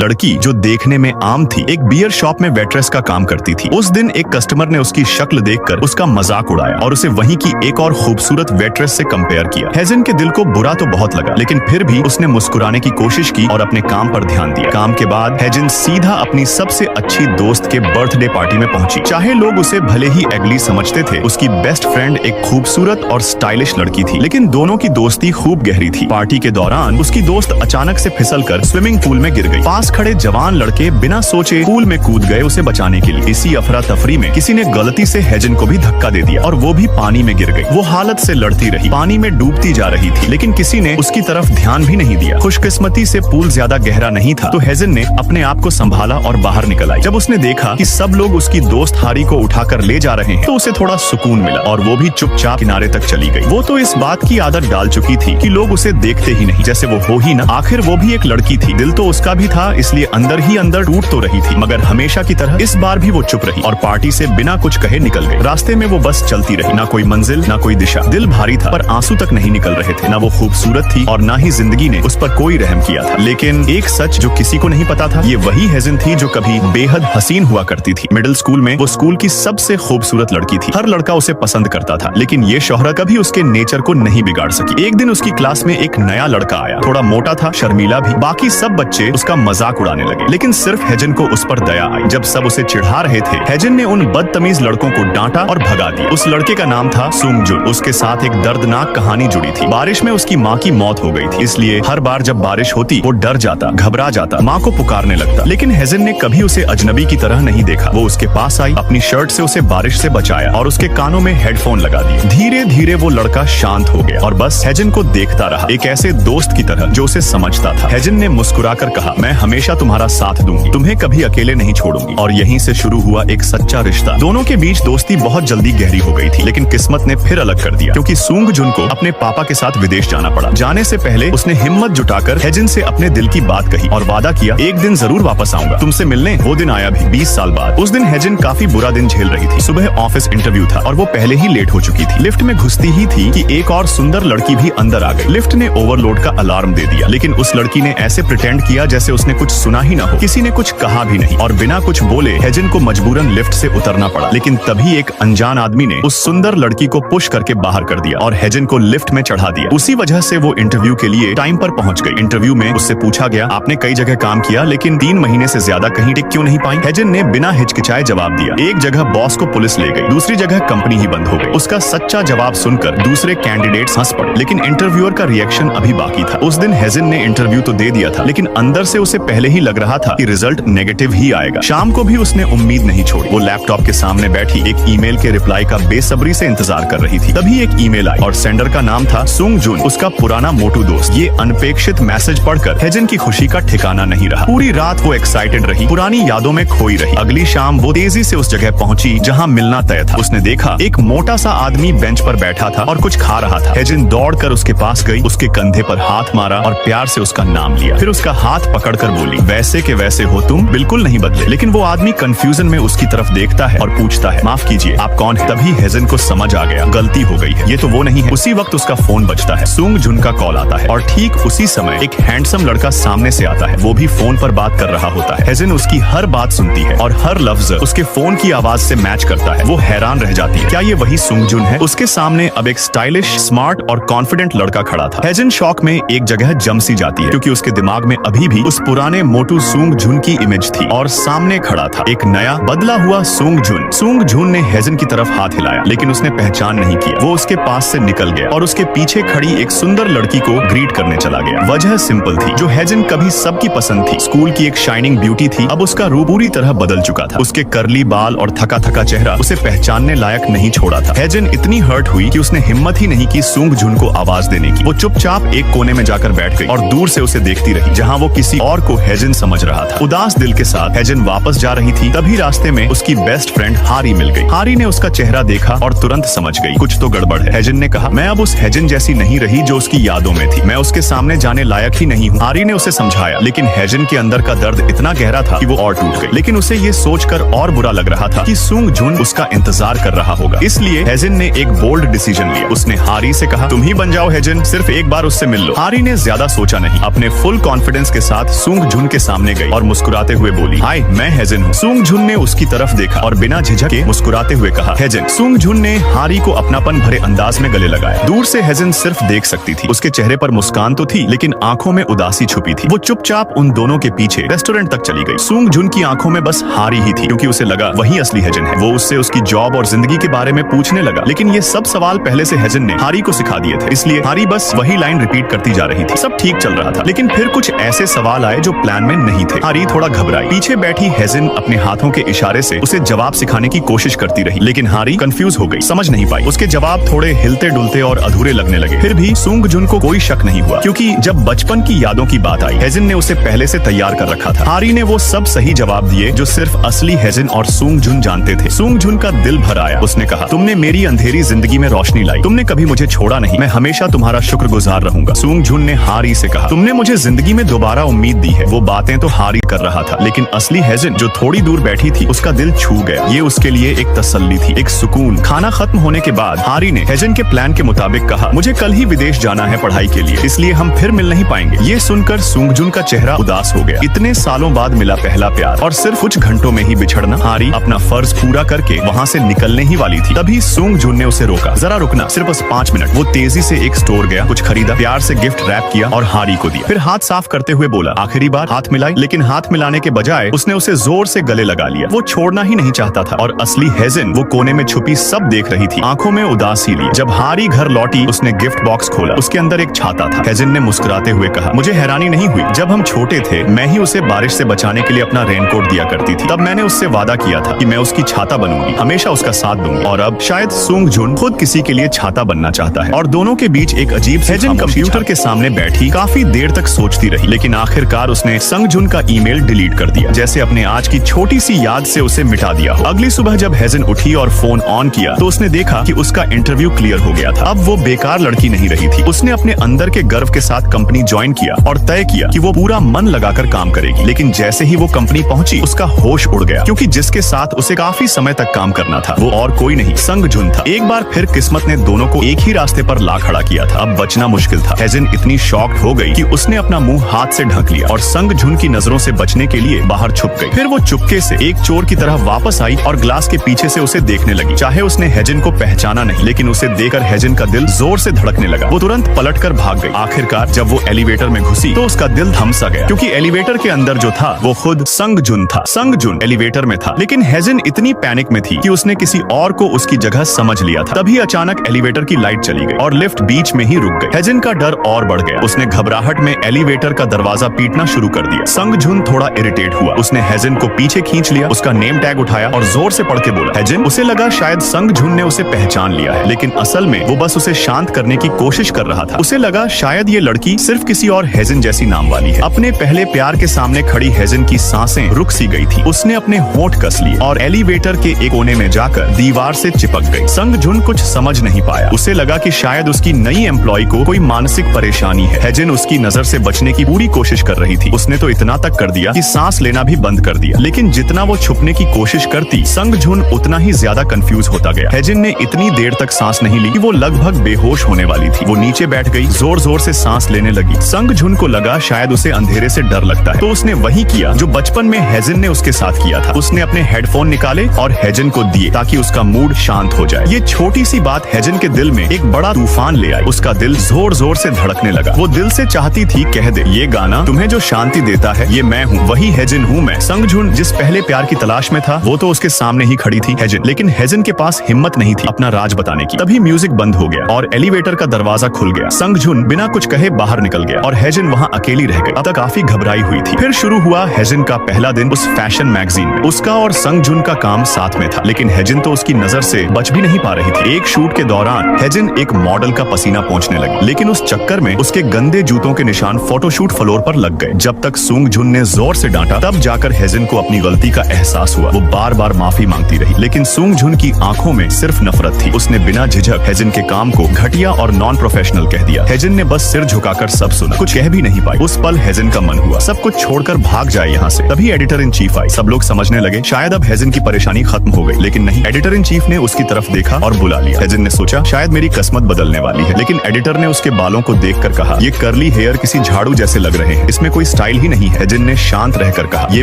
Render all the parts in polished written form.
लड़की जो देखने में आम थी एक बियर शॉप में वेट्रेस का काम करती थी। उस दिन एक कस्टमर ने उसकी शक्ल देखकर उसका मजाक उड़ाया और उसे वहीं की एक और खूबसूरत वेट्रेस से कंपेयर किया। हेजन के दिल को बुरा तो बहुत लगा, लेकिन फिर भी उसने मुस्कुराने की कोशिश की और अपने काम पर ध्यान दिया। काम के बाद हेजन सीधा अपनी सबसे अच्छी दोस्त के बर्थडे पार्टी में पहुंची। चाहे लोग उसे भले ही एगली समझते थे, उसकी बेस्ट फ्रेंड एक खूबसूरत और स्टाइलिश लड़की थी, लेकिन दोनों की दोस्ती खूब गहरी थी। पार्टी के दौरान उसकी दोस्त अचानक से फिसलकर स्विमिंग पूल में गिर गई। पास खड़े जवान लड़के बिना सोचे पूल में कूद गए उसे बचाने के लिए। इसी अफरा तफरी में किसी ने गलती से हेजन को भी धक्का दे दिया और वो भी पानी में गिर गई। वो हालत से लड़ती रही, पानी में डूबती जा रही थी, लेकिन किसी ने उसकी तरफ ध्यान भी नहीं दिया। खुशकिस्मती से पूल ज्यादा गहरा नहीं था, तो हेजन ने अपने आप को संभाला और बाहर निकल आई। जब उसने देखा कि सब लोग उसकी दोस्त हारी को उठाकर ले जा रहे हैं, तो उसे थोड़ा सुकून मिला और वो भी चुपचाप किनारे तक चली गई। वो तो इस बात की आदत डाल चुकी थी कि लोग उसे देखते ही नहीं, जैसे वो हो ही ना। आखिर वो भी एक लड़की थी, दिल तो उसका भी था, इसलिए अंदर ही अंदर टूट तो रही थी। मगर हमेशा की तरह इस बार भी वो चुप रही और पार्टी से बिना कुछ कहे निकल गई। रास्ते में वो बस चलती रही, ना कोई मंजिल ना कोई दिशा। दिल भारी था पर आंसू तक नहीं निकल रहे थे। ना वो खूबसूरत थी और ना ही जिंदगी ने उस पर कोई रहम किया था। लेकिन एक सच जो किसी को नहीं पता था, ये वही हेजन थी जो कभी बेहद हसीन हुआ करती थी। मिडिल स्कूल में वो स्कूल की सबसे खूबसूरत लड़की थी। हर लड़का उसे पसंद करता था, लेकिन ये शोहरत कभी उसके नेचर को नहीं बिगाड़ सकी। एक दिन उसकी क्लास में एक नया लड़का आया, थोड़ा मोटा था, शर्मीला भी। बाकी सब बच्चे उसका मजाक उड़ाने लगे, लेकिन सिर्फ हेजन को उस पर दया आई। जब सब उसे चिढ़ा रहे थे, हेजन ने उन बदतमीज लड़कों को डांटा और भगा दिया। उस लड़के का नाम था सुंगजुन। उसके साथ एक दर्दनाक कहानी जुड़ी थी। बारिश में उसकी माँ की मौत हो गई थी, इसलिए हर बार जब बारिश होती वो डर जाता, घबरा जाता, माँ को पुकारने लगता। लेकिन हेजन ने कभी उसे अजनबी की तरह नहीं देखा। वो उसके पास आई, अपनी शर्ट से उसे बारिश से बचाया और उसके कानों में हेडफोन लगा दिए। धीरे धीरे वो लड़का शांत हो गया और बस हेजन को देखता रहा, एक ऐसे दोस्त की तरह जो उसे समझता था। हेजन ने मुस्कुराकर कहा, मैं हमेशा तुम्हारा साथ दूंगी, तुम्हें कभी अकेले नहीं छोड़ूंगी। और यहीं से शुरू हुआ एक सच्चा रिश्ता। दोनों के बीच दोस्ती बहुत जल्दी गहरी हो गई थी, लेकिन किस्मत ने फिर अलग कर दिया, क्योंकि सुंगजुन को अपने पापा के साथ विदेश जाना पड़ा। जाने से पहले उसने हिम्मत जुटाकर हेजन से अपने दिल की बात कही और वादा किया, एक दिन जरूर वापस आऊंगा तुमसे मिलने। वो दिन आया भी 20 साल बाद। उस दिन हेजन काफी बुरा दिन झेल रही थी। सुबह ऑफिस इंटरव्यू था और वो पहले ही लेट हो चुकी थी। लिफ्ट में घुसती ही थी कि एक और सुंदर लड़की भी अंदर आ गई। लिफ्ट ने ओवरलोड का अलार्म दे दिया, लेकिन उस लड़की ने ऐसे प्रिटेंड किया जैसे उसने कुछ सुना ही ना हो। किसी ने कुछ कहा भी नहीं और बिना कुछ बोले हेजन को मजबूरन लिफ्ट से उतरना पड़ा। लेकिन तभी एक अनजान आदमी ने उस सुंदर लड़की को पुश करके बाहर कर दिया और हेजन को लिफ्ट में चढ़ा दिया। उसी वजह से वो इंटरव्यू के लिए टाइम पर पहुंच गई। इंटरव्यू में उससे पूछा गया, आपने कई जगह काम किया, लेकिन 3 महीने से ज्यादा कहीं टिक क्यों नहीं पाई? हेजन ने बिना हिचकिचाए जवाब दिया, एक जगह बॉस को पुलिस ले गई, दूसरी जगह कंपनी ही बंद हो गई। उसका सच्चा जवाब सुनकर दूसरे कैंडिडेट्स हंस पड़े, लेकिन इंटरव्यूअर का रिएक्शन अभी बाकी था। उस दिन हेजन ने इंटरव्यू तो दे दिया था, लेकिन अंदर से उसे पहले ही लग रहा था कि रिजल्ट नेगेटिव ही आएगा। शाम को भी उसने उम्मीद नहीं छोड़ी। वो लैपटॉप के सामने बैठी एक ईमेल के रिप्लाई का बेसब्री से इंतजार कर रही थी। तभी एक ईमेल आई और सेंडर का नाम था सुंगजुन, उसका पुराना मोटू दोस्त। ये अनपेक्षित मैसेज पढ़कर हेजन की खुशी का ठिकाना नहीं रहा। पूरी रात वो एक्साइटेड रही, पुरानी यादों में खोई रही। अगली शाम वो तेजी से उस जगह पहुंची जहां मिलना तय था। उसने देखा एक मोटा सा आदमी बेंच पर बैठा था और कुछ खा रहा था। हेजन दौड़कर उसके पास गई, उसके कंधे पर हाथ मारा और प्यार से उसका नाम लिया। फिर उसका हाथ पकड़कर बोली, वैसे के वैसे हो तुम, बिल्कुल नहीं बदले। लेकिन वो आदमी कंफ्यूजन में उसकी तरफ देखता है और पूछता है, माफ कीजिए, आप कौन है? तभी हेजन को समझ आ गया, गलती हो गई है, ये तो वो नहीं है। उसी वक्त उसका फोन बजता है, सुंगजुन का कॉल आता है और ठीक उसी समय एक हैंडसम लड़का सामने से आता है। वो भी फोन पर बात कर रहा होता है। हेजन उसकी हर बात सुनती है और हर लफ्ज उसके फोन की आवाज से मैच करता है। वो हैरान रह जाती है, क्या ये वही सुंगजुन है? उसके सामने अब एक स्टाइलिश, स्मार्ट और कॉन्फिडेंट लड़का खड़ा था। हेजन शॉक में एक जगह जम सी जाती है, क्योंकि उसके दिमाग में अभी भी उस पुराने मोटू सुंगजुन की इमेज थी और सामने खड़ा था एक नया बदला हुआ सुंगजुन। सुंगजुन ने हेजन की तरफ हाथ हिलाया, लेकिन उसने पहचान नहीं किया। वो उसके पास से निकल गया और उसके पीछे खड़ी एक सुंदर लड़की को ग्रीट करने चला गया। वजह सिंपल थी, जो हेजन कभी सबकी पसंद थी, स्कूल की एक शाइनिंग ब्यूटी थी, अब उसका रूप पूरी तरह बदल चुका था। उसके कर्ली बाल और थका थका चेहरा उसे पहचानने लायक नहीं छोड़ा था। हेजन इतनी हर्ट हुई कि उसने हिम्मत ही नहीं की सुंगजुन को आवाज देने की। वो चुपचाप एक कोने में जाकर बैठ गई और दूर से उसे देखती रही, जहाँ वो किसी और को हेजन समझ रहा था। उदास दिल के साथ हेजन वापस जा रही थी, तभी रास्ते में उसकी बेस्ट फ्रेंड हारी मिल गई। हारी ने उसका चेहरा देखा और तुरंत समझ गई, कुछ तो गड़बड़ है। हेजन ने कहा, मैं अब उस हेजन जैसी नहीं रही जो उसकी यादों में थी, मैं उसके सामने जाने लायक ही नहीं हूँ। हारी ने उसे समझाया, लेकिन हेजन के अंदर का दर्द इतना गहरा था कि वो और टूट गई। लेकिन उसे ये सोचकर और बुरा लग रहा था कि सुंगजुन उसका इंतजार कर रहा होगा। इसलिए हेजन ने एक बोल्ड डिसीजन लिया। उसने हारी से कहा, तुम ही बन जाओ हेजन, सिर्फ एक बार उससे मिल लो। हारी ने ज्यादा सोचा नहीं, अपने फुल कॉन्फिडेंस के साथ सुंगजुन झुन के सामने गई और मुस्कुराते हुए बोली, हाय मैं हेजन हूँ। सूंग झुन ने उसकी तरफ देखा और बिना झिझके मुस्कुराते हुए कहा, हेजन। सूंग झुन ने हारी को अपनापन भरे अंदाज में गले लगाया। दूर से हेजन सिर्फ देख सकती थी। उसके चेहरे पर मुस्कान तो थी लेकिन आंखों में उदासी छुपी थी। वो चुपचाप उन दोनों के पीछे रेस्टोरेंट तक चली गई। सूंग झुन की आंखों में बस हारी ही थी क्योंकि उसे लगा वही असली हेजन है। वो उससे उसकी जॉब और जिंदगी के बारे में पूछने लगा लेकिन ये सब सवाल पहले से हेजन ने हारी को सिखा दिए थे, इसलिए हारी बस वही लाइन रिपीट करती जा रही थी। सब ठीक चल रहा था लेकिन फिर कुछ ऐसे सवाल आए जो प्लान में नहीं थे। हारी थोड़ा घबराई। पीछे बैठी हेजन अपने हाथों के इशारे से उसे जवाब सिखाने की कोशिश करती रही लेकिन हारी कंफ्यूज हो गई, समझ नहीं पाई। उसके जवाब थोड़े हिलते डुलते और अधूरे लगने लगे। फिर भी सूंग झुन को कोई शक नहीं हुआ क्योंकि जब बचपन की यादों की बात आई हेजन ने उसे पहले से तैयार कर रखा था। हारी ने वो सब सही जवाब दिए जो सिर्फ असली हेजन और सूंग झुन जानते थे। सूंग झुन का दिल भर आया। उसने कहा, तुमने मेरी अंधेरी जिंदगी में रोशनी लाई। तुमने कभी मुझे छोड़ा नहीं। मैं हमेशा तुम्हारा शुक्रगुजार रहूंगा। सूंग झुन ने हारी से कहा, तुमने मुझे जिंदगी में दोबारा उम्मीद दी है। वो बातें तो हारी कर रहा था लेकिन असली हेजन जो थोड़ी दूर बैठी थी उसका दिल छू गया। ये उसके लिए एक तसल्ली थी, एक सुकून। खाना खत्म होने के बाद हारी ने हेजन के प्लान के मुताबिक कहा, मुझे कल ही विदेश जाना है पढ़ाई के लिए, इसलिए हम फिर मिल नहीं पाएंगे। ये सुनकर सूंग झुन का चेहरा उदास हो गया। इतने सालों बाद मिला पहला प्यार और सिर्फ कुछ घंटों में ही बिछड़ना। हारी अपना फर्ज पूरा करके वहाँ से निकलने ही वाली थी, तभी सूंग झुन ने उसे रोका। जरा रुकना, सिर्फ बस 5 मिनट। वो तेजी से एक स्टोर गया, कुछ खरीदा, प्यार से गिफ्ट रैप किया और हारी को दिया। फिर हाथ साफ करते हुए बोला, आखिरी बार हाथ मिलाई। लेकिन हाथ मिलाने के बजाय उसने उसे जोर से गले लगा लिया। वो छोड़ना ही नहीं चाहता था और असली हेजन वो कोने में छुपी सब देख रही थी, आंखों में उदासी ली। जब हारी घर लौटी उसने गिफ्ट बॉक्स खोला। उसके अंदर एक छाता था। हेजन ने मुस्कुराते हुए कहा, मुझे हैरानी नहीं हुई। जब हम छोटे थे मैं ही उसे बारिश से बचाने के लिए अपना रेनकोट दिया करती थी। तब मैंने उससे वादा किया था कि मैं उसकी छाता बनूंगी, हमेशा उसका साथ दूंगी। और अब शायद सूंग झुन खुद किसी के लिए छाता बनना चाहता है। और दोनों के बीच एक अजीब सी हेजन कंप्यूटर के सामने बैठी काफी देर तक सोचती रही लेकिन आखिरकार उसने संग झुन का ईमेल डिलीट कर दिया, जैसे अपने आज की छोटी सी याद से उसे मिटा दिया हो। अगली सुबह जब हेजन उठी और फोन ऑन किया तो उसने देखा कि उसका इंटरव्यू क्लियर हो गया था। अब वो बेकार लड़की नहीं रही थी। उसने अपने अंदर के गर्व के साथ कंपनी ज्वाइन किया और तय किया कि वो पूरा मन लगाकर काम करेगी। लेकिन जैसे ही वो कंपनी पहुंची उसका होश उड़ गया क्योंकि जिसके साथ उसे काफी समय तक काम करना था वो और कोई नहीं, संग झुन था। एक बार फिर किस्मत ने दोनों को एक ही रास्ते पर ला खड़ा किया था। अब बचना मुश्किल था। हेजन इतनी शॉक्ड हो गई कि उसने अपना मुंह हाथ से ढक लिया और संग झुन की नजरों से बचने के लिए बाहर छुप गई। फिर वो चुपके से एक चोर की तरह वापस आई और ग्लास के पीछे से उसे देखने लगी। चाहे उसने हेजन को पहचाना नहीं लेकिन उसे देखकर हेजन का दिल जोर से धड़कने लगा। वो तुरंत पलटकर भाग गई। आखिरकार जब वो एलिवेटर में घुसी तो उसका दिल थम सा गया क्योंकि एलिवेटर के अंदर जो था वो खुद संग झुन था। संग झुन एलिवेटर में था लेकिन हेजन इतनी पैनिक में थी कि उसने किसी और को उसकी जगह समझ लिया था। तभी अचानक एलिवेटर की लाइट चली गई और लिफ्ट बीच में ही रुक गई। हेजन का डर और बढ़ गया। उसने घबराहट में एलिवेटर का दरवाजा पीटना शुरू कर दिया। संग झुन थोड़ा इरिटेट हुआ। उसने हेजन को पीछे खींच लिया, उसका नेम टैग उठाया और जोर से पढ़ के बोला, हेजन। उसे लगा शायद संग झुन ने उसे पहचान लिया है लेकिन असल में वो बस उसे शांत करने की कोशिश कर रहा था। उसे लगा शायद ये लड़की सिर्फ किसी और हेजन जैसी नाम वाली है। अपने पहले प्यार के सामने खड़ी हेजन की सांसें रुक सी गई थी। उसने अपने होंठ कस लिए और एलिवेटर के एक कोने में जाकर दीवार से चिपक गई। संग झुन कुछ समझ नहीं पाया। उसे लगा कि शायद उसकी नई एम्प्लॉय को कोई मानसिक परेशानी है। हेजन उसकी नजर से बचने की पूरी कोशिश कर रही थी। उसने तो इतना तक कर दिया कि सांस लेना भी बंद कर दिया। लेकिन जितना वो छुपने की कोशिश करती संग झुन उतना ही ज्यादा कंफ्यूज होता गया। हेजन ने इतनी देर तक सांस नहीं ली कि वो लगभग बेहोश होने वाली थी। वो नीचे बैठ गई, जोर जोर से सांस लेने लगी। संग झुन को लगा शायद उसे अंधेरे से डर लगता है तो उसने वही किया जो बचपन में हेजन ने उसके साथ किया था। उसने अपने हेडफोन निकाले और हेजन को दिए ताकि उसका मूड शांत हो जाए। ये छोटी सी बात हेजन के दिल में एक बड़ा तूफान ले आई। उसका दिल जोर जोर से धड़कने लगा। वो दिल से चाहती थी कह दे, ये गाना तुम्हें जो शांति देता है ये मैं हूँ, वही हेजन हूँ मैं। संग झुन जिस पहले प्यार की तलाश में था वो तो उसके सामने ही खड़ी थी हेजन, लेकिन हेजन के पास हिम्मत नहीं थी अपना राज बताने की। तभी म्यूजिक बंद हो गया और एलिवेटर का दरवाजा खुल गया। संग झुन बिना कुछ कहे बाहर निकल गया और हेजन वहाँ अकेली रह गई। अब तक काफी घबराई हुई थी। फिर शुरू हुआ हेजन का पहला दिन उस फैशन मैगजीन में। उसका और संग झुन का काम साथ में था लेकिन हेजन तो उसकी नजर से बच भी नहीं पा रही थी। एक शूट के दौरान हेजन एक मॉडल का पसीना पोंछने लगी लेकिन उस चक्कर में उसके गंदे जूतों के निशान फोटोशूट फ्लोर पर लग गए। जब तक सूंग झुन ने जोर से डांटा तब जाकर हेजन को अपनी गलती का एहसास हुआ। वो बार बार माफी मांगती रही लेकिन सूंग झुन की आंखों में सिर्फ नफरत थी। उसने बिना झिझक हेजन के काम को घटिया और नॉन प्रोफेशनल कह दिया। हेजन ने बस सिर झुकाकर सब सुना, कुछ कह भी नहीं पाई। उस पल हेजन का मन हुआ सब कुछ छोड़कर भाग जाए यहाँ से। तभी एडिटर इन चीफ आई। सब लोग समझने लगे शायद अब हेजन की परेशानी खत्म हो गई लेकिन नहीं। एडिटर इन चीफ ने उसकी तरफ देखा और बुला लिया। हेजन ने सोचा शायद मेरी किस्मत बदलने वाली है लेकिन एडिटर ने उसके बालों को देखकर कहा, ये कर्ली हेयर किसी झाड़ू जैसे लग रहे हैं, इसमें कोई स्टाइल ही नहीं है। हेजिन ने शांत रहकर कहा, ये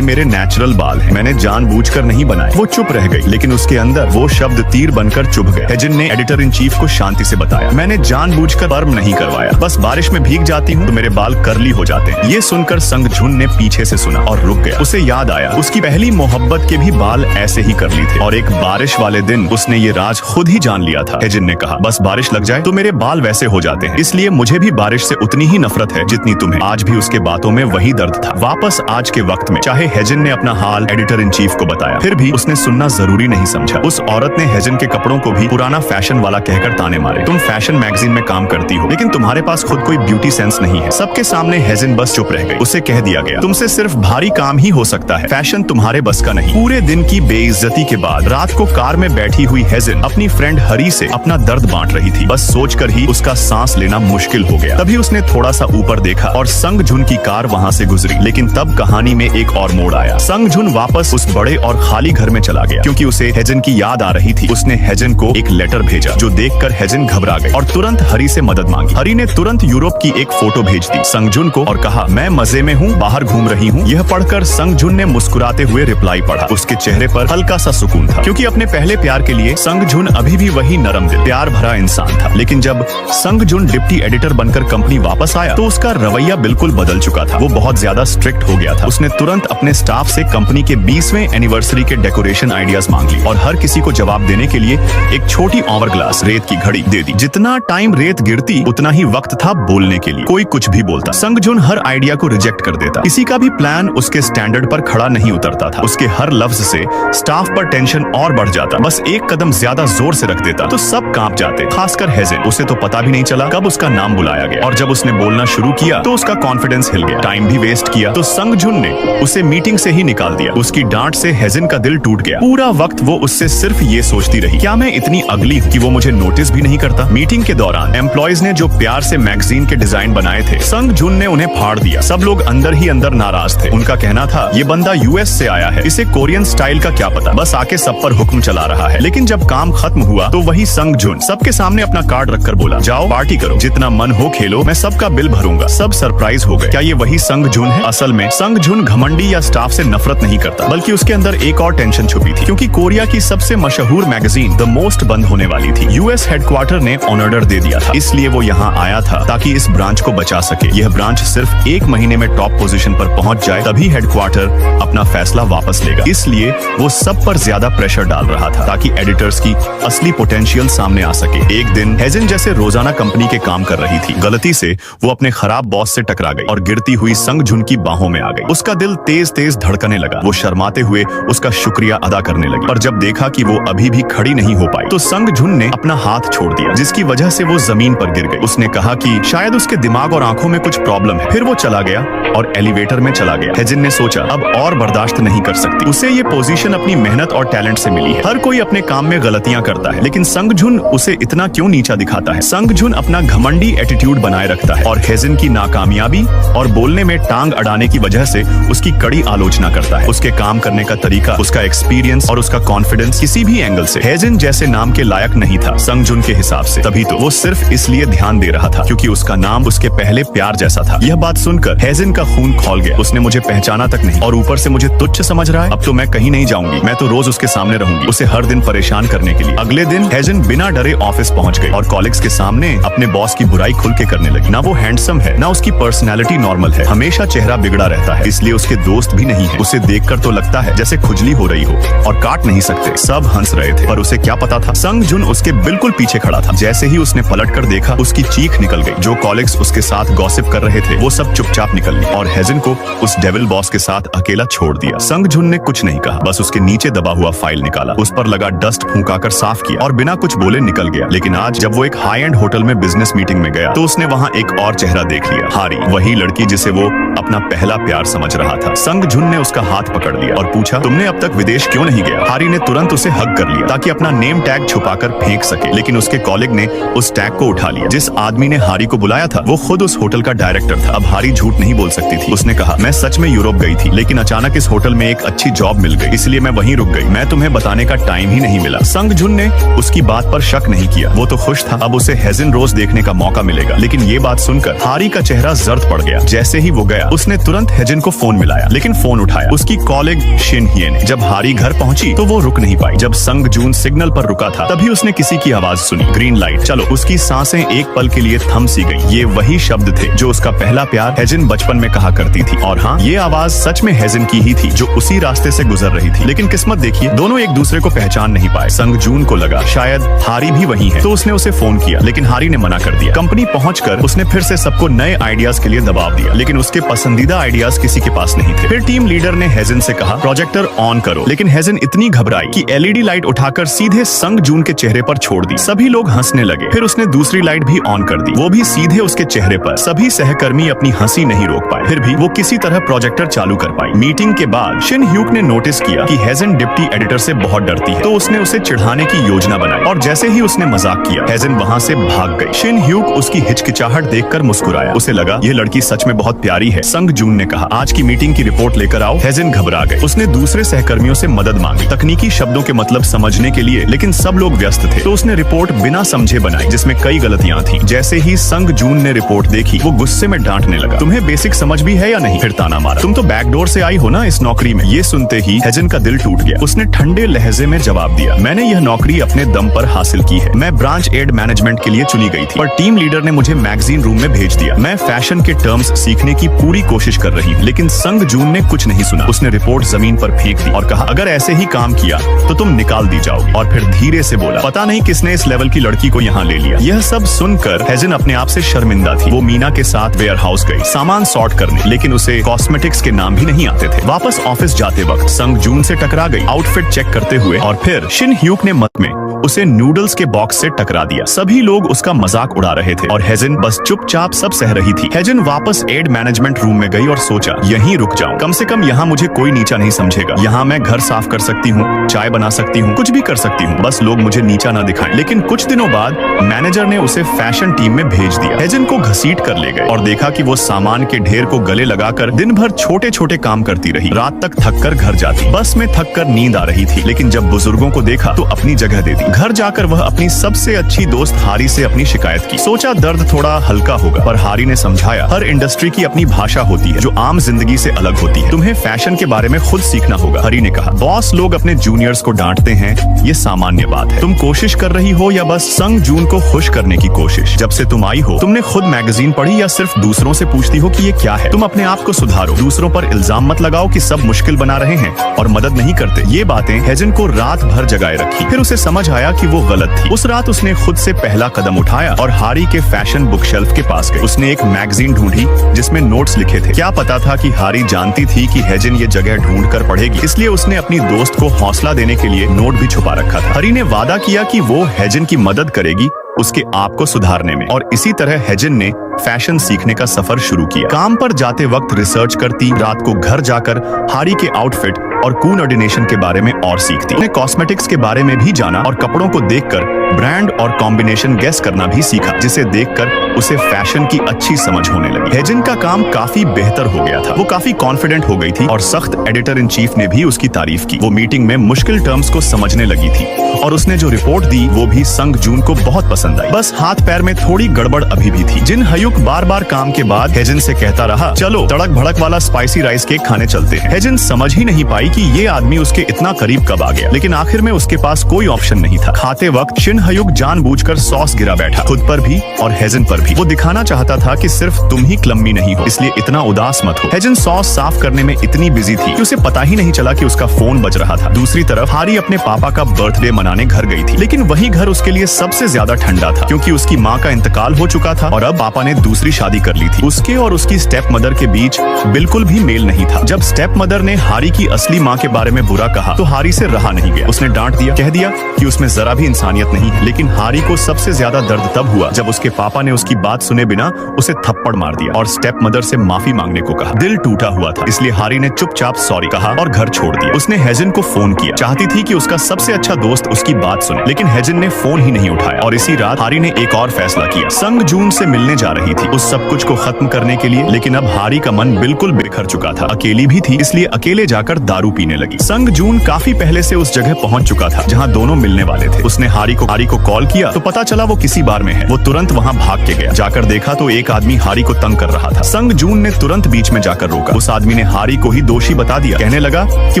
मेरे नेचुरल बाल है, मैंने जानबूझकर नहीं बनाए। वो चुप रह गई, लेकिन उसके अंदर वो शब्द तीर बनकर चुभ गए। हेजिन ने एडिटर इन चीफ को शांति से बताया, मैंने जानबूझकर पर्म नहीं करवाया, बस बारिश में भीग जाती हूँ तो मेरे बाल कर्ली हो जाते हैं। ये सुनकर संग झुन ने पीछे से सुना और रुक गया। उसे याद आया उसकी पहली मोहब्बत के भी बाल ऐसे ही कर्ली थे और एक बारिश वाले दिन उसने ये राज खुद ही जान लिया था। हेजिन ने कहा, बस बारिश लग जाए तो मेरे बाल वैसे हो जाते हैं, इसलिए मुझे भी बारिश से उतनी ही नफरत है जितनी तुम्हें। आज भी उसके बातों में वही दर्द था। वापस आज के वक्त में चाहे हेजिन ने अपना हाल एडिटर इन चीफ को बताया, फिर भी उसने सुनना जरूरी नहीं समझा। उस औरत ने हेजिन के कपड़ों को भी पुराना फैशन वाला कहकर ताने मारे। तुम फैशन मैगजीन में काम करती हो, लेकिन तुम्हारे पास खुद कोई ब्यूटी सेंस नहीं है। सबके सामने हेजिन बस चुप रह गई। उसे कह दिया गया, तुमसे सिर्फ भारी काम ही हो सकता है, फैशन तुम्हारे बस का नहीं। पूरे दिन की बेइज्जती के बाद रात को कार में बैठी हुई हेजिन अपनी फ्रेंड हरी से अपना दर्द बांट रही थी। बस सोचकर ही उसका सांस लेना मुश्किल हो गया। तभी उसने थोड़ा सा ऊपर देखा और संग झुन की कार वहाँ से गुजरी। लेकिन तब कहानी में एक और मोड़ आया। संग झुन वापस उस बड़े और खाली घर में चला गया क्योंकि उसे हेजिन की याद आ रही थी। उसने हेजिन को एक लेटर भेजा जो देखकर हेजिन घबरा गई और तुरंत हरी से मदद मांगी। हरी ने तुरंत यूरोप की एक फोटो भेज दी संग झुन को और कहा, मैं मजे में हूँ, बाहर घूम रही हूँ। यह पढ़कर संग झुन ने मुस्कुराते हुए रिप्लाई पढ़ा। उसके चेहरे पर हल्का सा सुकून था क्योंकि अपने पहले प्यार के लिए संग झुन अभी भी वही नरम दिल, प्यार भरा इंसान था। लेकिन जब संग झुन डिप्टी एडिटर बनकर कंपनी वापस आया तो उसका रवैया बिल्कुल बदल चुका था। वो बहुत ज्यादा स्ट्रिक्ट हो गया था। उसने तुरंत अपने स्टाफ से कंपनी के 20वें एनिवर्सरी के डेकोरेशन आइडियाज मांग ली और हर किसी को जवाब देने के लिए एक छोटी ओवर ग्लास रेत की घड़ी दे दी। जितना टाइम रेत गिरती उतना ही वक्त था बोलने के लिए। कोई कुछ भी बोलता, संग झुन हर आइडिया को रिजेक्ट कर देता। किसी का भी प्लान उसके स्टैंडर्ड पर खड़ा नहीं उतरता था। उसके हर लफ्ज से स्टाफ पर टेंशन और बढ़ जाता। बस एक कदम ज्यादा जोर से रख देता तो सब कांप जाते, खासकर हेजिन। उसे तो पता भी नहीं चला कब उसका नाम बुलाया गया और जब उसने बोलना शुरू किया तो उसका कॉन्फिडेंस हिल गया। टाइम भी वेस्ट किया तो संग झुन ने उसे मीटिंग से ही निकाल दिया। उसकी डांट से हेजिन का दिल टूट गया। पूरा वक्त वो उससे सिर्फ ये सोचती रही, क्या मैं इतनी अगली हूं कि वो मुझे नोटिस भी नहीं करता। मीटिंग के दौरान एम्प्लॉयज ने जो प्यार से मैगजीन के डिजाइन बनाए थे, संग झुन ने उन्हें फाड़ दिया। सब लोग अंदर ही अंदर नाराज थे। उनका कहना था, ये बंदा यूएस से आया है, इसे कोरियन स्टाइल का क्या पता, बस आके सब पर हुक्म चला रहा है। लेकिन जब काम खत्म हुआ तो वही संग झुन सबके सामने अपना कार्ड रखकर बोला, जाओ पार्टी करो, जितना मन हो खेलो, मैं सबका बिल भरूंगा। सब सरप्राइज हो गए। क्या ये वही संग झुन है? असल में संग झुन घमंडी या स्टाफ से नफरत नहीं करता, बल्कि उसके अंदर एक और टेंशन छुपी थी क्योंकि कोरिया की सबसे मशहूर मैगजीन द मोस्ट बंद होने वाली थी। यूएस हेडक्वार्टर ने ऑन ऑर्डर दे दिया था, इसलिए वो यहाँ आया था ताकि इस ब्रांच को बचा सके। यह ब्रांच सिर्फ 1 महीने में टॉप पोजीशन पर पहुंच जाए तभी हेडक्वार्टर अपना फैसला वापस लेगा। इसलिए वो सब पर ज्यादा प्रेशर डाल रहा था ताकि एडिटर्स की असली पोटेंशियल सामने आ सके। एक दिन हेजिन जैसे रोजाना कंपनी के काम कर रही थी, गलती से वो अपने खराब बॉस से टकरा गई और गिरती हुई संग झुन की बाहों में आ गई। उसका दिल तेज तेज धड़कने लगा। वो शर्माते हुए उसका शुक्रिया अदा करने लगी, पर जब देखा कि वो अभी भी खड़ी नहीं हो पाई तो संग झुन ने अपना हाथ छोड़ दिया, जिसकी वजह से वो जमीन पर गिर गई। उसने कहा कि शायद उसके दिमाग और आंखों में कुछ प्रॉब्लम है। फिर वो चला गया और एलिवेटर में चला गया। हेजिन ने सोचा, अब और बर्दाश्त नहीं कर सकती। उसे ये पोजीशन अपनी मेहनत और टैलेंट से मिली है। हर कोई अपने काम में गलतियां करता है, लेकिन संग झुन उसे इतना क्यों नीचा दिखाता है? संग झुन अपना घमंडी एटीट्यूड बनाए रखता है और हेजिन की नाकामयाबी और बोलने में टांग अड़ाने की वजह से उसकी कड़ी आलोचना करता है। उसके काम करने का तरीका, उसका एक्सपीरियंस और उसका कॉन्फिडेंस किसी भी एंगल से हेजिन जैसे नाम के लायक नहीं था संग झुन के हिसाब से। तभी तो वो सिर्फ इसलिए ध्यान दे रहा था क्योंकि उसका नाम उसके पहले प्यार जैसा था। यह बात सुनकर हेजिन का खून खौल गया। उसने मुझे पहचाना तक नहीं और ऊपर से मुझे तुच्छ समझ रहा है। अब तो मैं कहीं नहीं जाऊंगी, मैं तो रोज उसके सामने रहूंगी, उसे हर दिन परेशान करने के लिए। अगले दिन हेजिन बिना डरे ऑफिस पहुंच गई और कॉलीग्स के सामने अपने बॉस की बुराई खुल के करने लगी। ना वो हैंडसम है, ना उसकी पर्सनैलिटी नॉर्मल है, हमेशा चेहरा बिगड़ा रहता है, इसलिए उसके दोस्त भी नहीं है। उसे देखकर तो लगता है जैसे खुजली हो रही हो और काट नहीं सकते। सब हंस रहे थे, पर उसे क्या पता था संग झुन उसके बिल्कुल पीछे खड़ा था। जैसे ही उसने पलट कर देखा, उसकी चीख निकल गई। जो कॉलीग्स उसके साथ गॉसिप कर रहे थे वो सब चुपचाप निकल गए और हेजिन को उस डेविल बॉस के साथ अकेला छोड़ दिया। संग झुन ने कुछ नहीं कहा, बस उसके नीचे दबा हुआ फाइल निकाला, उस पर लगा डस्ट फूंकाकर साफ किया और बिना कुछ बोले निकल गया। लेकिन आज जब वो एक हाई एंड होटल में बिजनेस मीटिंग में गया तो उसने वहाँ एक और चेहरा देख लिया, हारी, वही लड़की जिसे वो अपना पहला प्यार समझ रहा था। संग झुन ने उसका हाथ पकड़ लिया और पूछा, तुमने अब तक विदेश क्यों नहीं गया? हारी ने तुरंत उसे हग कर लिया ताकि अपना नेम टैग छुपाकर फेंक सके, लेकिन उसके कॉलीग ने उस टैग को उठा लिया। जिस आदमी ने हारी को बुलाया था वो खुद उस होटल का डायरेक्टर था। अब हारी झूठ नहीं बोल सकती थी। उसने कहा, मैं सच में यूरोप गई थी, लेकिन अचानक इस होटल में एक अच्छी जॉब मिल गई, इसलिए मैं वहीं रुक गई। मैं तुम्हें बताने का टाइम ही नहीं मिला। संग झुन ने उसकी बात पर शक नहीं किया। वो तो खुश था, अब उसे हेजिन रोज देखने का मौका मिलेगा। लेकिन ये बात सुनकर हारी का चेहरा जर्द पड़ गया। जैसे ही वो गया उसने तुरंत हेजिन को फोन मिलाया, लेकिन फोन उठाया उसकी कॉलेग शिन हिये ने। जब हारी घर पहुंची तो वो रुक नहीं पाई। जब संग जून सिग्नल पर रुका था तभी उसने किसी की आवाज सुनी, ग्रीन लाइट चलो। उसकी सांसें एक पल के लिए थम सी गई। ये वही शब्द थे जो उसका पहला प्यार हेजिन बचपन में कहा करती थी। और हाँ, ये आवाज सच में हेजिन की ही थी जो उसी रास्ते से गुजर रही थी। लेकिन किस्मत देखिए, दोनों एक दूसरे को पहचान नहीं पाए। संग जून को लगा शायद हारी भी वही है, तो उसने उसे फोन किया, लेकिन हारी ने मना कर दिया। कंपनी पहुंचकर उसने फिर से सबको नए आइडियाज के लिए दबाव दिया, लेकिन उसके पसंदीदा आइडियाज किसी के पास नहीं थे। फिर टीम लीडर ने हेजिन से कहा प्रोजेक्टर ऑन करो, लेकिन हेजिन इतनी घबराई कि एलईडी लाइट उठाकर सीधे संग जून के चेहरे पर छोड़ दी। सभी लोग हंसने लगे। फिर उसने दूसरी लाइट भी ऑन कर दी, वो भी सीधे उसके चेहरे पर। सभी सहकर्मी अपनी हंसी नहीं रोक पाए, फिर भी वो किसी तरह प्रोजेक्टर चालू कर पाई। मीटिंग के बाद शिन ह्यूक ने नोटिस किया कि हेजिन डिप्टी एडिटर से बहुत डरती है, तो उसने उसे चिढ़ाने की योजना बनाई। और जैसे ही उसने मजाक किया, हेजिन वहाँ से भाग गई। शिन ह्यूक उसकी हिचकिचाहट देखकर मुस्कुराया। उसे लगा ये लड़की सच में बहुत प्यारी है। संग जून ने कहा आज की मीटिंग की रिपोर्ट लेकर आओ। हेजिन घबरा गए। उसने दूसरे सहकर्मियों से मदद मांगी तकनीकी शब्दों के मतलब समझने के लिए, लेकिन सब लोग व्यस्त थे, तो उसने रिपोर्ट बिना समझे बनाई जिसमें कई गलतियां थी। जैसे ही संग जून ने रिपोर्ट देखी, वो गुस्से में डांटने लगा, तुम्हें बेसिक समझ भी है या नहीं? फिर ताना मारा, तुम तो बैकडोर से आई हो ना इस नौकरी में। ये सुनते ही हेजिन का दिल टूट गया। उसने ठंडे लहजे में जवाब दिया, मैंने यह नौकरी अपने दम पर हासिल की है। मैं ब्रांच एड मैनेजमेंट के लिए चुनी गई थी, पर टीम लीडर ने मुझे मैगजीन रूम में भेज दिया। मैं फैशन के टर्म्स सीखने की पूरी कोशिश कर रही हूँ। लेकिन संग जून ने कुछ नहीं सुना। उसने रिपोर्ट जमीन पर फेंक दी और कहा अगर ऐसे ही काम किया तो तुम निकाल दी जाओ। और फिर धीरे से बोला, पता नहीं किसने इस लेवल की लड़की को यहाँ ले लिया। यह सब सुनकर हेजिन अपने आप से शर्मिंदा थी। वो मीना के साथ वेयर हाउस गई सामान सॉर्ट करने, लेकिन उसे कॉस्मेटिक्स के नाम भी नहीं आते थे। वापस ऑफिस जाते वक्त संग जून से टकरा गई आउटफिट चेक करते हुए, और फिर शिन ह्यूक ने मत में उसे नूडल्स के बॉक्स से टकरा दिया। सभी लोग उसका मजाक उड़ा रहे थे और हेजिन बस चुपचाप सब सह रही थी। हेजिन वापस एड मैनेजमेंट रूम में गई और सोचा यहीं रुक जाऊं, कम से कम यहाँ मुझे कोई नीचा नहीं समझेगा। यहाँ मैं घर साफ कर सकती हूँ, चाय बना सकती हूँ, कुछ भी कर सकती हूँ, बस लोग मुझे नीचा ना दिखाएं। लेकिन कुछ दिनों बाद मैनेजर ने उसे फैशन टीम में भेज दिया। हेजिन को घसीट कर ले गए और देखा कि वो सामान के ढेर को गले लगाकर दिन भर छोटे छोटे काम करती रही। रात तक थक कर घर जाती। बस में थक कर नींद आ रही थी, लेकिन जब बुजुर्गों को देखा तो अपनी जगह दे दी। घर जाकर वह अपनी सबसे अच्छी दोस्त हारी से अपनी शिकायत की। सोचा दर्द थोड़ा हल्का होगा, पर हारी ने समझाया हर इंडस्ट्री की अपनी भाषा होती है जो आम जिंदगी से अलग होती है। तुम्हें फैशन के बारे में खुद सीखना होगा। हरी ने कहा बॉस लोग अपने जूनियर्स को डांटते हैं, ये सामान्य बात है। तुम कोशिश कर रही हो या बस संग जून को खुश करने की कोशिश? जब से तुम आई हो तुमने खुद मैगजीन पढ़ी या सिर्फ दूसरों से पूछती हो कि ये क्या है? तुम अपने आप को सुधारो। दूसरों पर इल्जाम मत लगाओ कि सब मुश्किल बना रहे हैं और मदद नहीं करते। ये बातें हेजिन को रात भर जगाए रखी। फिर उसे समझ आया कि वो गलत थी। उस रात उसने खुद से पहला कदम उठाया और हारी के फैशन बुक शेल्फ के पास गई। उसने एक मैगजीन ढूंढी जिसमें नोट्स लिखे थे। क्या पता था कि हारी जानती थी कि हेजिन ये जगह ढूंढ कर पढ़ेगी, इसलिए उसने अपनी दोस्त को हौसला देने के लिए नोट भी छुपा रखा था। हरी ने वादा किया कि वो हेजिन की मदद करेगी उसके आप को सुधारने में, और इसी तरह हेजिन ने फैशन सीखने का सफर शुरू किया। काम पर जाते वक्त रिसर्च करती, रात को घर जाकर हारी के आउटफिट और कोऑर्डिनेशन के बारे में और सीखती। उसने कॉस्मेटिक्स के बारे में भी जाना और कपड़ों को देखकर ब्रांड और कॉम्बिनेशन गेस करना भी सीखा, जिसे देखकर उसे फैशन की अच्छी समझ होने लगी। हेजिन का काम काफी बेहतर हो गया था। वो काफी कॉन्फिडेंट हो गई थी और सख्त एडिटर इन चीफ ने भी उसकी तारीफ की। वो मीटिंग में मुश्किल टर्म्स को समझने लगी थी और उसने जो रिपोर्ट दी वो भी संग जून को बहुत पसंद आई। बस हाथ पैर में थोड़ी गड़बड़ अभी भी थी। जिन हयुक बार बार काम के बाद हेजिन से कहता रहा चलो तड़क भड़क वाला स्पाइसी राइस केक खाने चलते हैं। हेजिन समझ ही नहीं पाई कि ये आदमी उसके इतना करीब कब आ गया, लेकिन आखिर में उसके पास कोई ऑप्शन नहीं था। खाते वक्त शिन हयुक जानबूझकर सॉस गिरा बैठा, खुद पर भी और हेजिन पर भी। वो दिखाना चाहता था कि सिर्फ तुम ही क्लम्मी नहीं हो, इसलिए इतना उदास मत हो। हेजिन सॉस साफ करने में इतनी बिजी थी कि उसे पता ही नहीं चला कि उसका फोन बज रहा था। दूसरी तरफ हारी अपने पापा का बर्थडे मनाने घर गई थी, लेकिन वही घर उसके लिए सबसे ज्यादा ठंडा था, क्योंकि उसकी माँ का इंतकाल हो चुका था और अब पापा ने दूसरी शादी कर ली थी। उसके और उसकी स्टेप मदर के बीच बिल्कुल भी मेल नहीं था। जब स्टेप मदर ने हारी की असली माँ के बारे में बुरा कहा तो हारी से रहा नहीं गया। उसने डांट दिया, कह दिया कि उसमें जरा भी इंसानियत नहीं है। लेकिन हारी को सबसे ज्यादा दर्द तब हुआ जब उसके पापा ने उसकी बात सुने बिना उसे थप्पड़ मार दिया और स्टेप मदर से माफी मांगने को कहा। दिल टूटा हुआ था, इसलिए हारी ने चुपचाप सॉरी कहा और घर छोड़ दिया। उसने हेजिन को फोन किया, चाहती थी कि उसका सबसे अच्छा दोस्त उसकी बात सुने, लेकिन हेजिन ने फोन ही नहीं उठाया। और इसी रात हारी ने एक और फैसला किया। संग जून से मिलने जा रही थी उस सब कुछ को खत्म करने के लिए, लेकिन अब हारी का मन बिल्कुल बिखर चुका था। अकेली भी थी, इसलिए अकेले जाकर दारू पीने लगी। संग जून काफी पहले से उस जगह पहुंच चुका था जहां दोनों मिलने वाले थे। उसने हारी हारी को कॉल किया तो पता चला वो किसी बार में है। वो तुरंत वहाँ भाग के गया। जाकर देखा तो एक आदमी हारी को तंग कर रहा था। संग जून ने तुरंत बीच में जाकर रोका। उस आदमी ने हारी को ही दोषी बता दिया। कहने लगा कि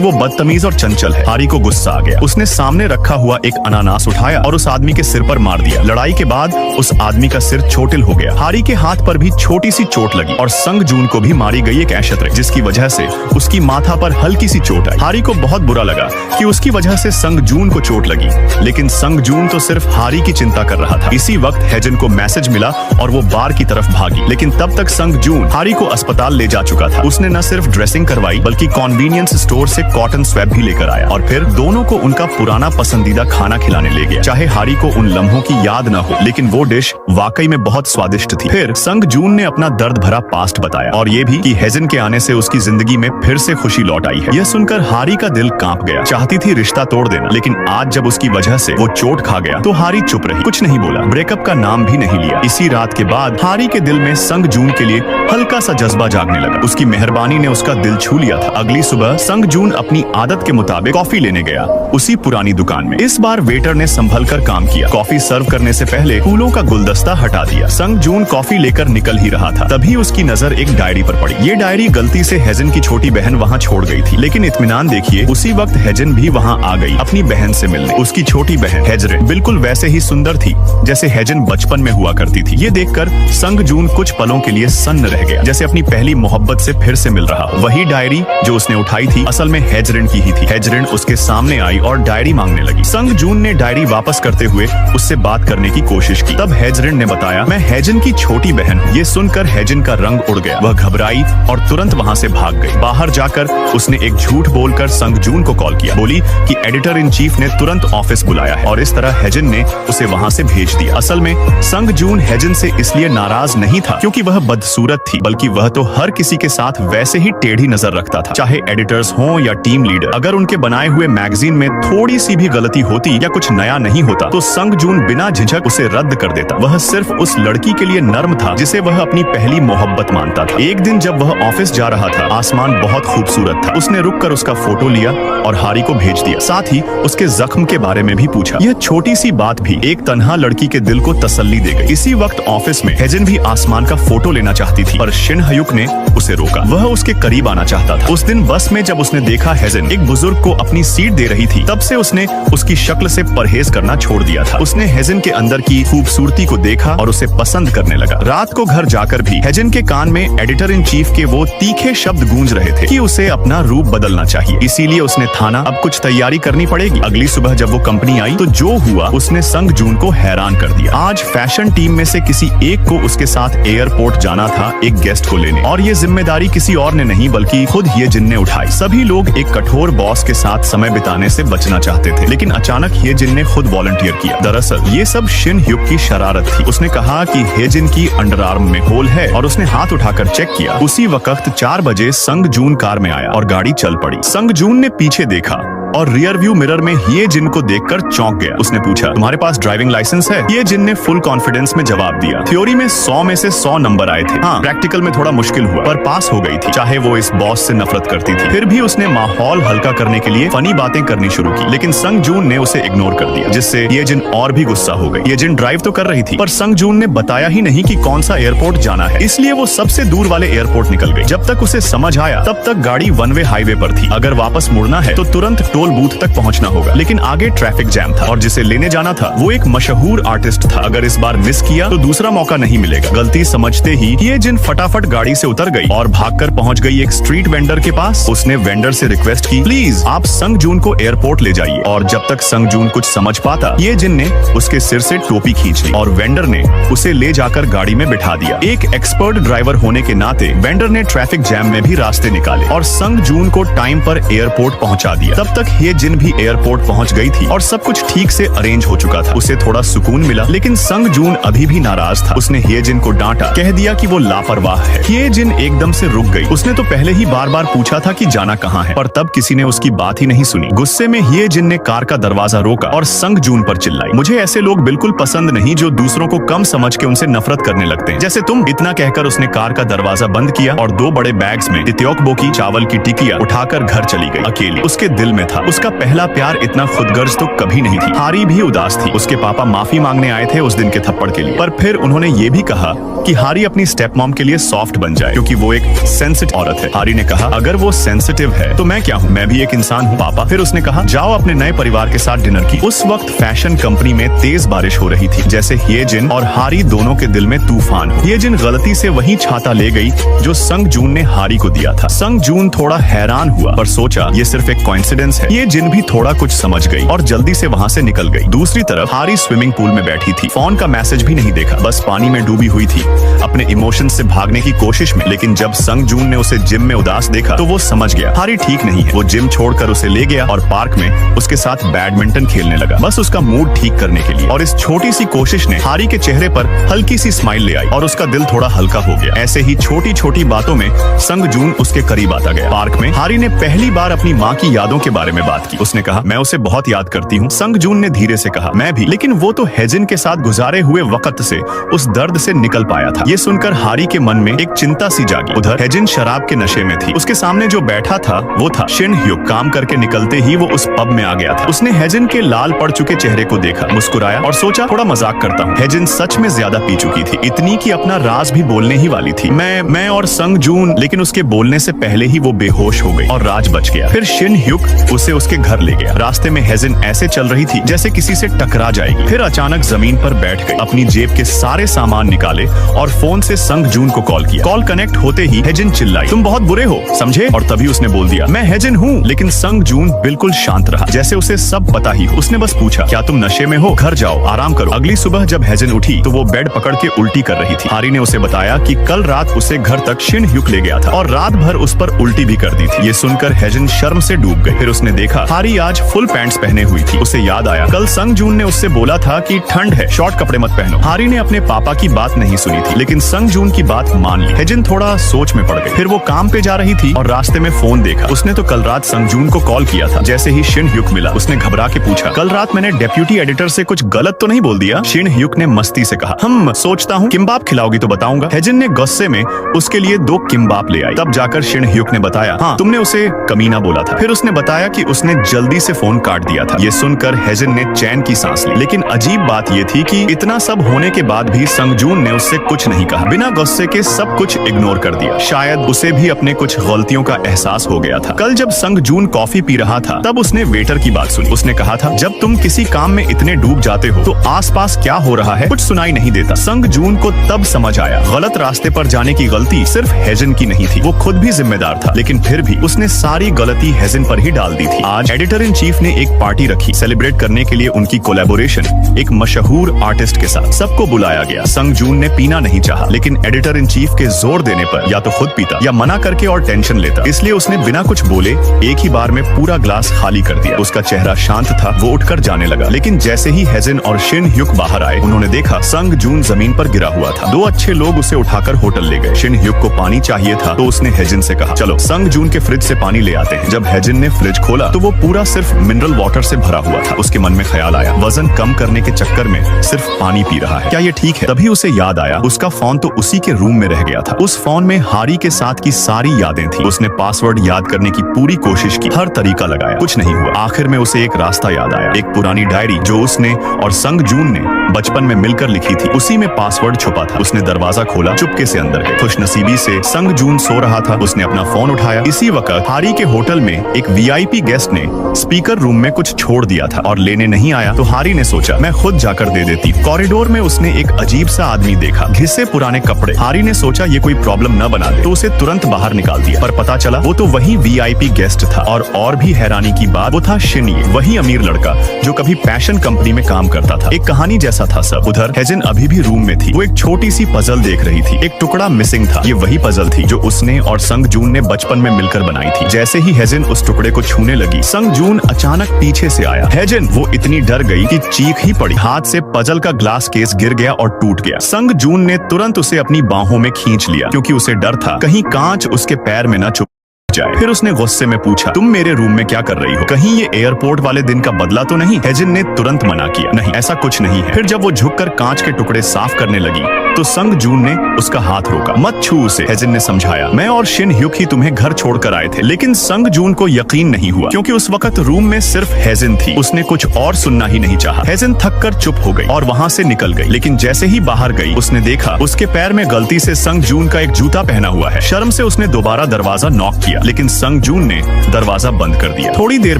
वो बदतमीज और चंचल है। हारी को गुस्सा आ गया। उसने सामने रखा हुआ एक अनानास उठाया और उस आदमी के सिर पर मार दिया। लड़ाई के बाद उस आदमी का सिर चोटिल हो गया। हारी के हाथ पर भी छोटी सी चोट लगी और संग जून को भी मारी गई एक ऐशतरे, जिसकी वजह से उसकी माथा पर हल्की सी चोट आई। हारी को बहुत बुरा लगा कि उसकी वजह से संग जून को चोट लगी, लेकिन संग जून तो सिर्फ हारी की चिंता कर रहा था। इसी वक्त हेजन को मैसेज मिला और वो बार की तरफ भागी, लेकिन तब तक संग जून हारी को अस्पताल ले जा चुका था। उसने न सिर्फ ड्रेसिंग करवाई बल्कि कॉन्वीनियंस स्टोर से कॉटन स्वैब भी लेकर आया और फिर दोनों को उनका पुराना पसंदीदा खाना खिलाने ले गया। चाहे हारी को उन लम्हों की याद न हो, लेकिन वो डिश वाकई में बहुत स्वादिष्ट थी। फिर संग जून ने अपना दर्द भरा पास्ट बताया और ये भी कि हेजन के आने से उसकी जिंदगी में फिर से खुशी लौट आई है। यह सुनकर हारी का दिल कांप गया। चाहती थी रिश्ता तोड़ देना, लेकिन आज जब उसकी वजह से वो चोट खा गया तो हारी चुप रही, कुछ नहीं बोला, ब्रेकअप का नाम भी नहीं लिया। इसी रात के बाद हारी के दिल में संग जून के लिए हल्का सा जज्बा जागने लगा। उसकी मेहरबानी ने उसका दिल छू लिया था। अगली सुबह संग जून अपनी आदत के मुताबिक कॉफी लेने गया, उसी पुरानी दुकान में। इस बार वेटर ने संभल कर काम किया। कॉफी सर्व करने से पहले फूलों का गुलदस्ता हटा दिया। संग जून कॉफी लेकर निकल ही रहा था, तभी उसकी नजर एक डायरी पर पड़ी। ये डायरी गलती से हेजन की छोटी बहन वहाँ छोड़ गई थी, लेकिन इत्मीनान देखिए, उसी वक्त हेजन भी वहाँ आ गई अपनी बहन से मिलने। उसकी छोटी बहन हेजरिन बिल्कुल वैसे ही सुंदर थी जैसे हेजन बचपन में हुआ करती थी। ये देखकर संग जून कुछ पलों के लिए सन्न रह गया, जैसे अपनी पहली मोहब्बत से फिर से मिल रहा हो। वही डायरी जो उसने उठाई थी असल में हेजरिन की ही थी। हेजरिन उसके सामने आई और डायरी मांगने लगी। संग जून ने डायरी वापस करते हुए उससे बात करने की कोशिश की। तब हेजरिन ने बताया, मैं हेजन की छोटी बहन हूँ। ये सुनकर हेजन का रंग उड़ गया। वह घबराई और तुरंत वहाँ से भाग गई। बाहर जाकर उसने एक झूठ बोलकर संग जून को कॉल किया। बोली कि एडिटर इन चीफ ने तुरंत ऑफिस बुलाया है और इस तरह हेजन ने उसे वहाँ से भेज दिया। असल में संग जून हेजन से इसलिए नाराज नहीं था क्योंकि वह बदसूरत थी, बल्कि वह तो हर किसी के साथ वैसे ही टेढ़ी नजर रखता था, चाहे एडिटर्स हों या टीम लीडर। अगर उनके बनाए हुए मैगजीन में थोड़ी सी भी गलती होती या कुछ नया नहीं होता तो संग जून बिना झिझक उसे रद्द कर देता। वह सिर्फ उस लड़की के लिए नर्म था जिसे वह अपनी पहली मोहब्बत मानता था। एक दिन जब वह ऑफिस जा रहा था, आसमान बहुत खूबसूरत था। उसने रुककर उसका फोटो लिया और हारी को भेज दिया। साथ ही उसके जख्म के बारे में भी पूछा। यह छोटी सी बात भी एक तन्हा लड़की के दिल को तसल्ली दे गई। इसी वक्त ऑफिस में हेजन भी आसमान का फोटो लेना चाहती थी, पर शिन हयुक ने उसे रोका। वह उसके करीब आना चाहता था। उस दिन बस में जब उसने देखा हेजन एक बुजुर्ग को अपनी सीट दे रही थी, तब से उसने उसकी शक्ल से परहेज करना छोड़ दिया था। उसने हेजन के अंदर की खूबसूरती को देखा और उसे पसंद करने लगा। रात को घर जाकर भी हेजन के कान में एडिटर इन चीफ के वो तीखे शब्द गूंज रहे थे कि उसे अपना रूप बदलना चाहिए। इसीलिए उसने ठाना अब कुछ तैयारी करनी पड़ेगी। अगली सुबह जब वो कंपनी आई तो जो हुआ उसने संग जून को हैरान कर दिया। आज फैशन टीम में से किसी एक को उसके साथ एयरपोर्ट जाना था एक गेस्ट को लेने, और ये जिम्मेदारी किसी और ने नहीं बल्कि खुद हेजन ने उठाई। सभी लोग एक कठोर बॉस के साथ समय बिताने से बचना चाहते थे, लेकिन अचानक हेजन ने खुद वॉलंटियर किया। दरअसल ये सब शिन ह्युक की शरारत थी। उसने कहा कि हेजन की अंडरआर्म में होल है और उसने हाथ उठाकर चेक किया। उसी वक्त 4 बजे संग जून कार में आया और गाड़ी चल पड़ी। संग जून ने पीछे देखा और रियर व्यू मिरर में ये जिन को देखकर चौंक गया। उसने पूछा, तुम्हारे पास ड्राइविंग लाइसेंस है? ये जिन ने फुल कॉन्फिडेंस में जवाब दिया। थ्योरी में 100 में से 100 नंबर आए थे। हाँ, प्रैक्टिकल में थोड़ा मुश्किल हुआ, पर पास हो गई थी। चाहे वो इस बॉस से नफरत करती थी, फिर भी उसने माहौल हल्का करने के लिए फनी बातें करनी शुरू की। लेकिन संग जून ने उसे इग्नोर कर दिया, जिससे ये जिन और भी गुस्सा हो गई। ये जिन ड्राइव तो कर रही थी, पर संग जून ने बताया ही नहीं कि कौन सा एयरपोर्ट जाना है, इसलिए वो सबसे दूर वाले एयरपोर्ट निकल गई। जब तक उसे समझ आया तब तक गाड़ी वन वे हाईवे पर थी। अगर वापस मुड़ना है तो तुरंत टोल बूथ तक पहुंचना होगा, लेकिन आगे ट्रैफिक जैम था और जिसे लेने जाना था वो एक मशहूर आर्टिस्ट था। अगर इस बार मिस किया तो दूसरा मौका नहीं मिलेगा। गलती समझते ही ये जिन फटाफट गाड़ी से उतर गई और भागकर पहुंच गई एक स्ट्रीट वेंडर के पास। उसने वेंडर से रिक्वेस्ट की, प्लीज आप संग जून को एयरपोर्ट ले जाइए। और जब तक संग जून कुछ समझ पाता, ये जिन ने उसके सिर से टोपी खींच ली और वेंडर ने उसे ले जाकर गाड़ी में बिठा दिया। एक एक्सपर्ट ड्राइवर होने के नाते वेंडर ने ट्रैफिक जैम में भी रास्ते निकाले और संग जून को टाइम पर एयरपोर्ट पहुंचा दिया। तब तक ये जिन भी एयरपोर्ट पहुंच गई थी और सब कुछ ठीक से अरेंज हो चुका था। उसे थोड़ा सुकून मिला, लेकिन संग जून अभी भी नाराज था। उसने ये जिन को डांटा, कह दिया कि वो लापरवाह है। ये जिन एकदम से रुक गई। उसने तो पहले ही बार बार पूछा था कि जाना कहाँ है, पर तब किसी ने उसकी बात ही नहीं सुनी। गुस्से में ये जिन ने कार का दरवाजा रोका और संग जून पर चिल्लाई, मुझे ऐसे लोग बिल्कुल पसंद नहीं जो दूसरों को कम समझ के उनसे नफरत करने लगते हैं, जैसे तुम। इतना कहकर उसने कार का दरवाजा बंद किया और 2 बड़े बैग्स में तित्योक बोकी चावल की टिकिया उठाकर घर चली गई। अकेली। उसके दिल में था, था। उसका पहला प्यार इतना खुदगर्ज तो कभी नहीं थी। हारी भी उदास थी। उसके पापा माफी मांगने आए थे उस दिन के थप्पड़ के लिए, पर फिर उन्होंने ये भी कहा कि हारी अपनी स्टेप मॉम के लिए सॉफ्ट बन जाए क्योंकि वो एक सेंसिटिव औरत है। हारी ने कहा, अगर वो सेंसिटिव है तो मैं क्या हूँ, मैं भी एक इंसान हूँ पापा। फिर उसने कहा, जाओ अपने नए परिवार के साथ डिनर की। उस वक्त फैशन कंपनी में तेज बारिश हो रही थी, जैसे ह्येजिन और हारी दोनों के दिल में तूफान। ह्येजिन गलती से वही छाता ले गई जो संग जून ने हारी को दिया था। संग जून थोड़ा हैरान हुआ पर सोचा ये सिर्फ एक कोइंसिडेंस है। ह्येजिन भी थोड़ा कुछ समझ गई और जल्दी से वहाँ से निकल गई। दूसरी तरफ हारी स्विमिंग पूल में बैठी थी। फोन का मैसेज भी नहीं देखा, बस पानी में डूबी हुई थी अपने इमोशन से भागने की कोशिश में। लेकिन जब संग जून ने उसे जिम में उदास देखा तो वो समझ गया हारी ठीक नहीं है। वो जिम छोड़कर उसे ले गया और पार्क में उसके साथ बैडमिंटन खेलने लगा, बस उसका मूड ठीक करने के लिए। और इस छोटी सी कोशिश ने हारी के चेहरे पर हल्की सी स्माइल ले आई और उसका दिल थोड़ा हल्का हो गया। ऐसे ही छोटी छोटी बातों में संग जून उसके करीब आता गया। पार्क में हारी ने पहली बार अपनी माँ की यादों के बारे में बात की। उसने कहा, मैं उसे बहुत याद करती हूँ। संग जून ने धीरे से कहा, मैं भी, लेकिन वो तो ह्येजिन के साथ गुजारे हुए वक्त से उस दर्द से निकल पाया था। ये सुनकर हारी के मन में एक चिंता सी जागी। उधर ह्येजिन शराब के नशे में थी। उसके सामने जो बैठा था वो था शिन ह्युक। काम करके निकलते ही वो उस पब में आ गया था। उसने ह्येजिन के लाल पड़ चुके चेहरे को देखा, मुस्कुराया और सोचा थोड़ा मजाक करता हूँ। ह्येजिन सच में ज्यादा पी चुकी थी, इतनी कि अपना राज भी बोलने ही वाली थी, मैं और संग जून। लेकिन उसके बोलने से पहले ही वो बेहोश हो गई और राज बच गया। फिर शिन ह्युक उसे उसके घर ले गया। रास्ते में ह्येजिन ऐसे चल रही थी जैसे किसी से टकरा जाएगी। फिर अचानक जमीन पर बैठ गई, अपनी जेब के सारे सामान निकाले और फोन से संग जून को कॉल किया। कॉल कनेक्ट होते ही ह्येजिन चिल्लाई, तुम बहुत बुरे हो, समझे? और तभी उसने बोल दिया, मैं ह्येजिन हूँ। लेकिन संग जून बिल्कुल शांत रहा, जैसे उसे सब पता ही हो। उसने बस पूछा, क्या तुम नशे में हो? घर जाओ, आराम करो। अगली सुबह जब ह्येजिन उठी तो वो बेड पकड़ के उल्टी कर रही थी। हारी ने उसे बताया कि कल रात उसे घर तक शिन ह्युक ले गया था और रात भर उस पर उल्टी भी कर दी थी। ये सुनकर ह्येजिन शर्म से डूब गई। फिर उसने देखा हारी आज फुल पैंट्स पहने हुई थी। उसे याद आया, कल संग जून ने उससे बोला था कि ठंड है, शॉर्ट कपड़े मत पहनो। हारी ने अपने पापा की बात नहीं सुनी थी, लेकिन संग जून की बात मान ली। ह्येजिन थोड़ा सोच में पड़ गई। फिर वो काम पे जा रही थी और रास्ते में फोन देखा। उसने तो कल रात संग जून को कॉल किया था। जैसे ही शिन ह्युक मिला, उसने घबरा के पूछा, कल रात मैंने डेप्यूटी एडिटर से कुछ गलत तो नहीं बोल दिया? शिन ह्युक ने मस्ती से कहा, हम सोचता हूँ किम्बाप खिलाओगी तो बताऊंगा। ह्येजिन ने गुस्से में उसके लिए 2 किम्बाप ले आई। तब जाकर शिन ह्युक ने बताया, हाँ तुमने उसे कमीना बोला था। फिर उसने बताया कि उसने जल्दी से फोन काट दिया था। ये सुनकर ह्येजिन ने चैन की सांस ली। लेकिन अजीब बात ये थी कि इतना सब होने के बाद भी संग जून ने उससे कुछ नहीं कहा। बिना गुस्से के सब कुछ इग्नोर कर दिया। शायद उसे भी अपने कुछ गलतियों का एहसास हो गया था। कल जब संग जून कॉफी पी रहा था तब उसने वेटर की बात सुनी। उसने कहा था, जब तुम किसी काम में इतने डूब जाते हो तो आसपास क्या हो रहा है कुछ सुनाई नहीं देता। संग जून को तब समझ आया, गलत रास्ते पर जाने की गलती सिर्फ ह्येजिन की नहीं थी, वो खुद भी जिम्मेदार था। लेकिन फिर भी उसने सारी गलती ह्येजिन पर ही डाल दी थी। आज एडिटर इन चीफ ने एक पार्टी रखी, सेलिब्रेट करने के लिए उनकी कोलैबोरेशन एक मशहूर आर्टिस्ट के साथ। सबको बुलाया गया। संग जून ने पीना नहीं चाहा, लेकिन एडिटर इन चीफ के जोर देने पर या तो खुद पीता या मना करके और टेंशन लेता। इसलिए उसने बिना कुछ बोले एक ही बार में पूरा ग्लास खाली कर दिया। उसका चेहरा शांत था, वो उठकर जाने लगा। लेकिन जैसे ही ह्येजिन और शिन ह्युक बाहर आए, उन्होंने देखा संग जून जमीन पर गिरा हुआ था। 2 अच्छे लोग उसे उठाकर होटल ले गए। शिन ह्युक को पानी चाहिए था तो उसने ह्येजिन से कहा, चलो संग जून के फ्रिज से पानी ले आते हैं। जब ह्येजिन ने फ्रिज खोला तो वो पूरा सिर्फ मिनरल वाटर से भरा हुआ था। उसके मन में ख्याल आया, वजन कम करने के चक्कर में सिर्फ पानी पी रहा है, क्या ये ठीक है? तभी उसे याद आया, उसका फोन तो उसी के रूम में रह गया था। उस फोन में हारी के साथ की सारी यादें थी। उसने पासवर्ड याद करने की पूरी कोशिश की, हर तरीका लगाया, कुछ नहीं हुआ। आखिर में उसे एक रास्ता याद आया, एक पुरानी डायरी जो उसने और संग जून ने बचपन में मिलकर लिखी थी। उसी में पासवर्ड छुपा था। उसने दरवाजा खोला, चुपके से अंदर गए। खुशनसीबी से संग जून सो रहा था। उसने अपना फोन उठाया। इसी वक्त हारी के होटल में एक वीआईपी गेस्ट ने स्पीकर रूम में कुछ छोड़ दिया था और लेने नहीं आया तो हारी ने सोचा मैं खुद जाकर दे देती। कॉरिडोर में उसने एक अजीब सा आदमी देखा, घिसे पुराने कपड़े। हारी ने सोचा ये कोई प्रॉब्लम न बना दे तो उसे तुरंत बाहर निकाल दिया। पर पता चला वो तो वही वीआईपी गेस्ट था। और भी हैरानी की बात, वो था शिनी, वही अमीर लड़का जो कभी फैशन कंपनी में काम करता था। एक कहानी जैसा था सब। उधर ह्येजिन अभी भी रूम में थी। वो एक छोटी सी पजल देख रही थी। एक टुकड़ा मिसिंग था। ये वही पजल थी जो उसने और संग जून ने बचपन में मिलकर बनाई थी। जैसे ही ह्येजिन उस टुकड़े को छूने लगी, संग जून अचानक पीछे से आया। ह्येजिन, वो इतनी डर गई कि चीख ही पड़ी। हाथ से पजल का ग्लास केस गिर गया और टूट गया। संग जून ने तुरंत उसे अपनी बाहों में खींच लिया क्योंकि उसे डर था कहीं कांच उसके पैर में न चुभ जाए। फिर उसने गुस्से में पूछा, तुम मेरे रूम में क्या कर रही हो? कहीं ये एयरपोर्ट वाले दिन का बदला तो नहीं? ह्येजिन ने तुरंत मना किया, नहीं ऐसा कुछ नहीं है। फिर जब वो झुककर कांच के टुकड़े साफ करने लगी तो संग जून ने उसका हाथ रोका। मत छू उसे, हेजिन ने समझाया। मैं और शिन ह्युक ही तुम्हें घर छोड़कर आए थे। लेकिन संग जून को यकीन नहीं हुआ, क्योंकि उस वक्त रूम में सिर्फ हेजिन थी। उसने कुछ और सुनना ही नहीं चाहा। हेजिन थक कर चुप हो गई और वहाँ से निकल गई। लेकिन जैसे ही बाहर गई, उसने देखा उसके पैर में गलती से संग जून का एक जूता पहना हुआ है। शर्म से उसने दोबारा दरवाजा नॉक किया, लेकिन संग जून ने दरवाजा बंद कर दिया। थोड़ी देर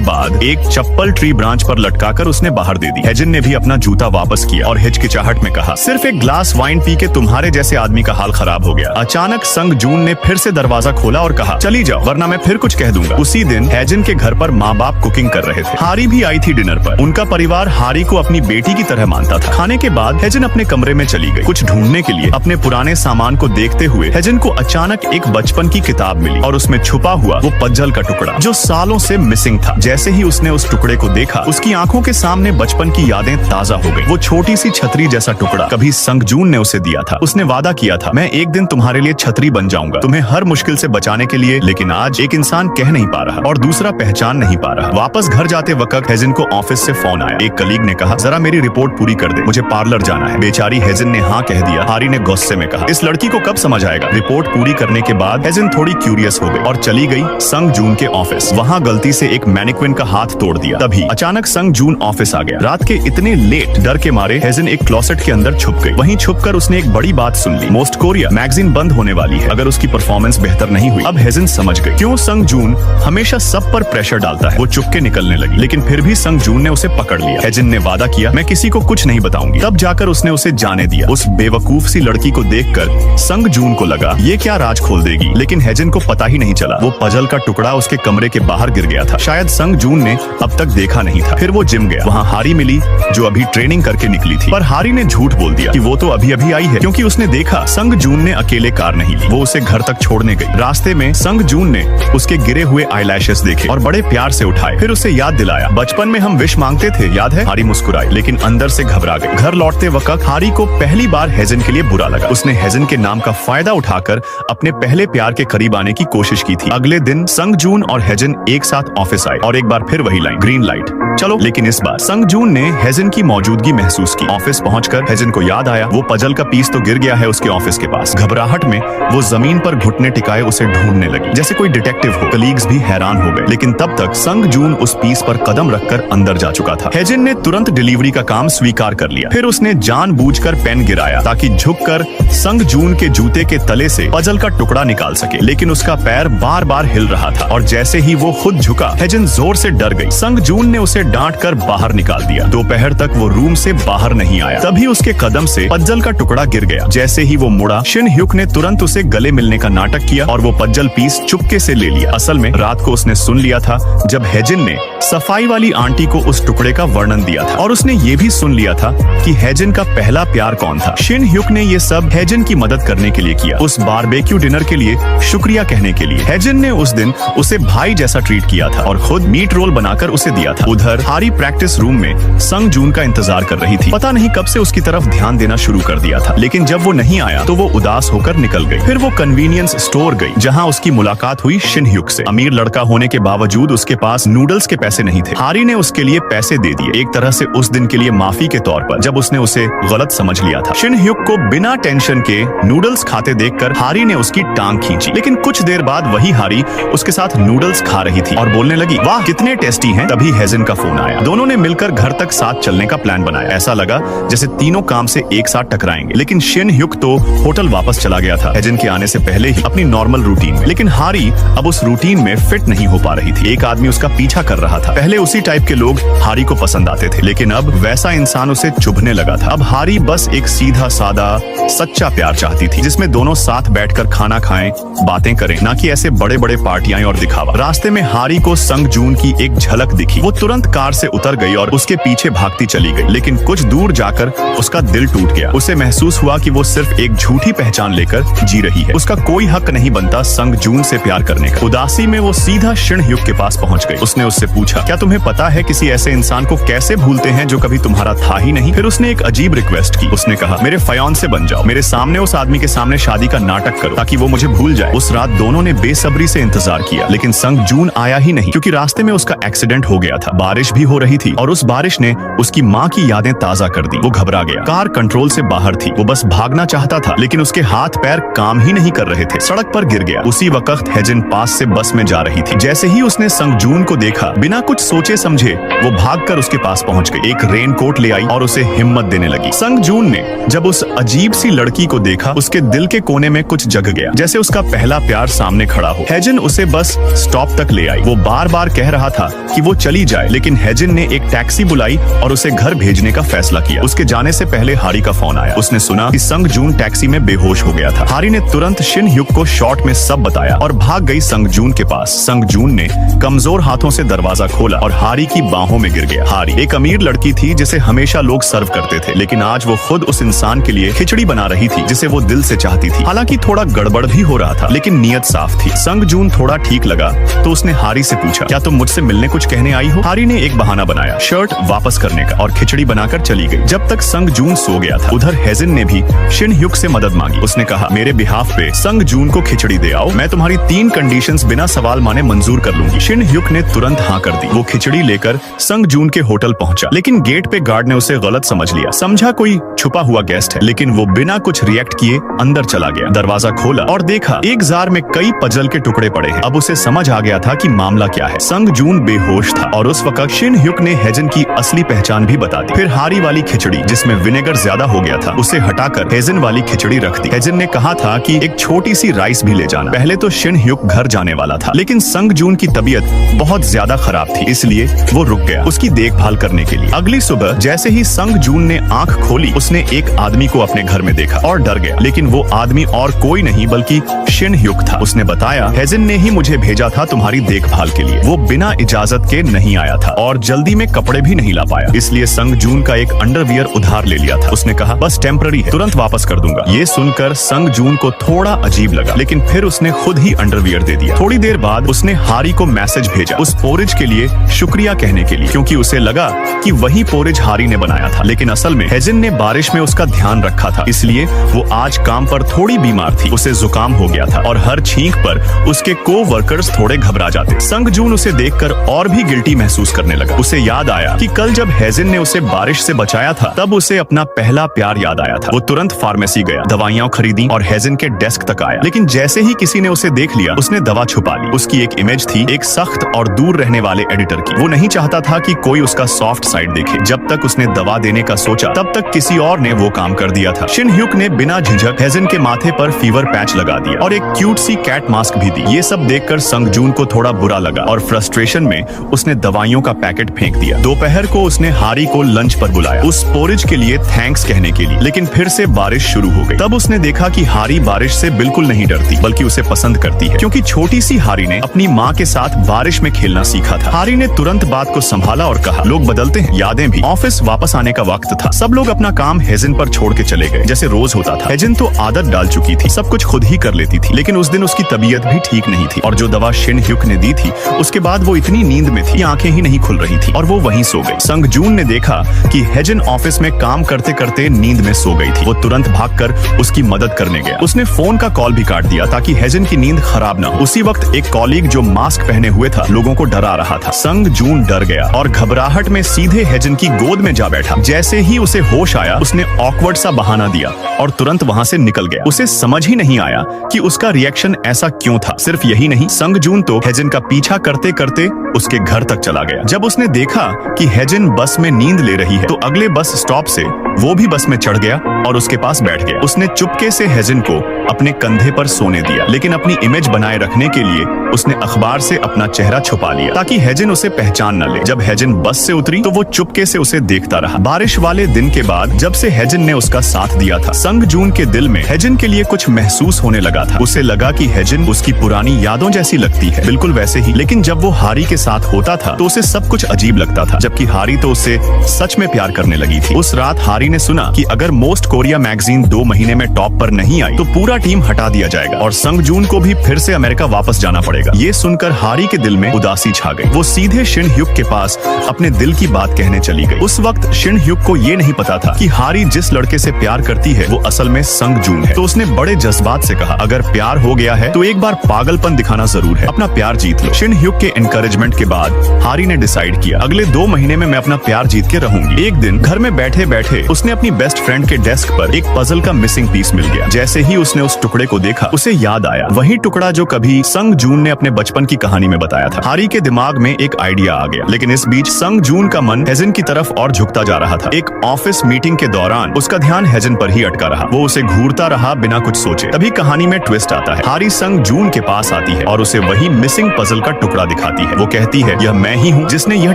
बाद एक चप्पल ट्री ब्रांच पर लटकाकर उसने बाहर दे दी। हेजिन ने भी अपना जूता वापस किया और हिचकिचाहट में कहा, सिर्फ एक ग्लास वाइन पी के तुम्हारे जैसे आदमी का हाल खराब हो गया। अचानक संग जून ने फिर से दरवाजा खोला और कहा, चली जाओ वरना मैं फिर कुछ कह दूंगा। उसी दिन हेजिन के घर पर माँ बाप कुकिंग कर रहे थे। हारी भी आई थी डिनर पर। उनका परिवार हारी को अपनी बेटी की तरह मानता था। खाने के बाद हेजिन अपने कमरे में चली गई। कुछ ढूंढने के लिए अपने पुराने सामान को देखते हुए हेजिन को अचानक एक बचपन की किताब मिली और उसमें छुपा हुआ वो पजल का टुकड़ा जो सालों से मिसिंग था। जैसे ही उसने उस टुकड़े को देखा, उसकी आंखों के सामने बचपन की यादें ताजा हो गई। वो छोटी सी छतरी जैसा टुकड़ा कभी संग जून ने उसे दिया था। उसने वादा किया था, मैं एक दिन तुम्हारे लिए छतरी बन जाऊंगा, तुम्हें हर मुश्किल से बचाने के लिए। लेकिन आज एक इंसान कह नहीं पा रहा और दूसरा पहचान नहीं पा रहा। वापस घर जाते वक्त हेजिन को ऑफिस से फोन आया। एक कलीग ने कहा, जरा मेरी रिपोर्ट पूरी कर दे, मुझे पार्लर जाना है। बेचारी हेजिन ने हाँ कह दिया। हारी ने गुस्से में कहा, इस लड़की को कब समझ आएगा। रिपोर्ट पूरी करने के बाद हेजिन थोड़ी क्यूरियस हो गई और चली गई संग जून के ऑफिस। वहाँ गलती से एक मैनिक्विन का हाथ तोड़ दिया। तभी अचानक संग जून ऑफिस आ गया। रात के इतने लेट, डर के मारे हेजिन एक क्लोसेट के अंदर छुप गई। वहीं छुपकर उसने एक बड़ी बात सुन ली, मोस्ट कोरिया मैगजीन बंद होने वाली है अगर उसकी परफॉर्मेंस बेहतर नहीं हुई। अब हेजिन समझ गई क्यों संग जून हमेशा सब पर प्रेशर डालता है। वो चुपके निकलने लगी, लेकिन फिर भी संग जून ने उसे पकड़ लिया। हेजिन ने वादा किया, मैं किसी को कुछ नहीं बताऊंगी। तब जाकर उसने उसे जाने दिया। उस बेवकूफ सी लड़की को देखकर संग जून को लगा ये क्या राज खोल देगी, लेकिन हेजिन को पता ही नहीं चला। वो पजल का टुकड़ा उसके कमरे के बाहर गिर गया था। शायद संग जून ने अब तक देखा नहीं था। फिर वो जिम गया। वहाँ हारी मिली जो अभी ट्रेनिंग करके निकली थी, पर हारी ने झूठ बोल दिया कि वो तो अभी अभी आई है, क्योंकि उसने देखा संग जून ने अकेले कार नहीं ली। वो उसे घर तक छोड़ने गई। रास्ते में संग जून ने उसके गिरे हुए आईलैशेस देखे और बड़े प्यार से उठाए। फिर उसे याद दिलाया, बचपन में हम विश मांगते थे, याद है। हारी मुस्कुराई, लेकिन अंदर से घबरा गई। घर लौटते वक्त हारी को पहली बार हेजिन के लिए बुरा लगा। उसने हेजिन के नाम का फायदा उठाकर अपने पहले प्यार के करीब आने की कोशिश की थी। अगले दिन संग जून और हेजिन एक साथ ऑफिस आए और एक बार फिर वही लाइन, ग्रीन लाइट चलो। लेकिन इस बार संग जून ने हेजिन की मौजूदगी महसूस की। ऑफिस पहुंचकर हेजिन को याद आया वो पजल का पीस तो गिर गया है उसके ऑफिस के पास। घबराहट में वो जमीन पर घुटने टिकाए उसे ढूंढने लगी, जैसे कोई डिटेक्टिव हो। कलीग्स भी हैरान हो गए, लेकिन तब तक संग जून उस पीस पर कदम रखकर अंदर जा चुका था। हेजिन ने तुरंत डिलीवरी का काम स्वीकार कर लिया। फिर उसने जानबूझकर पेन गिराया ताकि झुककर संग जून के जूते के तले से पजल का टुकड़ा निकाल सके, लेकिन उसका पैर बार बार हिल रहा था और जैसे ही वो खुद झुका, हेजिन जोर से डर गई। संग जून ने उसे डांटकर बाहर निकाल दिया। दोपहर तक वो रूम से बाहर नहीं आया। तभी उसके कदम से पज्जल का टुकड़ा गिर गया। जैसे ही वो मुड़ा, शिन ह्युक ने तुरंत उसे गले मिलने का नाटक किया और वो पज्जल पीस चुपके से ले लिया। असल में रात को उसने सुन लिया था जब हेजिन ने सफाई वाली आंटी को उस टुकड़े का वर्णन दिया था, और उसने ये भी सुन लिया था कि हेजिन का पहला प्यार कौन था। शिन ह्युक ने ये सब हेजिन की मदद करने के लिए किया, उस बारबेक्यू डिनर के लिए शुक्रिया कहने के लिए। हेजिन ने उस दिन उसे भाई जैसा ट्रीट किया था और खुद मीट रोल बनाकर उसे दिया था। उधर हारी प्रैक्टिस रूम में संग जून का इंतजार कर रही थी। पता नहीं कब से उसकी तरफ ध्यान देना शुरू कर दिया था, लेकिन जब वो नहीं आया तो वो उदास होकर निकल गई। फिर वो कन्वीनियंस स्टोर गई जहाँ उसकी मुलाकात हुई शिन ह्युक से। अमीर लड़का होने के बावजूद उसके पास नूडल्स के पैसे नहीं थे। हारी ने उसके लिए पैसे दे दिए, एक तरह से उस दिन के लिए माफी के तौर पर, जब उसने उसे गलत समझ लिया था। शिन ह्युक को बिना टेंशन के नूडल्स खाते देखकर हारी ने उसकी टांग खींची, लेकिन कुछ देर बाद वही हारी उसके साथ नूडल्स खा रही थी और बोलने लगी, वाह कितने टेस्टी हैं। तभी हेजिन का फोन आया। दोनों ने मिलकर घर तक साथ चलने का प्लान बनाया। ऐसा लगा जैसे तीनों काम से एक साथ टकराएंगे, लेकिन शिन ह्युक तो होटल वापस चला गया था हेजिन के आने से पहले ही अपनी नॉर्मल रूटीन में। लेकिन हारी अब उस रूटीन में फिट नहीं हो पा रही थी। एक आदमी उसका पीछा कर रहा था। पहले उसी टाइप के लोग हारी को पसंद आते थे, लेकिन अब वैसा इंसान उसे चुभने लगा था। अब हारी बस एक सीधा सादा सच्चा प्यार चाहती थी, जिसमें दोनों साथ बैठकर खाना खाएं, बातें करें, ना कि ऐसे बड़े बड़े पार्टियां और दिखावा। रास्ते में हारी को संग जून की एक झलक दिखी। वो तुरंत कार से उतर गई और उसके पीछे भागती चली गई, लेकिन कुछ दूर जाकर उसका दिल टूट गया। उसे महसूस हुआ कि वो सिर्फ एक झूठी पहचान लेकर जी रही है। उसका कोई हक नहीं बनता संग जून से प्यार करने का। उदासी में वो सीधा शिन ह्युक के पास पहुंच गई। उसने उससे पूछा, क्या तुम्हें पता है किसी ऐसे इंसान को कैसे भूलते हैं जो कभी तुम्हारा था ही नहीं? फिर उसने एक अजीब रिक्वेस्ट की। उसने कहा, मेरे फियांसे बन जाओ, मेरे सामने उस आदमी के सामने शादी का नाटक करो ताकि वो मुझे भूल जाए। उस रात दोनों ने बेसब्री से इंतजार किया, लेकिन संग जून आया ही नहीं, क्योंकि रास्ते में उसका एक्सीडेंट हो गया था। बारिश बारिश भी हो रही थी और उस बारिश ने उसकी माँ की यादें ताजा कर दी। वो घबरा गया। कार कंट्रोल से बाहर थी। वो बस भागना चाहता था लेकिन उसके हाथ पैर काम ही नहीं कर रहे थे। सड़क पर गिर गया। उसी वक्त हेजन पास से बस में जा रही थी। जैसे ही उसने संगजून को देखा, बिना कुछ सोचे समझे वो भागकर उसके पास पहुंच गई। एक रेनकोट ले आई और उसे हिम्मत देने लगी। संगजून ने जब उस अजीब सी लड़की को देखा, उसके दिल के कोने में कुछ जग गया, जैसे उसका पहला प्यार सामने खड़ा हो। हेजन उसे बस स्टॉप तक ले आई। वो बार बार कह रहा था कि वो चली जाए, लेकिन हेजन ने एक टैक्सी बुलाई और उसे घर भेजने का फैसला किया। उसके जाने से पहले हारी का फोन आया। उसने सुना कि संगजून टैक्सी में बेहोश हो गया था। हारी ने तुरंत शिन ह्युक को शॉर्ट में सब बताया और भाग गई संगजून के पास। संगजून ने कमजोर हाथों से दरवाजा खोला और हारी की बाहों में गिर गया। हारी एक अमीर लड़की थी जिसे हमेशा लोग सर्व करते थे, लेकिन आज वो खुद उस इंसान के लिए खिचड़ी बना रही थी जिसे वो दिल से चाहती थी। हालांकि थोड़ा गड़बड़ भी हो रहा था, लेकिन नियत साफ थी। संगजून थोड़ा ठीक लगा तो उसने हारी से पूछा, क्या तुम मुझसे मिलने कुछ कहने आई हो? हारी ने एक बहाना बनाया, शर्ट वापस करने का, और खिचड़ी बनाकर चली गई। जब तक संगजून सो गया था, उधर हेजन ने भी शिन ह्युक से मदद मांगी। उसने कहा, मेरे बिहाफ पे संगजून को खिचड़ी दे आओ, मैं तुम्हारी 3 कंडीशंस बिना सवाल माने मंजूर कर लूंगी। शिन ह्युक ने तुरंत हाँ कर दी। वो खिचड़ी लेकर संगजून के होटल पहुंचा, लेकिन गेट पे गार्ड ने उसे गलत समझ लिया। समझा कोई छुपा हुआ गेस्ट है, लेकिन वो बिना कुछ रिएक्ट किए अंदर चला गया। दरवाजा खोला और देखा एक जार में कई पजल के टुकड़े पड़े हैं। अब उसे समझ आ गया था कि मामला क्या है। संगजून बेहोश था और उस वक्त शिन ह्युक ने हेजन की असली पहचान भी बता दी। फिर हारी वाली खिचड़ी जिसमें विनेगर ज्यादा हो गया था, उसे हटाकर हेजन वाली खिचड़ी रख दी। हेजन ने कहा था कि एक छोटी सी राइस भी ले जाना। पहले तो शिन ह्युक घर जाने वाला था, लेकिन संगजून की तबीयत बहुत ज्यादा खराब थी, इसलिए वो रुक गया उसकी देखभाल करने के लिए। अगली सुबह जैसे ही संगजून ने आंख खोली, उसने एक आदमी को अपने घर में देखा और डर गया। लेकिन वो आदमी और कोई नहीं बल्कि शिन ह्युक था। उसने बताया, हेजन ने ही मुझे भेजा था तुम्हारी देखभाल के लिए। वो बिना इजाजत के नहीं आया था और जल्दी में कपड़े भी नहीं ला पाया, इसलिए संगजून का एक अंडरवियर उधार ले लिया था। उसने कहा, बस टेम्पररी है, तुरंत वापस कर दूंगा। ये सुनकर संगजून को थोड़ा अजीब लगा, लेकिन फिर उसने खुद ही अंडरवियर दे दिया। थोड़ी देर बाद उसने हारी को मैसेज भेजा उस पोरिज के लिए शुक्रिया कहने के लिए, क्योंकि उसे लगा कि वही पोरिज हारी ने बनाया था। लेकिन असल में हेजन ने बारिश में उसका ध्यान रखा था, इसलिए वो आज काम पर थोड़ी बीमार थी। उसे जुकाम हो गया था और हर छींक पर उसके को-वर्कर्स थोड़े घबरा जाते। संगजून उसे देखकर और भी गिल्टी महसूस करने लगा। उसे याद आया कि कल जब हेजन ने उसे बारिश से बचाया था, तब उसे अपना पहला प्यार याद आया था। वो तुरंत फार्मेसी गया, दवाइयां खरीदी और हेजन के डेस्क तक आया। लेकिन जैसे ही किसी ने उसे देख लिया, उसने दवा छुपा ली। उसकी एक इमेज थी एक सख्त और दूर रहने वाले एडिटर की। वो नहीं चाहता था कि कोई उसका सॉफ्ट साइड देखे। जब तक उसने दवा देने का सोचा, तब तक किसी और ने वो काम कर दिया था। शिन ह्युक ने बिना झिझक हेजन के माथे पर फीवर पैच लगा दिया और एक क्यूट सी कैट मास्क भी दी। ये सब देखकर संगजून को थोड़ा बुरा लगा और फ्रस्ट्रेशन में उसने दवाइयों का पैकेट फेंक दिया। दोपहर को उसने हारी को लंच पर बुलाया, उस पोरिज के लिए थैंक्स कहने के लिए। लेकिन फिर से बारिश शुरू हो गई। तब उसने देखा कि हारी बारिश से बिल्कुल नहीं डरती, बल्कि उसे पसंद करती है, क्योंकि छोटी सी हारी ने अपनी माँ के साथ बारिश में खेलना सीखा था। हारी ने तुरंत बात को संभाला और कहा, लोग बदलते हैं, यादें भी। ऑफिस वापस आने का वक्त था। सब लोग अपना काम हेजन पर छोड़ के चले गए, जैसे रोज होता था। हेजन तो आदत डाल चुकी थी, सब कुछ खुद ही कर लेती थी, लेकिन उस दिन उसकी तबीयत भी ठीक नहीं थी और जो दवा शिन ह्युक ने दी थी, उसके बाद वो इतनी नींद में थी, आंखें ही नहीं खुल रही थी और वो वहीं सो गई। संगजून ने देखा कि हेजन ऑफिस में काम करते करते नींद में सो गई थी। वो तुरंत भागकर उसकी मदद करने गया। उसने फोन का कॉल भी काट दिया ताकि हेजन की नींद खराब न हो। उसी वक्त एक कॉलीग जो मास्क पहने हुए था, लोगों को डरा रहा था। संगजून डर गया और घबराहट में सीधे हेजन की गोद में जा बैठा। जैसे ही उसे होश आया, उसने ऑकवर्ड सा बहाना दिया और तुरंत वहां से निकल गया। उसे समझ ही नहीं आया कि उसका रिएक्शन ऐसा क्यों था। सिर्फ यही नहीं, संगजून तो हेजन का पीछा करते करते उसके घर तक चला गया। जब उसने देखा कि हेजन बस में नींद ले रही है, तो अगले बस स्टॉप से वो भी बस में चढ़ गया और उसके पास बैठ गया। उसने चुपके से हेजन को अपने कंधे पर सोने दिया, लेकिन अपनी इमेज बनाए रखने के लिए उसने अखबार से अपना चेहरा छुपा लिया ताकि हेजन उसे पहचान न ले। जब हेजन बस से उतरी तो वो चुपके से उसे देखता रहा। बारिश वाले दिन के बाद जब से हेजन ने उसका साथ दिया था, संगजून के दिल में हेजन के लिए कुछ महसूस होने लगा था। उसे लगा कि हेजन उसकी पुरानी यादों जैसी लगती है, बिल्कुल वैसे ही। लेकिन जब वो हारी के साथ होता था तो उसे सब कुछ अजीब लगता था, जबकि हारी तो उससे सच में प्यार करने लगी थी। उस रात हारी ने सुना कि अगर मोस्ट कोरिया मैगजीन 2 महीने में टॉप पर नहीं आई तो पूरा टीम हटा दिया जाएगा और संग जून को भी फिर से अमेरिका वापस जाना पड़ेगा। ये सुनकर हारी के दिल में उदासी छा गई। वो सीधे शिन ह्युक के पास अपने दिल की बात कहने चली गई। उस वक्त शिन ह्युक को ये नहीं पता था कि हारी जिस लड़के से प्यार करती है वो असल में संग जून है। तो उसने बड़े जज्बात से कहा, अगर प्यार हो गया है तो एक बार पागलपन दिखाना जरूर है, अपना प्यार जीत लो। शिन ह्युक के एनकरेजमेंट के बाद हारी ने डिसाइड किया, अगले 2 महीने में मैं अपना प्यार जीत के रहूंगी। एक दिन घर में बैठे बैठे उसने अपनी बेस्ट फ्रेंड के डेस्क पर एक पजल का मिसिंग पीस मिल गया। जैसे ही उसने उस टुकड़े को देखा उसे याद आया, वही टुकड़ा जो कभी संग जून ने अपने बचपन की कहानी में बताया था। हारी के दिमाग में एक आइडिया आ गया, लेकिन इस बीच संग जून का मन हेजन की तरफ और झुकता जा रहा था। एक ऑफिस मीटिंग के दौरान उसका ध्यान हेजन पर ही अटका रहा। वो उसे घूरता रहा बिना कुछ सोचे। तभी कहानी में ट्विस्ट आता है। हारी संग जून के पास आती है और उसे वही मिसिंग पजल का टुकड़ा दिखाती है। वो कहती है, यह मैं ही हूँ जिसने यह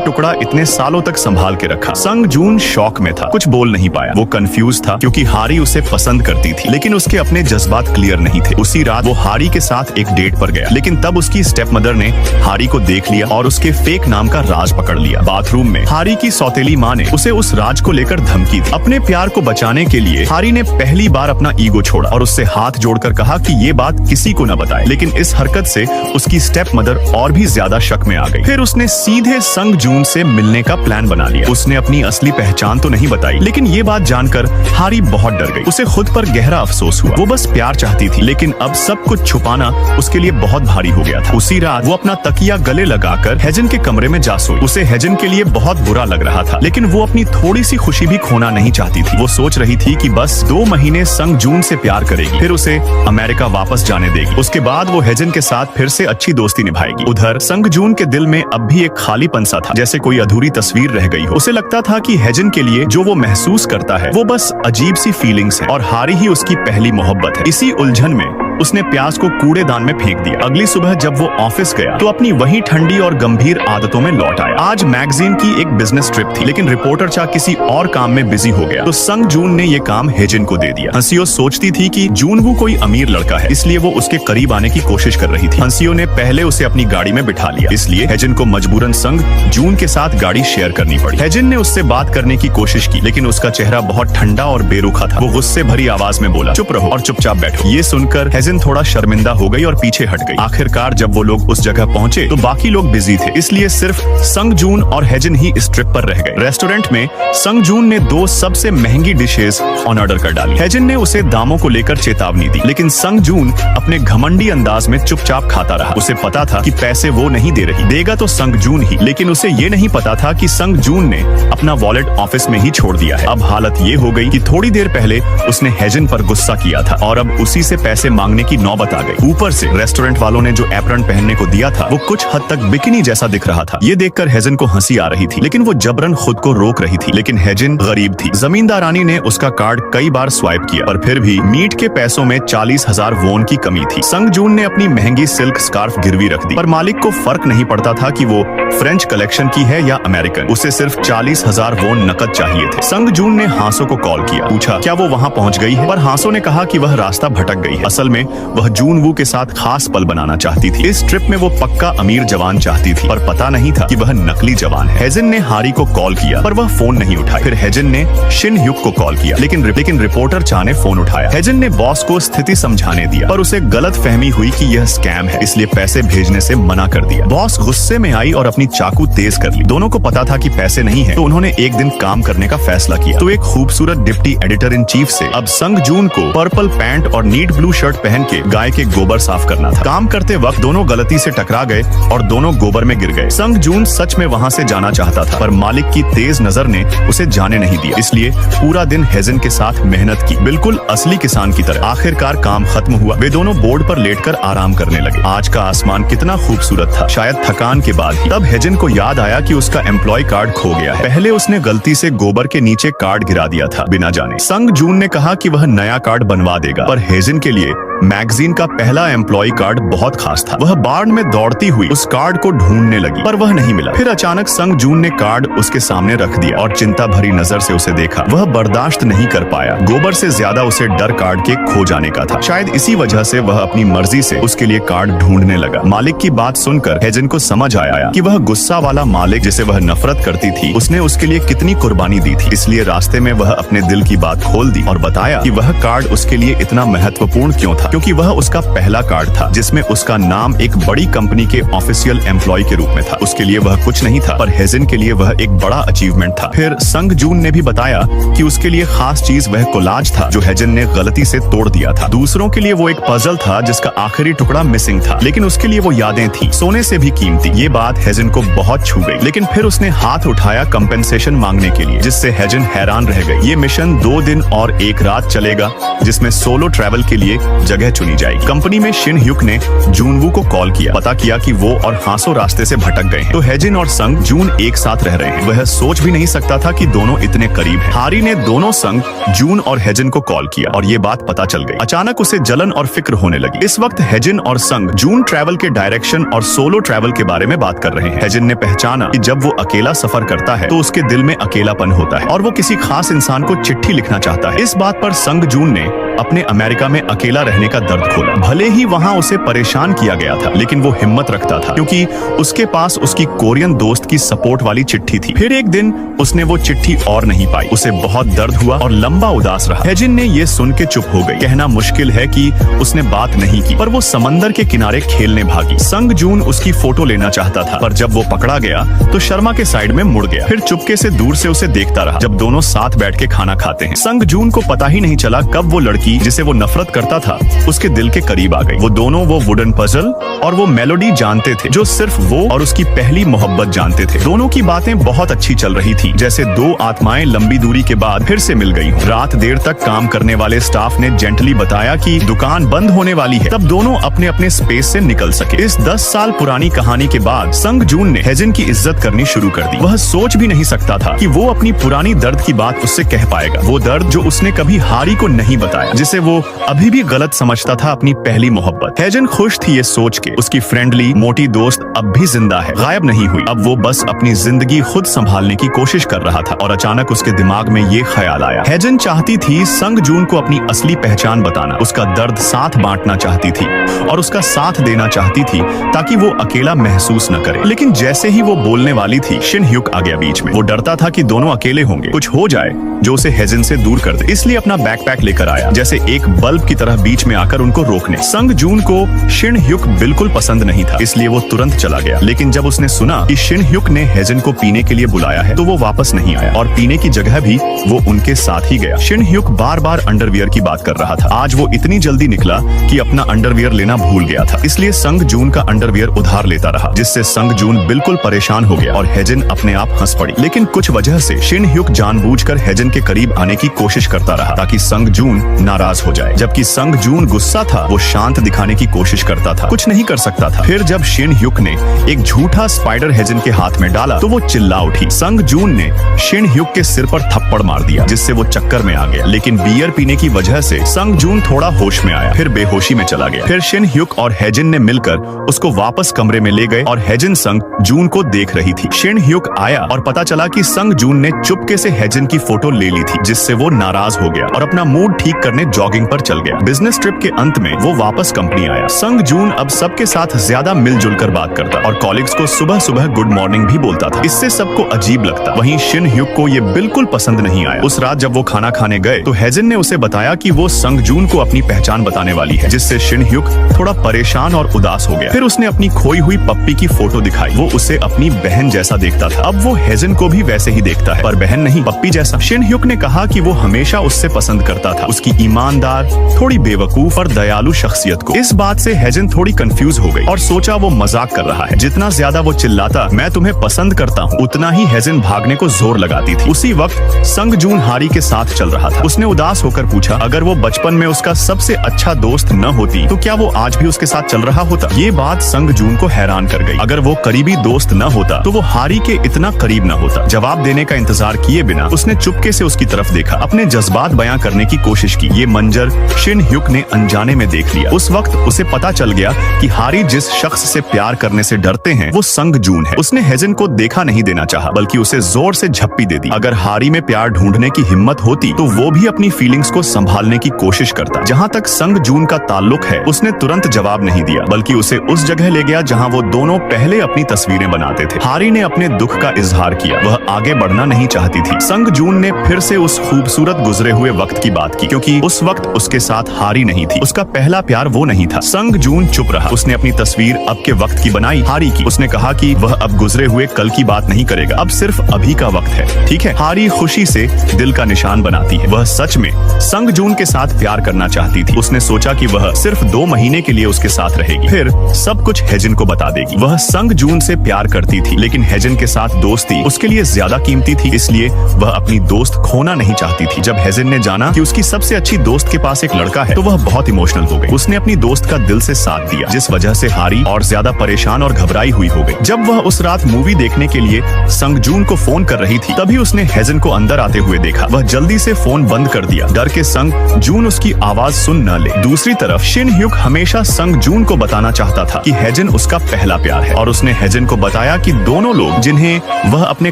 टुकड़ा इतने सालों तक संभाल के रखा। संग जून शॉक में था, कुछ बोल नहीं पाया। वो कंफ्यूज था क्योंकि हारी उसे पसंद करती थी, लेकिन उसके अपने जज्बात क्लियर नहीं थे। उसी रात वो हारी के साथ एक डेट पर गया, लेकिन तब उसकी स्टेप मदर ने हारी को देख लिया और उसके फेक नाम का राज पकड़ लिया। बाथरूम में हारी की सौतेली माँ ने उसे उस राज को लेकर धमकी दी। अपने प्यार को बचाने के लिए हारी ने पहली बार अपना ईगो छोड़ा और उससे हाथ जोड़कर कहा कि ये बात किसी को न बताए। लेकिन इस हरकत से उसकी स्टेप मदर और भी ज्यादा शक में आ गई। फिर उसने सीधे संग जून से मिलने का प्लान बना लिया। उसने अपनी असली पहचान तो नहीं बताई, लेकिन ये बात जानकर हारी बहुत डर गई। उसे खुद पर गहरा अफसोस हुआ। वो बस प्यार चाहती थी, लेकिन अब सब कुछ छुपाना उसके लिए बहुत भारी हो गया था। उसी रात वो अपना तकिया गले लगाकर हेजन के कमरे में जा सोई। उसे हेजन के लिए बहुत बुरा लग रहा था, लेकिन वो अपनी थोड़ी सी खुशी भी खोना नहीं चाहती थी। वो सोच रही थी कि बस 2 महीने संग जून से प्यार करेगी, फिर उसे अमेरिका वापस जाने देगी। उसके बाद वो हेजन के साथ फिर से अच्छी दोस्ती निभाएगी। उधर संग जून के दिल में अब भी एक खालीपन सा था, जैसे कोई अधूरी तस्वीर रह गई हो। उसे लगता था कि हेजन के लिए जो वो महसूस करता है वो बस अजीब सी फीलिंग्स है और हारी ही उसकी पहली मोहब्बत है। इसी उलझन में उसने प्याज को कूड़ेदान में फेंक दिया। अगली सुबह जब वो ऑफिस गया तो अपनी वही ठंडी और गंभीर आदतों में लौट आया। आज मैगजीन की एक बिजनेस ट्रिप थी, लेकिन रिपोर्टर चाह किसी और काम में बिजी हो गया, तो संग जून ने ये काम हेजन को दे दिया। हंसियो सोचती थी कि जूनवू कोई अमीर लड़का है, इसलिए वो उसके करीब आने की कोशिश कर रही थी। हंसियो ने पहले उसे अपनी गाड़ी में बिठा लिया, इसलिए हेजन को मजबूरन संग जून के साथ गाड़ी शेयर करनी पड़ी। हेजन ने उससे बात करने की कोशिश की, लेकिन उसका चेहरा बहुत ठंडा और बेरुखा था। वो गुस्से भरी आवाज में बोला, चुप रहो और चुपचाप बैठो। ये सुनकर हेजन थोड़ा शर्मिंदा हो गई और पीछे हट गई। आखिरकार जब वो लोग उस जगह पहुंचे तो बाकी लोग बिजी थे, इसलिए सिर्फ संग जून और हेजन ही इस ट्रिप पर रह गए। रेस्टोरेंट में संग जून ने 2 सबसे महंगी डिशेस ऑन ऑर्डर कर डाली। हेजन ने उसे दामों को लेकर चेतावनी दी, लेकिन संग जून अपने घमंडी अंदाज में चुपचाप खाता रहा। उसे पता था कि पैसे वो नहीं दे रही, देगा तो संग जून ही, लेकिन उसे ये नहीं पता था कि संग जून ने अपना वॉलेट ऑफिस में ही छोड़ दिया है। अब हालत ये हो गई कि थोड़ी देर पहले उसने हेजन पर गुस्सा किया था और अब उसी से पैसे मांगने की नौबत आ गई। ऊपर से रेस्टोरेंट वालों ने जो एप्रन पहनने को दिया था वो कुछ हद तक बिकिनी जैसा दिख रहा था। ये देखकर हेजन को हंसी आ रही थी, लेकिन वो जबरन खुद को रोक रही थी। लेकिन हेजन गरीब थी। जमींदारानी ने उसका कार्ड कई बार स्वाइप किया, पर फिर भी मीट के पैसों में 40,000 वोन की कमी थी। संग जून ने अपनी महंगी सिल्क स्कार्फ गिरवी रख दी, पर मालिक को फर्क नहीं पड़ता था कि वो फ्रेंच कलेक्शन की है या अमेरिकन। उसे सिर्फ 40,000 वोन नकद चाहिए थे। संग जून ने हांसो को कॉल किया, पूछा क्या वो वहाँ पहुँच गई है, पर हांसो ने कहा कि वह रास्ता भटक गई है। असल में वह जूनवू के साथ खास पल बनाना चाहती थी। इस ट्रिप में वो पक्का अमीर जवान चाहती थी, पर पता नहीं था कि वह नकली जवान है। हेजन ने हारी को कॉल किया, पर वह फोन नहीं उठाया। फिर हेजन ने शिन ह्युक को कॉल किया, लेकिन रिपोर्टर चा ने फोन उठाया। हेजन ने बॉस को स्थिति समझाने दिया, पर उसे गलत फहमी हुई कि यह स्कैम है, इसलिए पैसे भेजने से मना कर दिया। बॉस गुस्से में आई और अपनी चाकू तेज कर ली। दोनों को पता था कि पैसे नहीं है, तो उन्होंने एक दिन काम करने का फैसला किया। तो एक खूबसूरत डिप्टी एडिटर इन चीफ से अब संग जून को पर्पल पैंट और नीट ब्लू शर्ट पहन के गाय के गोबर साफ करना था। काम करते वक्त दोनों गलती से टकरा गए और दोनों गोबर में गिर गए। संग जून सच में वहाँ से जाना चाहता था, पर मालिक की तेज नजर ने उसे जाने नहीं दिया, इसलिए पूरा दिन हेजन के साथ मेहनत की, बिल्कुल असली किसान की तरह। आखिरकार काम खत्म हुआ। वे दोनों बोर्ड पर लेटकर आराम करने लगे। आज का आसमान कितना खूबसूरत था, शायद थकान के बाद ही। तब हेजन को याद आया कि उसका एम्प्लॉय कार्ड खो गया है। पहले उसने गलती से गोबर के नीचे कार्ड गिरा दिया था बिना जाने। संग जून ने कहा कि वह नया कार्ड बनवा देगा, पर हेजन के लिए मैगजीन का पहला एम्प्लॉय कार्ड बहुत खास था। वह बार्न में दौड़ती हुई उस कार्ड को ढूंढने लगी, पर वह नहीं मिला। फिर अचानक संग जून ने कार्ड उसके सामने रख दिया और चिंता भरी नजर से उसे देखा। वह बर्दाश्त नहीं कर पाया। गोबर से ज्यादा उसे डर कार्ड के खो जाने का था। शायद इसी वजह से वह अपनी मर्जी से उसके लिए कार्ड ढूंढने लगा। मालिक की बात सुनकर हेजन को समझ आया कि वह गुस्सा वाला मालिक जिसे वह नफरत करती थी, उसने उसके लिए कितनी कुर्बानी दी थी। इसलिए रास्ते में वह अपने दिल की बात खोल दी और बताया कि वह कार्ड उसके लिए इतना महत्वपूर्ण क्यों था। क्योंकि वह उसका पहला कार्ड था जिसमें उसका नाम एक बड़ी कंपनी के ऑफिशियल एम्प्लॉय के रूप में था। उसके लिए वह कुछ नहीं था, पर हेजन के लिए वह एक बड़ा अचीवमेंट था। फिर संग जून ने भी बताया कि उसके लिए खास चीज वह कोलाज था जो हेजन ने गलती से तोड़ दिया था। दूसरों के लिए वो एक पजल था जिसका आखिरी टुकड़ा मिसिंग था, लेकिन उसके लिए वो यादें थी, सोने से भी कीमती। ये बात हेजन को बहुत छू गई, लेकिन फिर उसने हाथ उठाया कंपेंसेशन मांगने के लिए, जिससे हेजन हैरान रह गई। ये मिशन 2 दिन और 1 रात चलेगा, जिसमें सोलो ट्रैवल के लिए जगह चुनी जाएगी। कंपनी में शिन ह्युक ने जूनवू को कॉल किया, पता किया कि वो और हांसो रास्ते से भटक गए हैं। तो हेजन और संग जून एक साथ रह रहे हैं। वह सोच भी नहीं सकता था कि दोनों इतने करीब हैं। हारी ने दोनों संग जून और हेजन को कॉल किया और ये बात पता चल गई। अचानक उसे जलन और फिक्र होने लगी। इस वक्त हेजन और संग जून ट्रैवल के डायरेक्शन और सोलो ट्रैवल के बारे में बात कर रहे हैं। हेजन ने पहचाना कि जब वो अकेला सफर करता है तो उसके दिल में अकेलापन होता है और वो किसी खास इंसान को चिट्ठी लिखना चाहता है। इस बात पर संग जून ने अपने अमेरिका में अकेला रहने का दर्द खोला। भले ही वहाँ उसे परेशान किया गया था, लेकिन वो हिम्मत रखता था क्योंकि उसके पास उसकी कोरियन दोस्त की सपोर्ट वाली चिट्ठी थी। फिर एक दिन उसने वो चिट्ठी और नहीं पाई। उसे बहुत दर्द हुआ और लंबा उदास रहा। हेजिन ने ये सुन के चुप हो गई। कहना मुश्किल है कि उसने बात नहीं की, पर वो समंदर के किनारे खेलने भागी। संग जून उसकी फोटो लेना चाहता था, पर जब वो पकड़ा गया तो शर्मा के साइड में मुड़ गया। फिर चुपके से दूर से उसे देखता रहा जब दोनों साथ बैठ के खाना खाते हैं। संग जून को पता ही नहीं चला कब वो लड़की जिसे वो नफरत करता था उसके दिल के करीब आ गई। वो दोनों वो वुडन पजल और वो मेलोडी जानते थे जो सिर्फ वो और उसकी पहली मोहब्बत जानते थे। दोनों की बातें बहुत अच्छी चल रही थी, जैसे दो आत्माएं लंबी दूरी के बाद फिर से मिल गई। रात देर तक काम करने वाले स्टाफ ने जेंटली बताया कि दुकान बंद होने वाली है, तब दोनों अपने अपने स्पेस से निकल सके। इस 10 साल पुरानी कहानी के बाद संग जून ने हेजिन की इज्जत करनी शुरू कर दी। वह सोच भी नहीं सकता था कि वो अपनी पुरानी दर्द की बात उससे कह पाएगा। वो दर्द जो उसने कभी हारी को नहीं बताया, जिसे वो अभी भी गलत समझता था अपनी पहली मोहब्बत। हेजिन खुश थी ये सोच के उसकी फ्रेंडली मोटी दोस्त अब भी जिंदा है, गायब नहीं हुई। अब वो बस अपनी जिंदगी खुद संभालने की कोशिश कर रहा था और अचानक उसके दिमाग में ये ख्याल आया। हेजिन चाहती थी संग जून को अपनी असली पहचान बताना, उसका दर्द साथ बांटना चाहती थी और उसका साथ देना चाहती थी ताकि वो अकेला महसूस न करे। लेकिन जैसे ही वो बोलने वाली थी, शिन ह्युक आ गया बीच में। वो डरता था कि दोनों अकेले होंगे, कुछ हो जाए जो उसे हेजिन से दूर कर दे, इसलिए अपना बैकपैक लेकर आया, जैसे एक बल्ब की तरह बीच में आकर उनको रोकने। संग जून को शिन ह्युक बिल्कुल पसंद नहीं था, इसलिए वो तुरंत चला गया। लेकिन जब उसने सुना कि शिन ह्युक ने हेजिन को पीने के लिए बुलाया है, तो वो वापस नहीं आया और पीने की जगह भी वो उनके साथ ही गया। शिन ह्युक बार बार अंडरवियर की बात कर रहा था। आज वो इतनी जल्दी निकला कि अपना अंडरवियर लेना भूल गया था, इसलिए संग जून का अंडरवियर उधार लेता रहा, जिससे संग जून बिल्कुल परेशान हो गया और हेजिन अपने आप हंस पड़ी। लेकिन कुछ वजह से शिन ह्युक जानबूझकर हेजिन के करीब आने की कोशिश करता रहा ताकि संग जून नाराज हो जाए। जबकि संग जून गुस्सा था, वो शांत दिखाने की कोशिश करता था, कुछ नहीं कर सकता था। फिर जब शिन ह्युक ने एक झूठा स्पाइडर हेजिन के हाथ में डाला तो वो चिल्ला उठी। संग जून ने शिन ह्युक के सिर पर थप्पड़ मार दिया, जिससे वो चक्कर में आ गया। लेकिन बियर पीने की वजह से संग जून थोड़ा होश में आया, फिर बेहोशी में चला गया। फिर शिन ह्युक और हेजिन ने मिलकर उसको वापस कमरे में ले गए और हेजिन संग जून को देख रही थी। शिन ह्युक आया और पता चला कि संग जून ने चुपके से हेजिन की फोटो ले ली थी, जिससे वो नाराज हो गया और अपना मूड ठीक करने जॉगिंग पर चल गया। बिजनेस ट्रिप के अंत में वो वापस कंपनी आया। संग जून अब सबके साथ ज्यादा मिलजुल कर बात करता और कॉलीग्स को सुबह सुबह गुड मॉर्निंग भी बोलता था। इससे सबको अजीब लगता। वहीं शिन ह्युक को ये बिल्कुल पसंद नहीं आया। उस रात जब वो खाना खाने गए तो हेजिन ने उसे बताया कि वो संग जून को अपनी पहचान बताने वाली है, जिससे शिन ह्युक थोड़ा परेशान और उदास हो गया। फिर उसने अपनी खोई हुई पप्पी की फोटो दिखाई। वो उसे अपनी बहन जैसा देखता था। अब वो हेजिन को भी वैसे ही देखता है, पर बहन नहीं, पप्पी जैसा। शिन ह्युक ने कहा कि वो हमेशा उससे पसंद करता था, उसकी ईमानदार, थोड़ी बेवकूफ और दयालु शख्सियत को। इस बात से हेजिन थोड़ी कंफ्यूज हो गई और सोचा वो मजाक कर रहा है। जितना ज्यादा वो चिल्लाता मैं तुम्हें पसंद करता हूँ, उतना ही हेजिन भागने को जोर लगाती थी। उसी वक्त संग जून हारी के साथ चल रहा था। उसने उदास होकर पूछा, अगर वो बचपन में उसका सबसे अच्छा दोस्त न होती तो क्या वो आज भी उसके साथ चल रहा होता? ये बात संग जून को हैरान कर गई। अगर वो करीबी दोस्त न होता तो वो हारी के इतना करीब न होता। जवाब देने का इंतजार किए बिना उसने चुपके से उसकी तरफ देखा, अपने जज्बात बयां करने की कोशिश की। ये मंजर शिन ह्युक ने अनजाने में देख लिया। उस वक्त उसे पता चल गया कि हारी जिस शख्स से प्यार करने से डरते हैं वो संग जून है। उसने हेजिन को देखा नहीं देना चाहा, बल्कि उसे जोर से झप्पी दे दी। अगर हारी में प्यार ढूंढने की हिम्मत होती तो वो भी अपनी फीलिंग्स को संभालने की कोशिश करता। जहाँ तक संग जून का ताल्लुक है, उसने तुरंत जवाब नहीं दिया, बल्कि उसे उस जगह ले गया जहाँ वो दोनों पहले अपनी तस्वीरें बनाते थे। हारी ने अपने दुख का इजहार किया, वह आगे बढ़ना नहीं चाहती थी। संग जून ने फिर से उस खूबसूरत गुजरे हुए वक्त की बात की, क्योंकि उस वक्त उसके साथ हारी नहीं थी, उसका पहला प्यार वो नहीं था। संग जून चुप रहा। उसने अपनी तस्वीर अब के वक्त की बनाई, हारी की। उसने कहा कि वह अब गुजरे हुए कल की बात नहीं करेगा, अब सिर्फ अभी का वक्त है, ठीक है। हारी खुशी से दिल का निशान बनाती है। वह सच में संग जून के साथ प्यार करना चाहती थी। उसने सोचा कि वह सिर्फ 2 महीने के लिए उसके साथ रहेगी, फिर सब कुछ हेजिन को बता देगी। वह संग जून से प्यार करती थी, लेकिन हेजिन के साथ दोस्ती उसके लिए ज्यादा कीमती थी, इसलिए वह अपनी दोस्त खोना नहीं चाहती थी। जब हेजिन ने जाना कि उसकी सबसे अच्छी दोस्त के पास एक लड़का है, तो वह बहुत इमोशनल हो गई। उसने अपनी दोस्त का दिल से साथ दिया, जिस वजह से हारी और ज्यादा परेशान और घबराई हुई हो गई। जब वह उस रात मूवी देखने के लिए संग जून को फोन कर रही थी, तभी उसने हेजिन को अंदर आते हुए देखा। वह जल्दी से फोन बंद कर दिया, डर के संग जून उसकी आवाज सुन न ले। दूसरी तरफ शिन ह्युक हमेशा संग जून को बताना चाहता था कि हेजिन उसका पहला प्यार है, और उसने हेजिन को बताया कि दोनों लोग जिन्हें वह अपने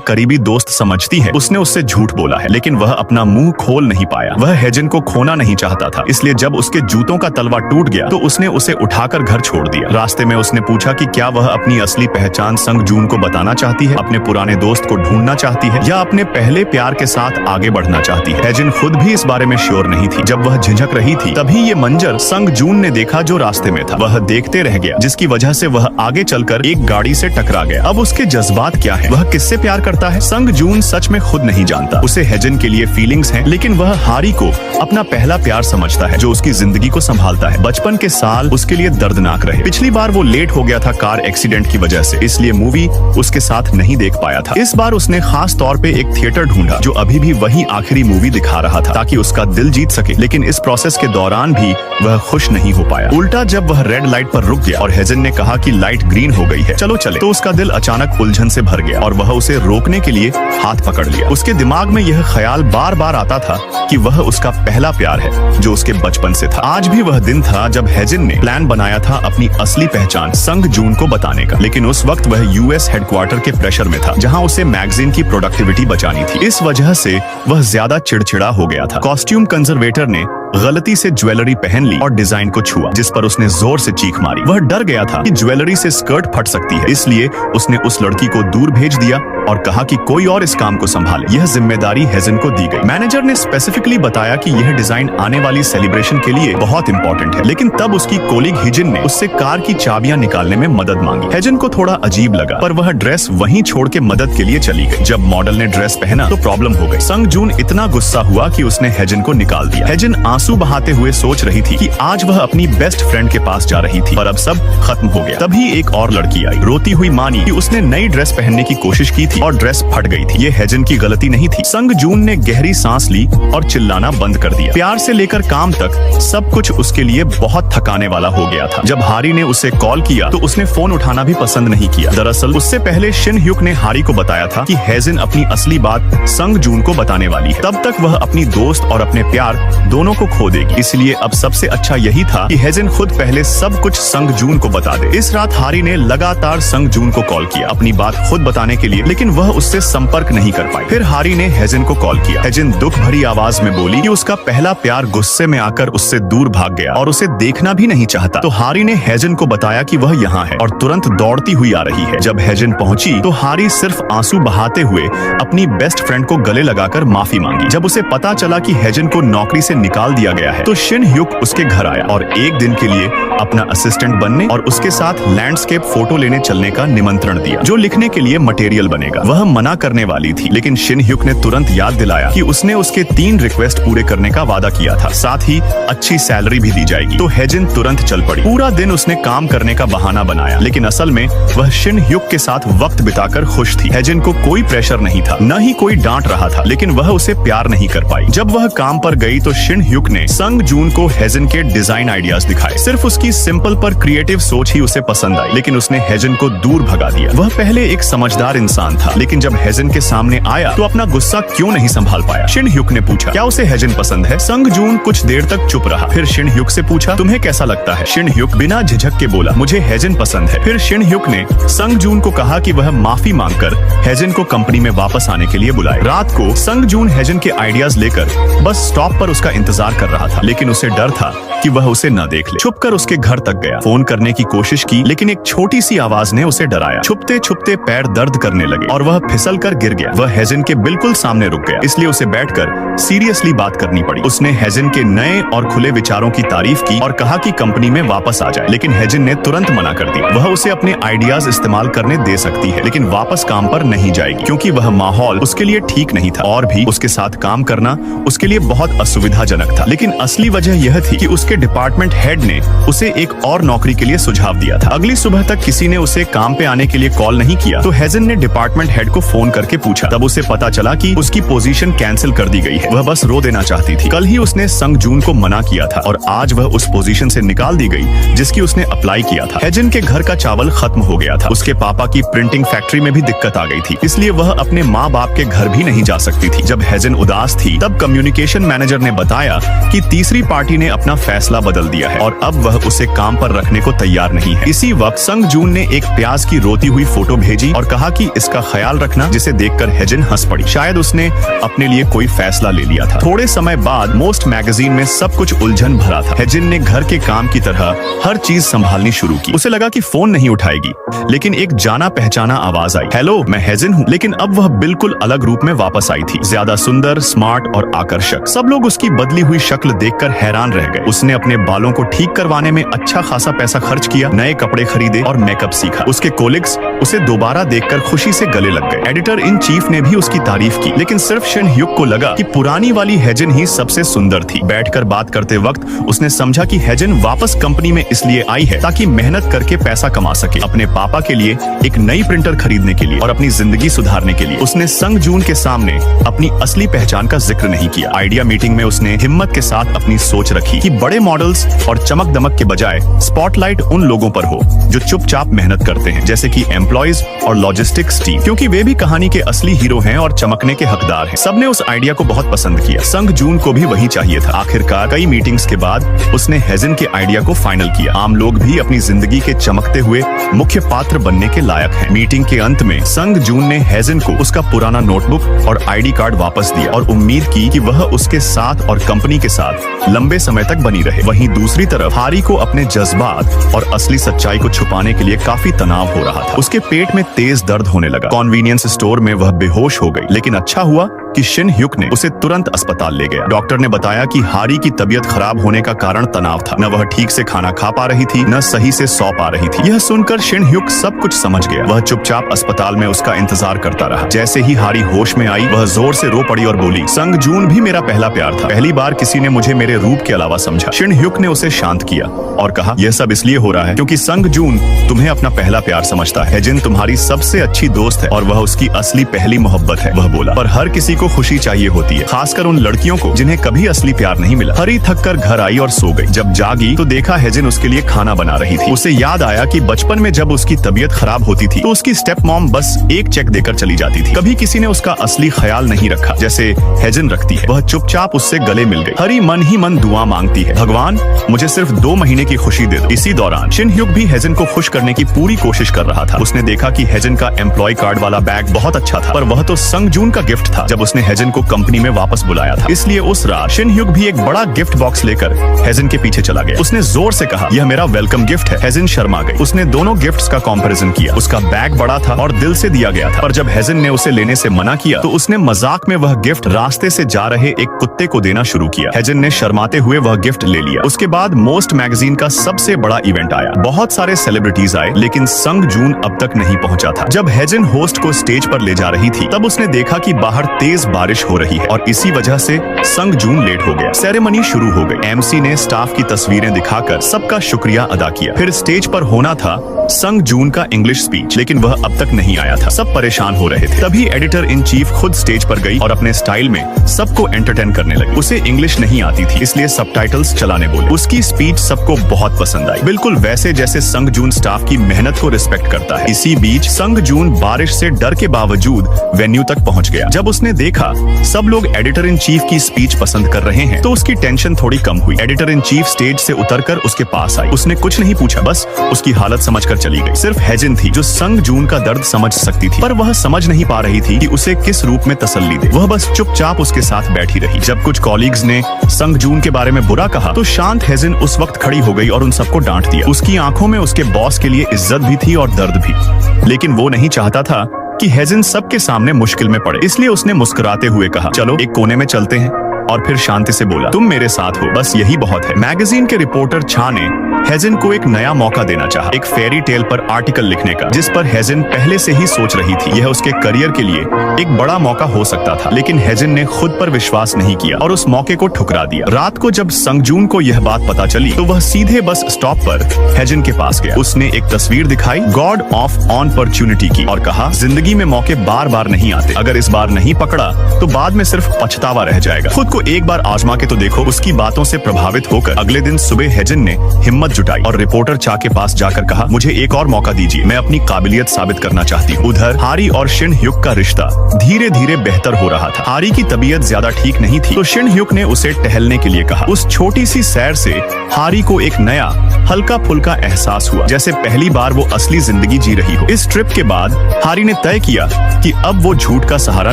करीबी दोस्त समझती है, उसने उससे झूठ बोला है, लेकिन वह अपना मुंह खोल नहीं पाया। वह हेजिन को खोना नहीं चाहता था, इसलिए जब उसके जूतों का तलवा टूट गया तो उसने उसे उठाकर घर छोड़ दिया। रास्ते में उसने पूछा कि क्या वह अपनी असली पहचान संग जून को बताना चाहती है, अपने पुराने दोस्त को ढूंढना चाहती है, या अपने पहले प्यार के साथ आगे बढ़ना चाहती है। हेजिन खुद भी इस बारे में श्योर नहीं थी। जब वह झिझक रही थी, तभी ये मंजर संग जून ने देखा जो रास्ते में था। वह देखते रह गया, जिसकी वजह से वह आगे चलकर एक गाड़ी से टकरा गया। अब उसके जज्बात क्या है, वह किससे प्यार करता है, संग जून सच में खुद नहीं जानता। उसे हेजिन के लिए फीलिंग्स हैं, लेकिन वह हारी को अपना पहला प्यार समझता है, जो उसकी जिंदगी को संभालता है। बचपन के साल उसके लिए दर्दनाक रहे। पिछली बार वो लेट हो गया था कार एक्सीडेंट की वजह से, इसलिए मूवी उसके साथ नहीं देख पाया था। इस बार उसने खास तौर पे एक थिएटर ढूंढा जो अभी भी वही आखिरी मूवी दिखा रहा था, ताकि उसका दिल जीत सके। लेकिन इस प्रोसेस के दौरान भी वह खुश नहीं हो पाया। उल्टा जब वह रेड लाइट पर रुक गया और हेजिन ने कहा कि लाइट ग्रीन हो गई है, चलो चले, तो उसका दिल अचानक उलझन से भर गया और वह उसे रोकने के लिए हाथ पकड़ लिया। उसके दिमाग में यह ख्याल बार बार आता था कि वह उसका पहला प्यार है, जो उसके बचपन से था। आज भी वह दिन था जब हेजिन ने प्लान बनाया था अपनी असली पहचान संग जून को बताने का, लेकिन उस वक्त वह यूएस हेडक्वार्टर के प्रेशर में था, जहां उसे मैगजीन की प्रोडक्टिविटी बचानी थी। इस वजह से वह ज्यादा चिड़चिड़ा हो गया था। कॉस्ट्यूम कंजर्वेटर ने गलती से ज्वेलरी पहन ली और डिजाइन को छुआ, जिस पर उसने जोर से चीख मारी। वह डर गया था कि ज्वेलरी से स्कर्ट फट सकती है, इसलिए उसने उस लड़की को दूर भेज दिया और कहा कि कोई और इस काम को संभाले। यह जिम्मेदारी हेजिन को दी गई। मैनेजर ने स्पेसिफिकली बताया कि यह डिजाइन आने वाली सेलिब्रेशन के लिए बहुत इंपॉर्टेंट है, लेकिन तब उसकी कोलीग हिजिन ने उससे कार की चाबियां निकालने में मदद मांगी। हेजिन को थोड़ा अजीब लगा, पर वह ड्रेस वहीं छोड़ के मदद के लिए चली गई। जब मॉडल ने ड्रेस पहना तो प्रॉब्लम हो गई। संग जून इतना गुस्सा हुआ कि उसने हेजिन को निकाल दिया। हेजिन आंसू बहाते हुए सोच रही थी कि आज वह अपनी बेस्ट फ्रेंड के पास जा रही थी और अब सब खत्म हो गया। तभी एक और लड़की आई, रोती हुई मानी कि उसने नई ड्रेस पहनने की कोशिश की थी और ड्रेस फट गई थी। ये हेजिन की गलती नहीं थी। संग जून ने गहरी सांस ली और चिल्लाना बंद कर दिया। प्यार से लेकर काम तक सब कुछ उसके लिए बहुत थकाने वाला हो गया था। जब हारी ने उसे कॉल किया तो उसने फोन उठाना भी पसंद नहीं किया। दरअसल उससे पहले शिन ह्युक ने हारी को बताया था कि हेजिन अपनी असली बात संग जून को बताने वाली है। तब तक वह अपनी दोस्त और अपने प्यार दोनों को खो देगी, इसलिए अब सबसे अच्छा यही था कि हेजिन खुद पहले सब कुछ संग जून को बता दे। इस रात हारी ने लगातार संग जून को कॉल किया अपनी बात खुद बताने के लिए, लेकिन वह उससे संपर्क नहीं कर पाई। फिर हारी ने हेजिन को कॉल किया। हेजिन दुख भरी आवाज में बोली कि उसका पहला प्यार गुस्से में आकर उससे दूर भाग गया और उसे देखना भी नहीं चाहता। तो हारी ने हेजिन को बताया कि वह यहाँ है और तुरंत दौड़ती हुई आ रही है। जब हेजिन पहुंची तो हारी सिर्फ आंसू बहाते हुए अपनी बेस्ट फ्रेंड को गले लगाकर माफी मांगी। जब उसे पता चला कि हेजिन को नौकरी से निकाल दिया गया है तो शिन ह्युक उसके घर आया और एक दिन के लिए अपना असिस्टेंट बनने और उसके साथ लैंडस्केप फोटो लेने चलने का निमंत्रण दिया, जो लिखने के लिए मटेरियल बनेगा। वह मना करने वाली थी, लेकिन शिन ह्युक ने तुरंत याद दिलाया कि उसने उसके 3 रिक्वेस्ट पूरे करने का वादा किया था, साथ ही अच्छी सैलरी भी दी जाएगी। तो हेजिन तुरंत चल पड़ी। पूरा दिन उसने काम करने का बहाना बनाया, लेकिन असल में वह शिन ह्युक के साथ वक्त बिताकर खुश थी। हेजिन को कोई प्रेशर नहीं था, न ही कोई डांट रहा था, लेकिन वह उसे प्यार नहीं कर पाई। जब वह काम पर गई तो शिन ह्युक ने संग जून को हेजिन के डिजाइन आइडियाज दिखाए। सिर्फ उसकी सिंपल पर क्रिएटिव सोच ही उसे पसंद आई, लेकिन उसने हेजिन को दूर भगा दिया। वह पहले एक समझदार इंसान था, लेकिन जब हेजिन के सामने आया तो अपना गुस्सा क्यों नहीं संभाल पाया। शिन ह्युक ने पूछा, क्या उसे हेजिन पसंद है? संग जून कुछ देर तक चुप रहा। फिर शिन ह्युक से पूछा, तुम्हें कैसा लगता है? शिन ह्युक बिना झिझक के बोला, मुझे हेजिन पसंद है। फिर शिन ह्युक ने संग जून को कहा कि वह माफी मांगकर हेजिन को कंपनी में वापस आने के लिए बुलाए। रात को संग जून हेजिन के आइडियाज लेकर बस स्टॉप पर उसका इंतजार कर रहा था, लेकिन उसे डर था कि वह उसे न देख ले। छुपकर उसके घर तक गया, फोन करने की कोशिश की, लेकिन एक छोटी सी आवाज ने उसे डराया। छुपते छुपते पैर दर्द करने लगे और वह फिसल कर गिर गया। वह हेजिन के बिल्कुल सामने रुक गया, इसलिए उसे बैठकर सीरियसली बात करनी पड़ी। उसने हेजन के नए और खुले विचारों की तारीफ की और कहा कि कंपनी में वापस आ जाए, लेकिन हेजन ने तुरंत मना कर दिया। वह उसे अपने आइडियाज इस्तेमाल करने दे सकती है, लेकिन वापस काम पर नहीं जाएगी, क्योंकि वह माहौल उसके लिए ठीक नहीं था और भी उसके साथ काम करना उसके लिए बहुत असुविधाजनक था। लेकिन असली वजह यह थी कि उसके डिपार्टमेंट हेड ने उसे एक और नौकरी के लिए सुझाव दिया था। अगली सुबह तक किसी ने उसे काम पे आने के लिए कॉल नहीं किया, तो हेजन ने डिपार्टमेंट हेड को फोन करके पूछा। तब उसे पता चला कि उसकी पोजीशन कैंसिल कर दी गई है। वह बस रो देना चाहती थी। कल ही उसने संग जून को मना किया था और आज वह उस पोजीशन से निकाल दी गई जिसकी उसने अप्लाई किया था। हेजन के घर का चावल खत्म हो गया था। उसके पापा की प्रिंटिंग फैक्ट्री में भी दिक्कत आ गई थी, इसलिए वह अपने माँ बाप के घर भी नहीं जा सकती थी। जब हेजन उदास थी तब कम्युनिकेशन मैनेजर ने बताया कि तीसरी पार्टी ने अपना फैसला बदल दिया है और अब वह उसे काम पर रखने को तैयार नहीं है। इसी वक्त संग जून ने एक प्याज की रोती हुई फोटो भेजी और कहा कि इसका ख्याल रखना, जिसे देखकर हेजन हंस पड़ी। शायद उसने अपने लिए कोई फैसला ले लिया था। थोड़े समय बाद मोस्ट मैगजीन में सब कुछ उलझन भरा था। हेजन ने घर के काम की तरह हर चीज संभालनी शुरू की। उसे लगा कि फोन नहीं उठाएगी, लेकिन एक जाना पहचाना आवाज आई, हेलो मैं हेजन हूँ। लेकिन अब वह बिल्कुल अलग रूप में वापस आई थी, ज्यादा सुंदर, स्मार्ट और आकर्षक। सब लोग उसकी बदली हुई शक्ल देखकर हैरान रह गए। उसने अपने बालों को ठीक करवाने में अच्छा खासा पैसा खर्च किया, नए कपड़े खरीदे और मेकअप सीखा। उसके कोलिग्स उसे दोबारा देखकर खुशी से गले लग गए। एडिटर इन चीफ ने भी उसकी तारीफ की, लेकिन सिर्फ शिन ह्युक को लगा कि पुरानी वाली हेजन ही सबसे सुंदर थी। बैठकर बात करते वक्त उसने समझा कि हेजन वापस कंपनी में इसलिए आई है ताकि मेहनत करके पैसा कमा सके, अपने पापा के लिए एक नई प्रिंटर खरीदने के लिए और अपनी जिंदगी सुधारने के लिए। उसने संग जून के सामने अपनी असली पहचान का जिक्र नहीं किया। आइडिया मीटिंग में उसने हिम्मत के साथ अपनी सोच रखी कि बड़े मॉडल्स और चमक दमक के बजाय स्पॉटलाइट उन लोगों पर हो जो चुपचाप मेहनत करते हैं, जैसे कि एम्प्लॉयज और लॉजिस्टिक्स टीम, क्योंकि वे भी कहानी के असली हीरो हैं और चमकने के हकदार हैं। सबने उस आइडिया को बहुत पसंद किया। संग जून को भी वही चाहिए था। आखिरकार कई मीटिंग्स के बाद उसने हेजन के आइडिया को फाइनल किया। आम लोग भी अपनी जिंदगी के चमकते हुए मुख्य पात्र बनने के लायक हैं। मीटिंग के अंत में संग जून ने हेजन को उसका पुराना नोटबुक और आईडी कार्ड वापस दिया और उम्मीद की कि वह उसके साथ और कंपनी के साथ लंबे समय तक बनी रहे। वहीं दूसरी तरफ हारी को अपने जज्बात और असली सच्चाई को छुपाने के लिए काफी तनाव हो रहा था। उसके पेट में तेज दर्द होने लगा। कन्वीनियंस स्टोर में वह बेहोश हो गई, लेकिन अच्छा हुआ कि शिन ह्युक ने उसे तुरंत अस्पताल ले गया। डॉक्टर ने बताया कि हारी की तबीयत खराब होने का कारण तनाव था। न वह ठीक से खाना खा पा रही थी, न सही से सो पा रही थी। यह सुनकर शिन ह्युक सब कुछ समझ गया। वह चुपचाप अस्पताल में उसका इंतजार करता रहा। जैसे ही हारी होश में आई, वह जोर से रो पड़ी और बोली, संग जून भी मेरा पहला प्यार था। पहली बार किसी ने मुझे मेरे रूप के अलावा समझा। शिन ह्युक ने उसे शांत किया और कहा, यह सब इसलिए हो रहा है क्योंकि संग जून तुम्हें अपना पहला प्यार समझता है। हेजन तुम्हारी सबसे अच्छी दोस्त है और वह उसकी असली पहली मोहब्बत है, वह बोला। पर हर किसी को खुशी चाहिए होती है, खासकर उन लड़कियों को जिन्हें कभी असली प्यार नहीं मिला। हरी थक कर घर आई और सो गई। जब जागी तो देखा हेजन उसके लिए खाना बना रही थी। उसे याद आया कि बचपन में जब उसकी तबीयत खराब होती थी तो उसकी स्टेप मॉम बस एक चेक देकर चली जाती थी। कभी किसी ने उसका असली ख्याल नहीं रखा जैसे हेजन रखती है। वह चुपचाप उससे गले मिल गई। हरी मन ही मन दुआ मांगती है, भगवान मुझे सिर्फ 2 महीने की खुशी दे दो। इसी दौरान शिन ह्युक भी हेजन को खुश करने की पूरी कोशिश कर रहा था। उसने देखा कि हेजन का एम्प्लॉय कार्ड वाला बैग बहुत अच्छा था, पर वह तो संग जून का गिफ्ट था जब उसने हेजन को कंपनी में वापस बुलाया था। इसलिए उस रात शिन ह्युक भी एक बड़ा गिफ्ट बॉक्स लेकर हेजन के पीछे चला गया। उसने जोर से कहा, यह मेरा वेलकम गिफ्ट है। हेजन शर्मा गई। उसने दोनों गिफ्ट्स का कंपैरिजन किया। उसका बैग बड़ा था और दिल से दिया गया था, पर जब हेजन ने उसे लेने से मना किया तो उसने मजाक में वह गिफ्ट रास्ते से जा रहे एक कुत्ते को देना शुरू किया। हेजन ने शर्माते हुए वह गिफ्ट ले लिया। उसके बाद मोस्ट मैगजीन का सबसे बड़ा इवेंट आया। बहुत सारे सेलिब्रिटीज आए, लेकिन संग जून अब तक नहीं पहुंचा था। जब हेजन होस्ट को स्टेज पर ले जा रही थी तब उसने देखा कि बाहर तेज बारिश हो रही है और इसी वजह से संग जून लेट हो गया। सेरेमनी शुरू हो गई। एमसी ने स्टाफ की तस्वीरें दिखाकर सबका शुक्रिया अदा किया। फिर स्टेज पर होना था संग जून का इंग्लिश स्पीच, लेकिन वह अब तक नहीं आया था। सब परेशान हो रहे थे। तभी एडिटर इन चीफ खुद स्टेज पर गई और अपने स्टाइल में सबको एंटरटेन करने लगी। उसे इंग्लिश नहीं आती थी, इसलिए सबटाइटल्स चलाने बोले। उसकी स्पीच सबको बहुत पसंद आई, बिल्कुल वैसे जैसे संग जून स्टाफ की मेहनत को रिस्पेक्ट करता है। इसी बीच संग जून बारिश से डर के बावजूद वेन्यू तक पहुंच गया। जब उसने देखा सब लोग एडिटर इन चीफ की स्पीच पसंद कर रहे हैं तो उसकी टेंशन थोड़ी कम हुई। एडिटर इन चीफ स्टेज से उतरकर उसके पास आई। उसने कुछ नहीं पूछा, बस उसकी हालत समझकर चली गई। सिर्फ हेजन थी जो संग जून का दर्द समझ सकती थी, पर वह समझ नहीं पा रही थी कि उसे किस रूप में तसल्ली दे। वह बस चुपचाप उसके साथ बैठी रही। जब कुछ कॉलीग्स ने संग जून के बारे में बुरा कहा तो शांत हेजन उस वक्त खड़ी हो गई और उन सबको डांट दिया। उसकी आंखों में उसके बॉस के लिए इज्जत भी थी और दर्द भी, लेकिन वो नहीं चाहता था कि हेजन सबके सामने मुश्किल में पड़े। इसलिए उसने मुस्कुराते हुए कहा, चलो एक कोने में चलते हैं। और फिर शांति से बोला, तुम मेरे साथ हो, बस यही बहुत है। मैगजीन के रिपोर्टर छा ने हेजन को एक नया मौका देना चाहा, एक फेरी टेल पर आर्टिकल लिखने का, जिस पर हेजन पहले से ही सोच रही थी। यह उसके करियर के लिए एक बड़ा मौका हो सकता था, लेकिन हेजन ने खुद पर विश्वास नहीं किया और उस मौके को ठुकरा दिया। रात को जब संगजून को यह बात पता चली तो वह सीधे बस स्टॉप पर हेजन के पास गया। उसने एक तस्वीर दिखाई गॉड ऑफ अपॉर्चुनिटी की और कहा, जिंदगी में मौके बार बार नहीं आते, अगर इस बार नहीं पकड़ा तो बाद में सिर्फ पछतावा रह जाएगा। खुद को एक बार आजमा के तो देखो। उसकी बातों से प्रभावित होकर अगले दिन सुबह हेजन ने हिम्मत जुटाई और रिपोर्टर चा के पास जाकर कहा, मुझे एक और मौका दीजिए, मैं अपनी काबिलियत साबित करना चाहती हूँ। उधर हारी और शिन ह्युक का रिश्ता धीरे धीरे बेहतर हो रहा था। हारी की तबीयत ज्यादा ठीक नहीं थी तो शिन ह्युक ने उसे टहलने के लिए कहा। उस छोटी सी सैर से हारी को एक नया हल्का फुल्का एहसास हुआ, जैसे पहली बार वो असली जिंदगी जी रही हो। इस ट्रिप के बाद हारी ने तय किया कि अब वो झूठ का सहारा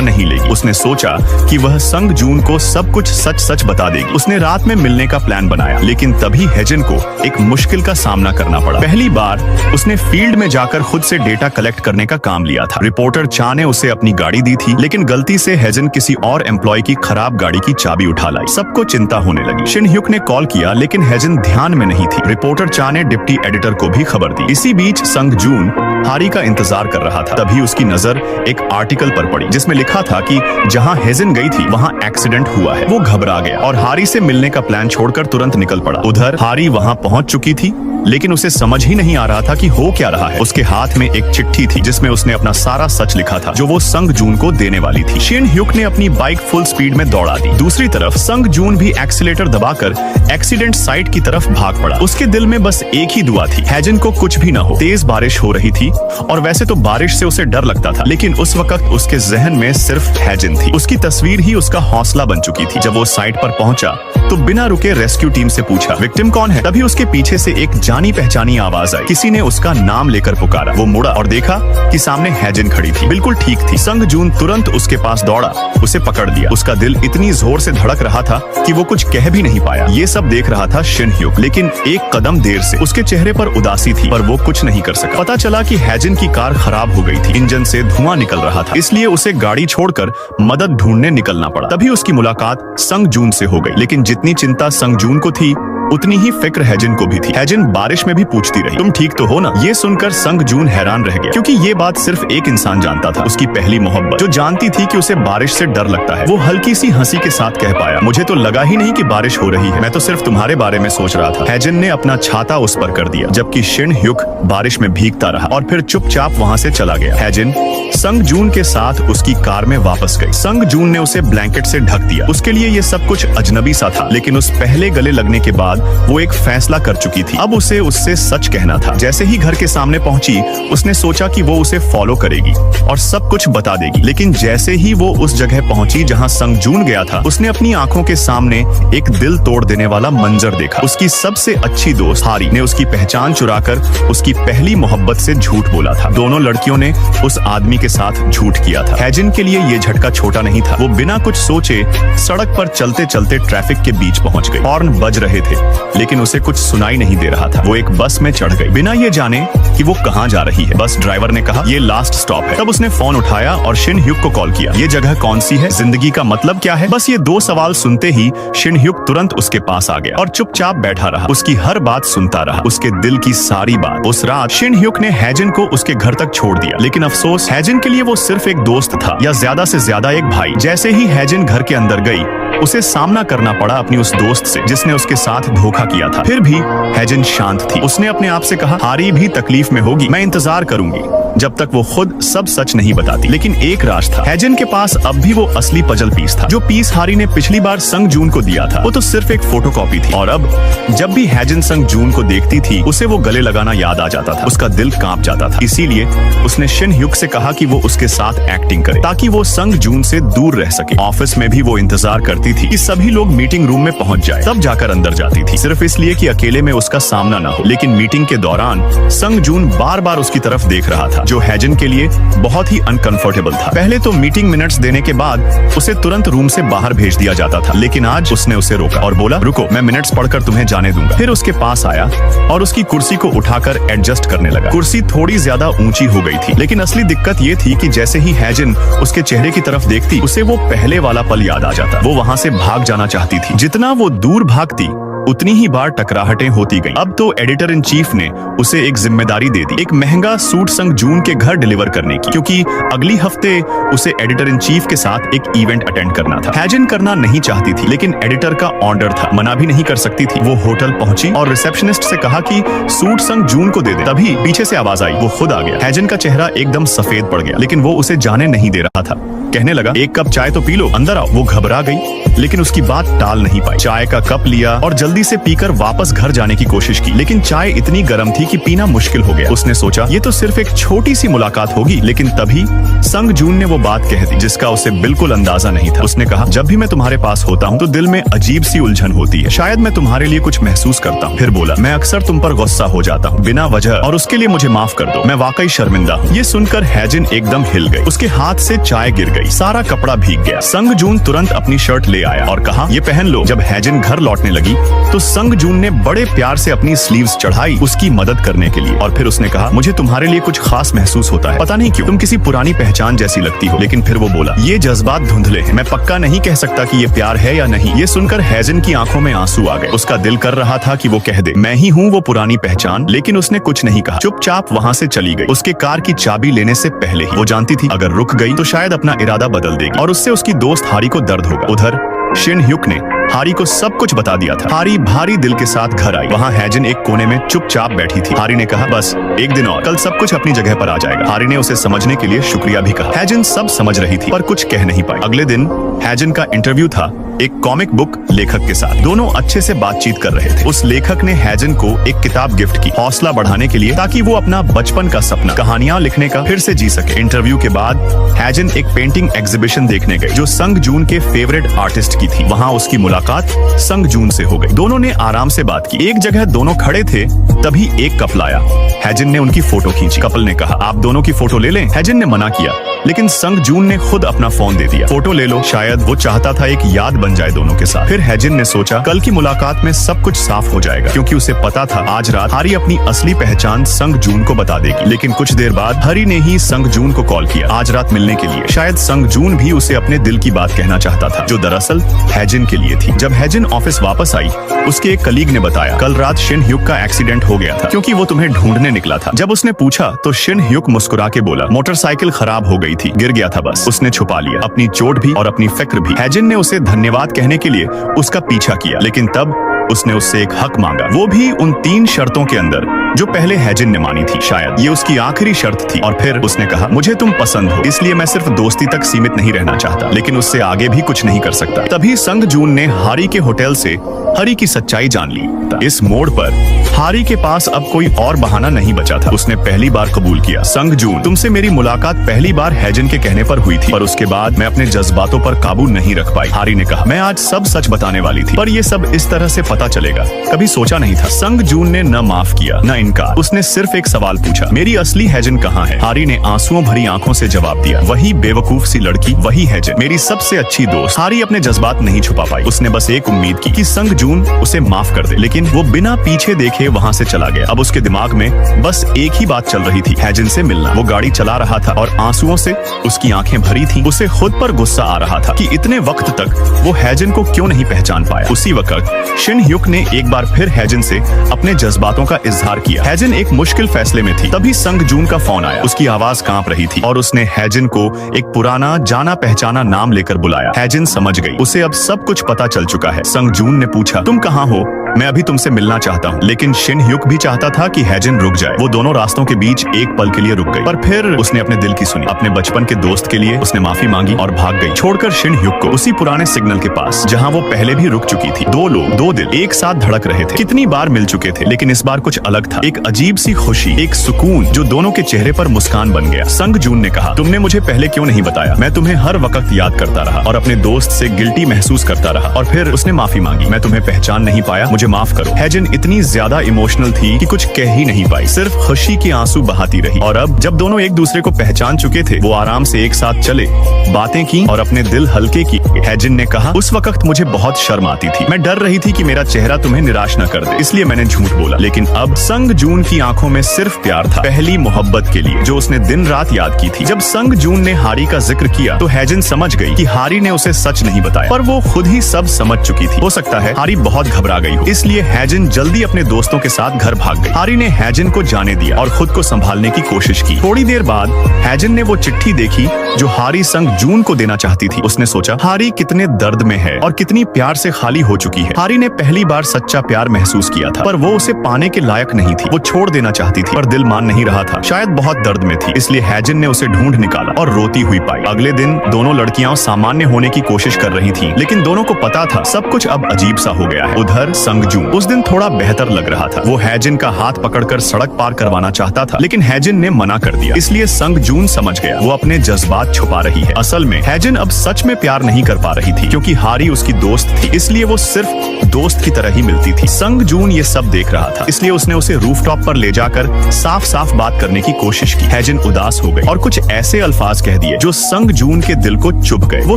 नहीं लेगी। उसने सोचा कि वह संगजून को सब कुछ सच सच बता देगी। उसने रात में मिलने का प्लान बनाया, लेकिन तभी हेजन को एक मुश्किल का सामना करना पड़ा। पहली बार उसने फील्ड में जाकर खुद से डेटा कलेक्ट करने का काम लिया था। रिपोर्टर चा ने उसे अपनी गाड़ी दी थी, लेकिन गलती से हेजन किसी और एम्प्लॉय की खराब गाड़ी की चाबी उठा लाई। सबको चिंता होने लगी। शिन ह्युक ने कॉल किया, लेकिन हेजन ध्यान में नहीं थी। रिपोर्टर चा ने डिप्टी एडिटर को भी खबर दी। इसी बीच संगजून हारी का इंतजार कर रहा था। तभी उसकी नजर एक आर्टिकल पर पड़ी, जिसमें लिखा था कि जहां हेजन गई थी वहां एक्सीडेंट हुआ है। वो घबरा गया और हारी से मिलने का प्लान छोड़कर तुरंत निकल पड़ा। उधर हारी वहां पहुंच चुकी थी, लेकिन उसे समझ ही नहीं आ रहा था कि हो क्या रहा है। उसके हाथ में एक चिट्ठी थी, जिसमें उसने अपना सारा सच लिखा था, जो वो संगजून को देने वाली थी। शिन ह्युक ने अपनी बाइक फुल स्पीड में दौड़ा दी। दूसरी तरफ संगजून भी एक्सीलेटर दबाकर एक्सीडेंट साइट की तरफ भाग पड़ा। उसके दिल में बस एक ही दुआ थी, हेजन को कुछ भी न हो। तेज बारिश हो रही थी और वैसे तो बारिश से उसे डर लगता था, लेकिन उस वक्त उसके जहन में सिर्फ हेजन थी। उसकी तस्वीर ही उसका हौसला बन चुकी थी। जब वो साइट पर पहुंचा तो बिना रुके रेस्क्यू टीम से पूछा, विक्टिम कौन है? तभी उसके पीछे से एक जानी पहचानी आवाज आई। किसी ने उसका नाम लेकर पुकारा। वो मुड़ा और देखा कि सामने हेजन खड़ी थी, बिल्कुल ठीक थी। संगजून तुरंत उसके पास दौड़ा, उसे पकड़ लिया। उसका दिल इतनी जोर से धड़क रहा था कि वो कुछ कह भी नहीं पाया। ये सब देख रहा था शिन ह्युक, लेकिन एक कदम देर से। उसके चेहरे पर उदासी थी, पर वो कुछ नहीं कर सका। पता चला कि हेजन की कार खराब हो गई थी, इंजन से धुआं निकल रहा था, इसलिए उसे गाड़ी छोड़कर मदद ढूंढने निकलना पड़ा। तभी उसकी मुलाकात संगजून से हो गई, लेकिन जितनी चिंता संगजून को थी उतनी ही फिक्र हेजन को भी थी। हेजन बारिश में भी पूछती रही, तुम ठीक तो हो ना? ये सुनकर संगजून हैरान रह गया, क्योंकि ये बात सिर्फ एक इंसान जानता था, उसकी पहली मोहब्बत, जो जानती थी कि उसे बारिश से डर लगता है। वो हल्की सी हंसी के साथ कह पाया, मुझे तो लगा ही नहीं कि बारिश हो रही है, मैं तो सिर्फ तुम्हारे बारे में सोच रहा था। हेजन ने अपना छाता उस पर कर दिया, जबकि शिन ह्युक बारिश में भीगता रहा और फिर चुपचाप वहाँ से चला गया। हेजन संगजून के साथ उसकी कार में वापस गई। संगजून ने उसे ब्लैंकेट से ढक दिया। उसके लिए ये सब कुछ अजनबी सा था, लेकिन उस पहले गले लगने के बाद वो एक फैसला कर चुकी थी। अब उसे उससे सच कहना था। जैसे ही घर के सामने पहुंची, उसने सोचा कि वो उसे फॉलो करेगी और सब कुछ बता देगी। लेकिन जैसे ही वो उस जगह पहुंची जहां संगजून गया था, उसने अपनी आंखों के सामने एक दिल तोड़ देने वाला मंजर देखा। उसकी सबसे अच्छी दोस्त हारी ने उसकी पहचान चुराकर उसकी पहली मोहब्बत से झूठ बोला था। दोनों लड़कियों ने उस आदमी के साथ झूठ किया था। हेजन के लिए ये झटका छोटा नहीं था। वो बिना कुछ सोचे सड़क पर चलते चलते ट्रैफिक के बीच पहुंच गई। हॉर्न बज रहे थे, लेकिन उसे कुछ सुनाई नहीं दे रहा था। वो एक बस में चढ़ गई, बिना ये जाने कि वो कहां जा रही है। बस ड्राइवर ने कहा, ये लास्ट स्टॉप है। तब उसने फोन उठाया और शिन ह्युक को कॉल किया। ये जगह कौन सी है? जिंदगी का मतलब क्या है? बस ये दो सवाल सुनते ही शिन ह्युक तुरंत उसके पास आ गया और चुपचाप बैठा रहा। उसकी हर बात सुनता रहा, उसके दिल की सारी बात। उस रात शिन ह्युक ने हेजन को उसके घर तक छोड़ दिया, लेकिन अफसोस, हेजन के लिए वो सिर्फ एक दोस्त था, या ज्यादा से ज्यादा एक भाई। जैसे ही हेजन घर के अंदर गई, उसे सामना करना पड़ा अपनी उस दोस्त से, जिसने उसके साथ धोखा किया था। फिर भी हेजन शांत थी। उसने अपने आप से कहा, हारी भी तकलीफ में होगी, मैं इंतजार करूंगी जब तक वो खुद सब सच नहीं बताती। लेकिन एक राज था, हेजन के पास अब भी वो असली पजल पीस था। जो पीस हारी ने पिछली बार संगजून को दिया था, वो तो सिर्फ एक फोटोकॉपी थी। और अब जब भी हेजन संगजून को देखती थी, उसे वो गले लगाना याद आ जाता था। उसका दिल कांप जाता था। इसीलिए उसने शिन ह्युक से कहा कि वो उसके साथ एक्टिंग करे, ताकि वो संगजून से दूर रह सके। ऑफिस में भी वो इंतजार करती थी कि सभी लोग मीटिंग रूम में पहुंच जाए, तब जाकर अंदर जाती थी, सिर्फ इसलिए कि अकेले में उसका सामना ना हो। लेकिन मीटिंग के दौरान संगजून बार बार उसकी तरफ देख रहा था। था, जो हैजन के लिए बहुत ही अनकंफर्टेबल था। पहले तो मीटिंग मिनट्स देने के बाद उसे तुरंत रूम से बाहर भेज दिया जाता था, लेकिन आज उसने उसे रोका और बोला, रुको, मैं मिनट्स पढ़कर तुम्हें जाने दूंगा। फिर उसके पास आया और उसकी कुर्सी को उठाकर एडजस्ट करने लगा। कुर्सी थोड़ी ज्यादा ऊंची हो गई थी, लेकिन असली दिक्कत ये थी कि जैसे ही हैजन उसके चेहरे की तरफ देखती, उसे वो पहले वाला पल याद आ जाता। वो वहां से भाग जाना चाहती थी। जितना वो दूर भागती, उतनी ही बार टकराहटें होती गईं। अब तो एडिटर इन चीफ ने उसे एक जिम्मेदारी दे दी, एक महंगा सूट संग जून के घर डिलीवर करने की, क्योंकि अगली हफ्ते उसे एडिटर इन चीफ के साथ एक इवेंट अटेंड करना था। हैजन करना नहीं चाहती थी, लेकिन एडिटर का ऑर्डर था, मना भी नहीं कर सकती थी। वो होटल पहुंची और रिसेप्शनिस्ट से कहा कि सूट संग जून को दे दे। तभी पीछे से आवाज आई, वो खुद आ गया। हैजन का चेहरा एकदम सफेद पड़ गया, लेकिन वो उसे जाने नहीं दे रहा था। कहने लगा, एक कप चाय तो पी लो, अंदर आओ। वो घबरा गई, लेकिन उसकी बात टाल नहीं पाई। चाय का कप लिया और जल्दी से पीकर वापस घर जाने की कोशिश की, लेकिन चाय इतनी गर्म थी कि पीना मुश्किल हो गया। उसने सोचा, ये तो सिर्फ एक छोटी सी मुलाकात होगी, लेकिन तभी संग जून ने वो बात कह दी जिसका उसे बिल्कुल अंदाजा नहीं था। उसने कहा, जब भी मैं तुम्हारे पास होता हूँ तो दिल में अजीब सी उलझन होती है। शायद मैं तुम्हारे लिए कुछ महसूस करता हूँ। फिर बोला, मैं अक्सर तुम पर गुस्सा हो जाता हूँ बिना वजह, और उसके लिए मुझे माफ कर दो। मैं वाकई शर्मिंदा हूँ। ये सुनकर हैजन एकदम हिल गई। उसके हाथ से चाय गिर गई, सारा कपड़ा भीग गया। संग जून तुरंत अपनी शर्ट ले आया और कहा, ये पहन लो। जब हैजन घर लौटने लगी तो संग जून ने बड़े प्यार से अपनी स्लीव्स चढ़ाई उसकी मदद करने के लिए, और फिर उसने कहा, मुझे तुम्हारे लिए कुछ खास महसूस होता है, पता नहीं क्यों, तुम किसी पुरानी पहचान जैसी लगती हो। लेकिन फिर वो बोला, ये जज्बात धुंधले हैं, मैं पक्का नहीं कह सकता कि ये प्यार है या नहीं। ये सुनकर हैजन की आंखों में आंसू आ गए। उसका दिल कर रहा था कि वो कह दे, मैं ही हूँ वो पुरानी पहचान, लेकिन उसने कुछ नहीं कहा। चुपचाप वहाँ से चली गई। उसके कार की चाबी लेने से पहले ही वो जानती थी, अगर रुक गई तो शायद अपना इरादा बदल देगी और उससे उसकी दोस्त हारी को दर्द होगा। उधर शिन ह्युक ने हारी को सब कुछ बता दिया था। हारी भारी दिल के साथ घर आई। वहाँ हैजन एक कोने में चुपचाप बैठी थी। हारी ने कहा, बस एक दिन और, कल सब कुछ अपनी जगह पर आ जाएगा। हारी ने उसे समझने के लिए शुक्रिया भी कहा। हैजन सब समझ रही थी, पर कुछ कह नहीं पाई। अगले दिन हैजन का इंटरव्यू था एक कॉमिक बुक लेखक के साथ। दोनों अच्छे से बातचीत कर रहे थे। उस लेखक ने हैजन को एक किताब गिफ्ट की, हौसला बढ़ाने के लिए, ताकि वो अपना बचपन का सपना, कहानियां लिखने का, फिर से जी सके। इंटरव्यू के बाद हैजन एक पेंटिंग एग्जीबिशन देखने गए जो संग जून के फेवरेट आर्टिस्ट की थी। वहाँ उसकी मुलाकात संग जून से हो गई। दोनों ने आराम से बात की। एक जगह दोनों खड़े थे, तभी एक कपल आया। हैजन ने उनकी फोटो खींची। कपल ने कहा, आप दोनों की फोटो ले लें। हैजन ने मना किया, लेकिन संग जून ने खुद अपना फोन दे दिया। फोटो ले लो। शायद वो चाहता था एक याद बन जाए दोनों के साथ। फिर हैजन ने सोचा, कल की मुलाकात में सब कुछ साफ हो जाएगा, क्योंकि उसे पता था आज रात हारी अपनी असली पहचान संग जून को बता देगी। लेकिन कुछ देर बाद हरी ने ही संग जून को कॉल किया आज रात मिलने के लिए। शायद संग जून भी उसे अपने दिल की बात कहना चाहता था, जो दरअसल हैजन के लिए थी। जब हैजन ऑफिस वापस आई, उसके एक कलीग ने बताया, कल रात शिन ह्युक का एक्सीडेंट हो गया था, क्योंकि वो तुम्हें ढूंढने निकला था। जब उसने पूछा तो शिन ह्युक मुस्कुरा के बोला, मोटरसाइकिल खराब हो गई थी, गिर गया था बस। उसने छुपा लिया अपनी चोट भी और अपनी फिक्र भी। हैजन ने उसे धन्यवाद कहने के लिए उसका पीछा किया, लेकिन तब उसने उससे एक हक मांगा, वो भी उन 3 शर्तों के अंदर जो पहले हैजन ने मानी थी। शायद ये उसकी आखिरी शर्त थी। और फिर उसने कहा, मुझे तुम पसंद हो, इसलिए मैं सिर्फ दोस्ती तक सीमित नहीं रहना चाहता, लेकिन उससे आगे भी कुछ नहीं कर सकता। तभी संग जून ने हारी के होटल से हरी की सच्चाई जान ली। इस मोड़ पर हारी के पास अब कोई और बहाना नहीं बचा था। उसने पहली बार कबूल किया, संग जून, तुमसे मेरी मुलाकात पहली बार हैजन के कहने पर हुई थी, पर उसके बाद मैं अपने जज्बातों पर काबू नहीं रख पाई। हारी ने कहा, मैं आज सब सच बताने वाली थी, पर ये सब इस तरह से पता चलेगा कभी सोचा नहीं था। संग जून ने न माफ किया न इनकार। उसने सिर्फ एक सवाल पूछा, मेरी असली हैजन कहाँ है? हारी ने आंसुओं भरी आंखों से जवाब दिया, वही बेवकूफ सी लड़की, वही हैजन, मेरी सबसे अच्छी दोस्त। हारी अपने जज्बात नहीं छुपा पाई। उसने बस एक उम्मीद की कि संग जून उसे माफ कर दे, लेकिन वो बिना पीछे देखे वहाँ से चला गया। अब उसके दिमाग में बस एक ही बात चल रही थी, हैजन से मिलना। वो गाड़ी चला रहा था और आंसुओं से उसकी आंखें भरी थी। उसे खुद पर गुस्सा आ रहा था कि इतने वक्त तक वो हैजन को क्यों नहीं पहचान पाया। उसी वक्त शिन ह्युक ने एक बार फिर हैजन से अपने जज्बातों का इजहार किया। हैजन एक मुश्किल फैसले में थी। तभी संग जून का फोन आया। उसकी आवाज कांप रही थी और उसने हैजन को एक पुराना जाना पहचाना नाम लेकर बुलाया। हैजन समझ गई, उसे अब सब कुछ पता चल चुका है। संग जून ने पूछा, तुम कहाँ हो? मैं अभी तुमसे मिलना चाहता हूँ। लेकिन शिन ह्युक भी चाहता था कि हैजन रुक जाए। वो दोनों रास्तों के बीच एक पल के लिए रुक गई, पर फिर उसने अपने दिल की सुनी। अपने बचपन के दोस्त के लिए उसने माफी मांगी और भाग गई, छोड़कर शिन ह्युक को उसी पुराने सिग्नल के पास जहाँ वो पहले भी रुक चुकी थी। 2 लोग, 2 दिल एक साथ धड़क रहे थे। कितनी बार मिल चुके थे, लेकिन इस बार कुछ अलग था। एक अजीब सी खुशी, एक सुकून जो दोनों के चेहरे पर मुस्कान बन गया। संग जून ने कहा, तुमने मुझे पहले क्यों नहीं बताया? मैं तुम्हें हर वक्त याद करता रहा और अपने दोस्त से गिल्टी महसूस करता रहा। और फिर उसने माफी मांगी, मैं तुम्हें पहचान नहीं पाया, मुझे माफ करो। हैजिन इतनी ज्यादा इमोशनल थी कि कुछ कह ही नहीं पाई, सिर्फ खुशी के आंसू बहाती रही। और अब जब दोनों एक दूसरे को पहचान चुके थे, वो आराम से एक साथ चले, बातें की और अपने दिल हल्के किए। हैजिन ने कहा, उस वक्त मुझे बहुत शर्म आती थी, मैं डर रही थी कि मेरा चेहरा तुम्हें निराश न कर दे, इसलिए मैंने झूठ बोला। लेकिन अब संग जून की आंखों में सिर्फ प्यार था, पहली मोहब्बत के लिए जो उसने दिन रात याद की थी। जब संग जून ने हारी का जिक्र किया तो हैजिन समझ गई कि हारी ने उसे सच नहीं बताया, पर वो खुद ही सब समझ चुकी थी। हो सकता है हारी बहुत घबरा गई हो, इसलिए हैजिन जल्दी अपने दोस्तों के साथ घर भाग गई। हारी ने हैजिन को जाने दिया और खुद को संभालने की कोशिश की। थोड़ी देर बाद हैजिन ने वो चिट्ठी देखी जो हारी संग जून को देना चाहती थी। उसने सोचा, हारी कितने दर्द में है और कितनी प्यार से खाली हो चुकी है। हारी ने पहली बार सच्चा प्यार महसूस किया था, पर वो उसे पाने के लायक नहीं थी। वो छोड़ देना चाहती थी, पर दिल मान नहीं रहा था। शायद बहुत दर्द में थी, इसलिए हैजिन ने उसे ढूंढ निकाला और रोती हुई पाई। अगले दिन दोनों लड़कियां सामान्य होने की कोशिश कर रही थीं, लेकिन दोनों को पता था सब कुछ अब अजीब सा हो गया है। उधर संग जून उस दिन थोड़ा बेहतर लग रहा था। वो हैजिन का हाथ पकड़कर सड़क पार करवाना चाहता था, लेकिन हैजिन ने मना कर दिया। इसलिए संग जून समझ गया वो अपने जज्बात छुपा रही है। असल में हैजिन अब सच में प्यार नहीं कर पा रही थी, क्योंकि हारी उसकी दोस्त थी, इसलिए वो सिर्फ दोस्त की तरह ही मिलती थी। संग जून ये सब देख रहा था, इसलिए उसने उसे रूफटॉप पर ले जाकर साफ साफ बात करने की कोशिश की। हैजिन उदास हो गई और कुछ ऐसे अल्फाज कह दिए जो संग जून के दिल को चुभ गए। वो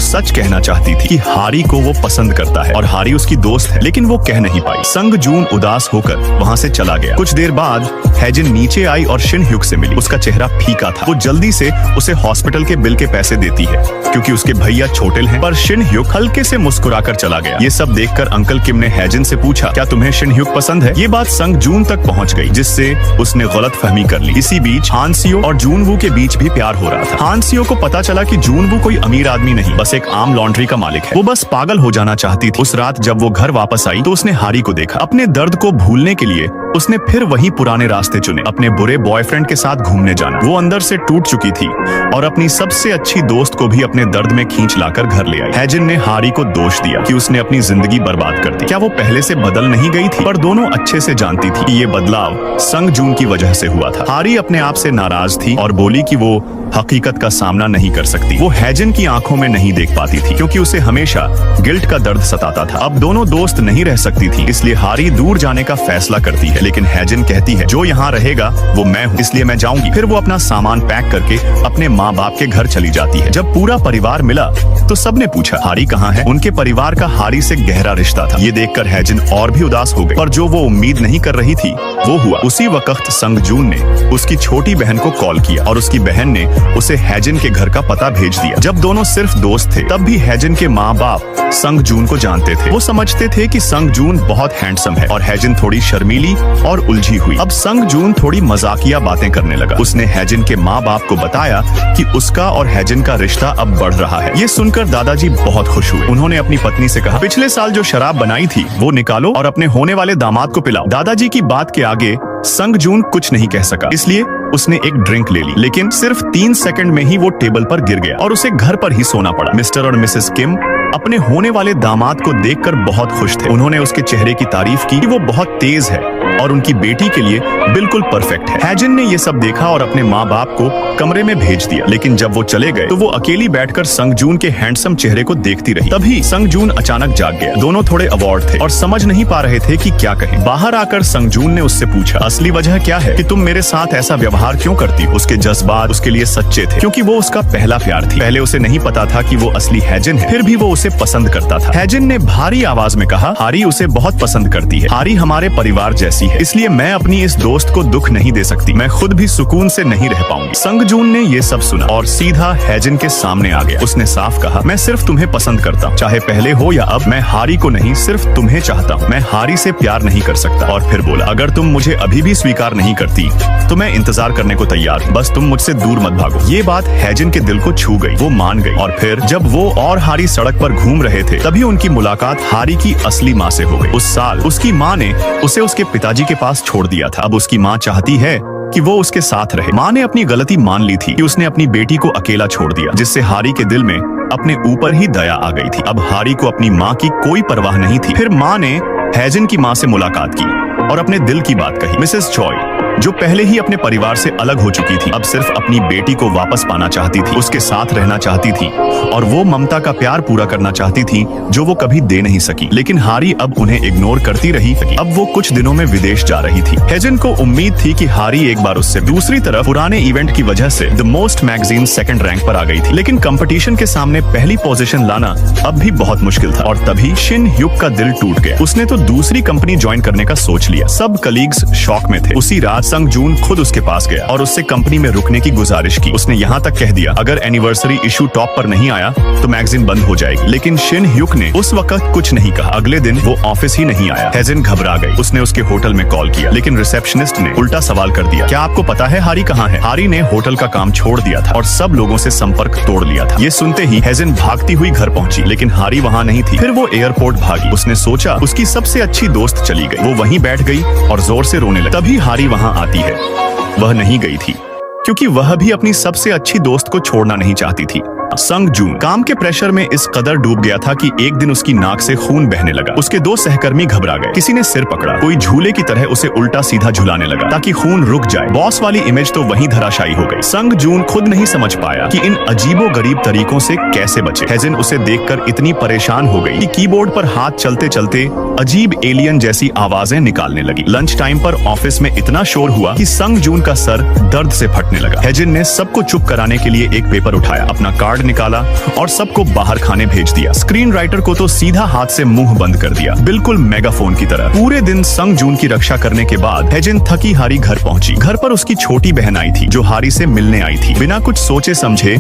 सच कहना चाहती थी कि हारी को वो पसंद करता है और हारी उसकी दोस्त है, लेकिन वो कह नहीं पाई। संग जून उदास होकर वहाँ से चला गया। कुछ देर बाद हैजिन नीचे आई और शिन ह्युक से मिली। उसका चेहरा फीका था। वो जल्दी से उसे हॉस्पिटल के बिल के पैसे देती है, क्योंकि उसके भैया छोटिल हैं। पर शिन ह्युक हल्के से मुस्कुराकर चला गया। ये सब देखकर अंकल किम ने हैजिन से पूछा, क्या तुम्हें शिन ह्युक पसंद है? ये बात संग जून तक पहुंच गई, जिससे उसने गलत फहमी कर ली। इसी बीच हानसियो और जूनवू के बीच भी प्यार हो रहा था। हानसियो को पता चला कि जूनवू कोई अमीर आदमी नहीं, बस एक आम लॉन्ड्री का मालिक है। वो बस पागल हो जाना चाहती थी। उस रात जब वो घर वापस आई तो उसने हारी को देखा। अपने दर्द को भूलने के लिए उसने फिर वही पुराने रास्ते चुने, अपने बुरे बॉयफ्रेंड के साथ घूमने जाना। वो अंदर से टूट चुकी थी और अपनी सबसे अच्छी दोस्त को भी अपने दर्द में खींच लाकर घर ले आई। हैजिन ने हारी को दोष दिया कि उसने अपनी जिंदगी बर्बाद कर दी। क्या वो पहले से बदल नहीं गई थी? पर दोनों अच्छे से जानती थी कि ये बदलाव संग जून की वजह से हुआ था। हारी अपने आप से नाराज थी और बोली कि वो हकीकत का सामना नहीं कर सकती। वो हैजिन की आंखों में नहीं देख पाती थी, क्योंकि उसे हमेशा गिल्ट का दर्द सताता था। अब दोनों दोस्त नहीं रह सकती थी, इसलिए हारी दूर जाने का फैसला करती है। लेकिन हैजिन कहती है, जो यहाँ रहेगा वो मैं हूँ, इसलिए मैं जाऊंगी। फिर वो अपना सामान पैक करके अपने माँ बाप के घर चली जाती है। जब पूरा परिवार मिला तो सबने पूछा, हारी कहाँ है? उनके परिवार का हारी से गहरा रिश्ता था। ये देखकर हैजिन और भी उदास हो गई, पर जो वो उम्मीद नहीं कर रही थी वो हुआ। उसी वक्त संग जून ने उसकी छोटी बहन को कॉल किया और उसकी बहन ने उसे हैजिन के घर का पता भेज दिया। जब दोनों सिर्फ दोस्त थे, तब भी हैजिन के माँ बाप संग जून को जानते थे। वो समझते थे कि संग जून बहुत हैंडसम है और हैजिन थोड़ी शर्मीली और उलझी हुई। अब संग जून थोड़ी मजाकिया बातें करने लगा। उसने हैजिन के माँ बाप को बताया कि उसका और हैजिन का रिश्ता अब बढ़ रहा है। ये सुनकर दादाजी बहुत खुश हुए। उन्होंने अपनी पत्नी से कहा, पिछले साल जो शराब बनाई थी वो निकालो और अपने होने वाले दामाद को पिलाओ। दादाजी की बात के आगे संग जून कुछ नहीं कह सका, इसलिए उसने एक ड्रिंक ले ली, लेकिन सिर्फ 3 सेकंड में ही वो टेबल पर गिर गया और उसे घर पर ही सोना पड़ा। मिस्टर और मिसेस किम अपने होने वाले दामाद को देखकर बहुत खुश थे। उन्होंने उसके चेहरे की तारीफ की कि वो बहुत तेज है और उनकी बेटी के लिए बिल्कुल परफेक्ट है। हैजिन ने ये सब देखा और अपने माँ बाप को कमरे में भेज दिया, लेकिन जब वो चले गए तो वो अकेली बैठकर संग जून के हैंडसम चेहरे को देखती रही। तभी संग जून अचानक जाग गया। दोनों थोड़े अवॉर्ड थे और समझ नहीं पा रहे थे कि क्या कहें। बाहर आकर संग जून ने उससे पूछा, असली वजह क्या है कि तुम मेरे साथ ऐसा व्यवहार क्यों करती हो? उसके जज्बात उसके लिए सच्चे थे, क्योंकि वो उसका पहला प्यार थी। पहले उसे नहीं पता था कि वो असली हैजिन है, फिर भी वो उसे पसंद करता था। हैजिन ने भारी आवाज में कहा, हारी उसे बहुत पसंद करती है। हारी हमारे परिवार जैसी है, इसलिए मैं अपनी इस दोस्त को दुख नहीं दे सकती। मैं खुद भी सुकून से नहीं रह पाऊंगी। संग जून ने ये सब सुना और सीधा हैजिन के सामने आ गया। उसने साफ कहा, मैं सिर्फ तुम्हें पसंद करता हूँ, चाहे पहले हो या अब। मैं हारी को नहीं, सिर्फ तुम्हें चाहता हूँ। मैं हारी से प्यार नहीं कर सकता। और फिर बोला, अगर तुम मुझे अभी भी स्वीकार नहीं करती तो मैं इंतजार करने को तैयार हूँ, बस तुम मुझसे दूर मत भागो। ये बात हैजिन के दिल को छू गई। वो मान गई। और फिर जब वो और हारी सड़क पर घूम रहे थे, तभी उनकी मुलाकात हारी की असली माँ से हो गई। उस साल उसकी माँ ने उसे उसके पिताजी के पास छोड़ दिया था। अब उसकी माँ चाहती है कि वो उसके साथ रहे। माँ ने अपनी गलती मान ली थी कि उसने अपनी बेटी को अकेला छोड़ दिया, जिससे हारी के दिल में अपने ऊपर ही दया आ गई थी। अब हारी को अपनी माँ की कोई परवाह नहीं थी। फिर माँ ने हैजिन की माँ से मुलाकात की और अपने दिल की बात कही। मिसेस चॉय, जो पहले ही अपने परिवार से अलग हो चुकी थी, अब सिर्फ अपनी बेटी को वापस पाना चाहती थी, उसके साथ रहना चाहती थी और वो ममता का प्यार पूरा करना चाहती थी जो वो कभी दे नहीं सकी। लेकिन हारी अब उन्हें इग्नोर करती रही। अब वो कुछ दिनों में विदेश जा रही थी। हेजन को उम्मीद थी कि हारी एक बार उससे। दूसरी तरफ पुराने इवेंट की वजह से the most magazine second rank पर आ गई थी, लेकिन कंपटीशन के सामने पहली पोजीशन लाना अब भी बहुत मुश्किल था। और तभी शिन ह्युक का दिल टूट गया। उसने तो दूसरी कंपनी ज्वाइन करने का सोच लिया। सब कलीग्स शॉक में थे। उसी रात संग जून खुद उसके पास गया और उससे कंपनी में रुकने की गुजारिश की। उसने यहाँ तक कह दिया, अगर एनिवर्सरी इशू टॉप पर नहीं आया तो मैगजीन बंद हो जाएगी। लेकिन शिन ह्युक ने उस वक्त कुछ नहीं कहा। अगले दिन वो ऑफिस ही नहीं आया। हेजन घबरा गई। उसने उसके होटल में कॉल किया, लेकिन रिसेप्शनिस्ट ने उल्टा सवाल कर दिया, क्या आपको पता है हारी कहाँ है? हारी ने होटल का काम छोड़ दिया था और सब लोगों से संपर्क तोड़ लिया था। ये सुनते ही हेजन भागती हुई घर पहुंची, लेकिन हारी वहाँ नहीं थी। फिर वो एयरपोर्ट भागी। उसने सोचा उसकी सबसे अच्छी दोस्त चली गई। वो वहीं बैठ गई और जोर से रोने लगी। तभी हारी वहाँ आती है। वह नहीं गई थी क्योंकि वह भी अपनी सबसे अच्छी दोस्त को छोड़ना नहीं चाहती थी। संग जून काम के प्रेशर में इस कदर डूब गया था कि एक दिन उसकी नाक से खून बहने लगा। उसके दो सहकर्मी घबरा गए। किसी ने सिर पकड़ा, कोई झूले की तरह उसे उल्टा सीधा झुलाने लगा ताकि खून रुक जाए। बॉस वाली इमेज तो वहीं धराशायी हो गई। संग जून खुद नहीं समझ पाया कि इन अजीबोगरीब तरीकों से कैसे बचे। हेजन उसे देखकर इतनी परेशान हो गई कि कीबोर्ड पर हाथ चलते चलते अजीब एलियन जैसी आवाजें निकालने लगी। लंच टाइम पर ऑफिस में इतना शोर हुआ कि संग जून का सर दर्द से फटने लगा। हेजन ने सबको चुप कराने के लिए एक पेपर उठाया, अपना कार्ड निकाला और सबको बाहर खाने भेज दिया। स्क्रीन राइटर को तो सीधा हाथ से मुंह बंद कर दिया, बिल्कुल मेगाफोन की तरह। पूरे दिन संग जून की रक्षा करने के बाद हेजन थकी हारी घर पहुंची। घर पर उसकी छोटी बहन आई थी जो हारी से मिलने आई थी। बिना कुछ सोचे समझे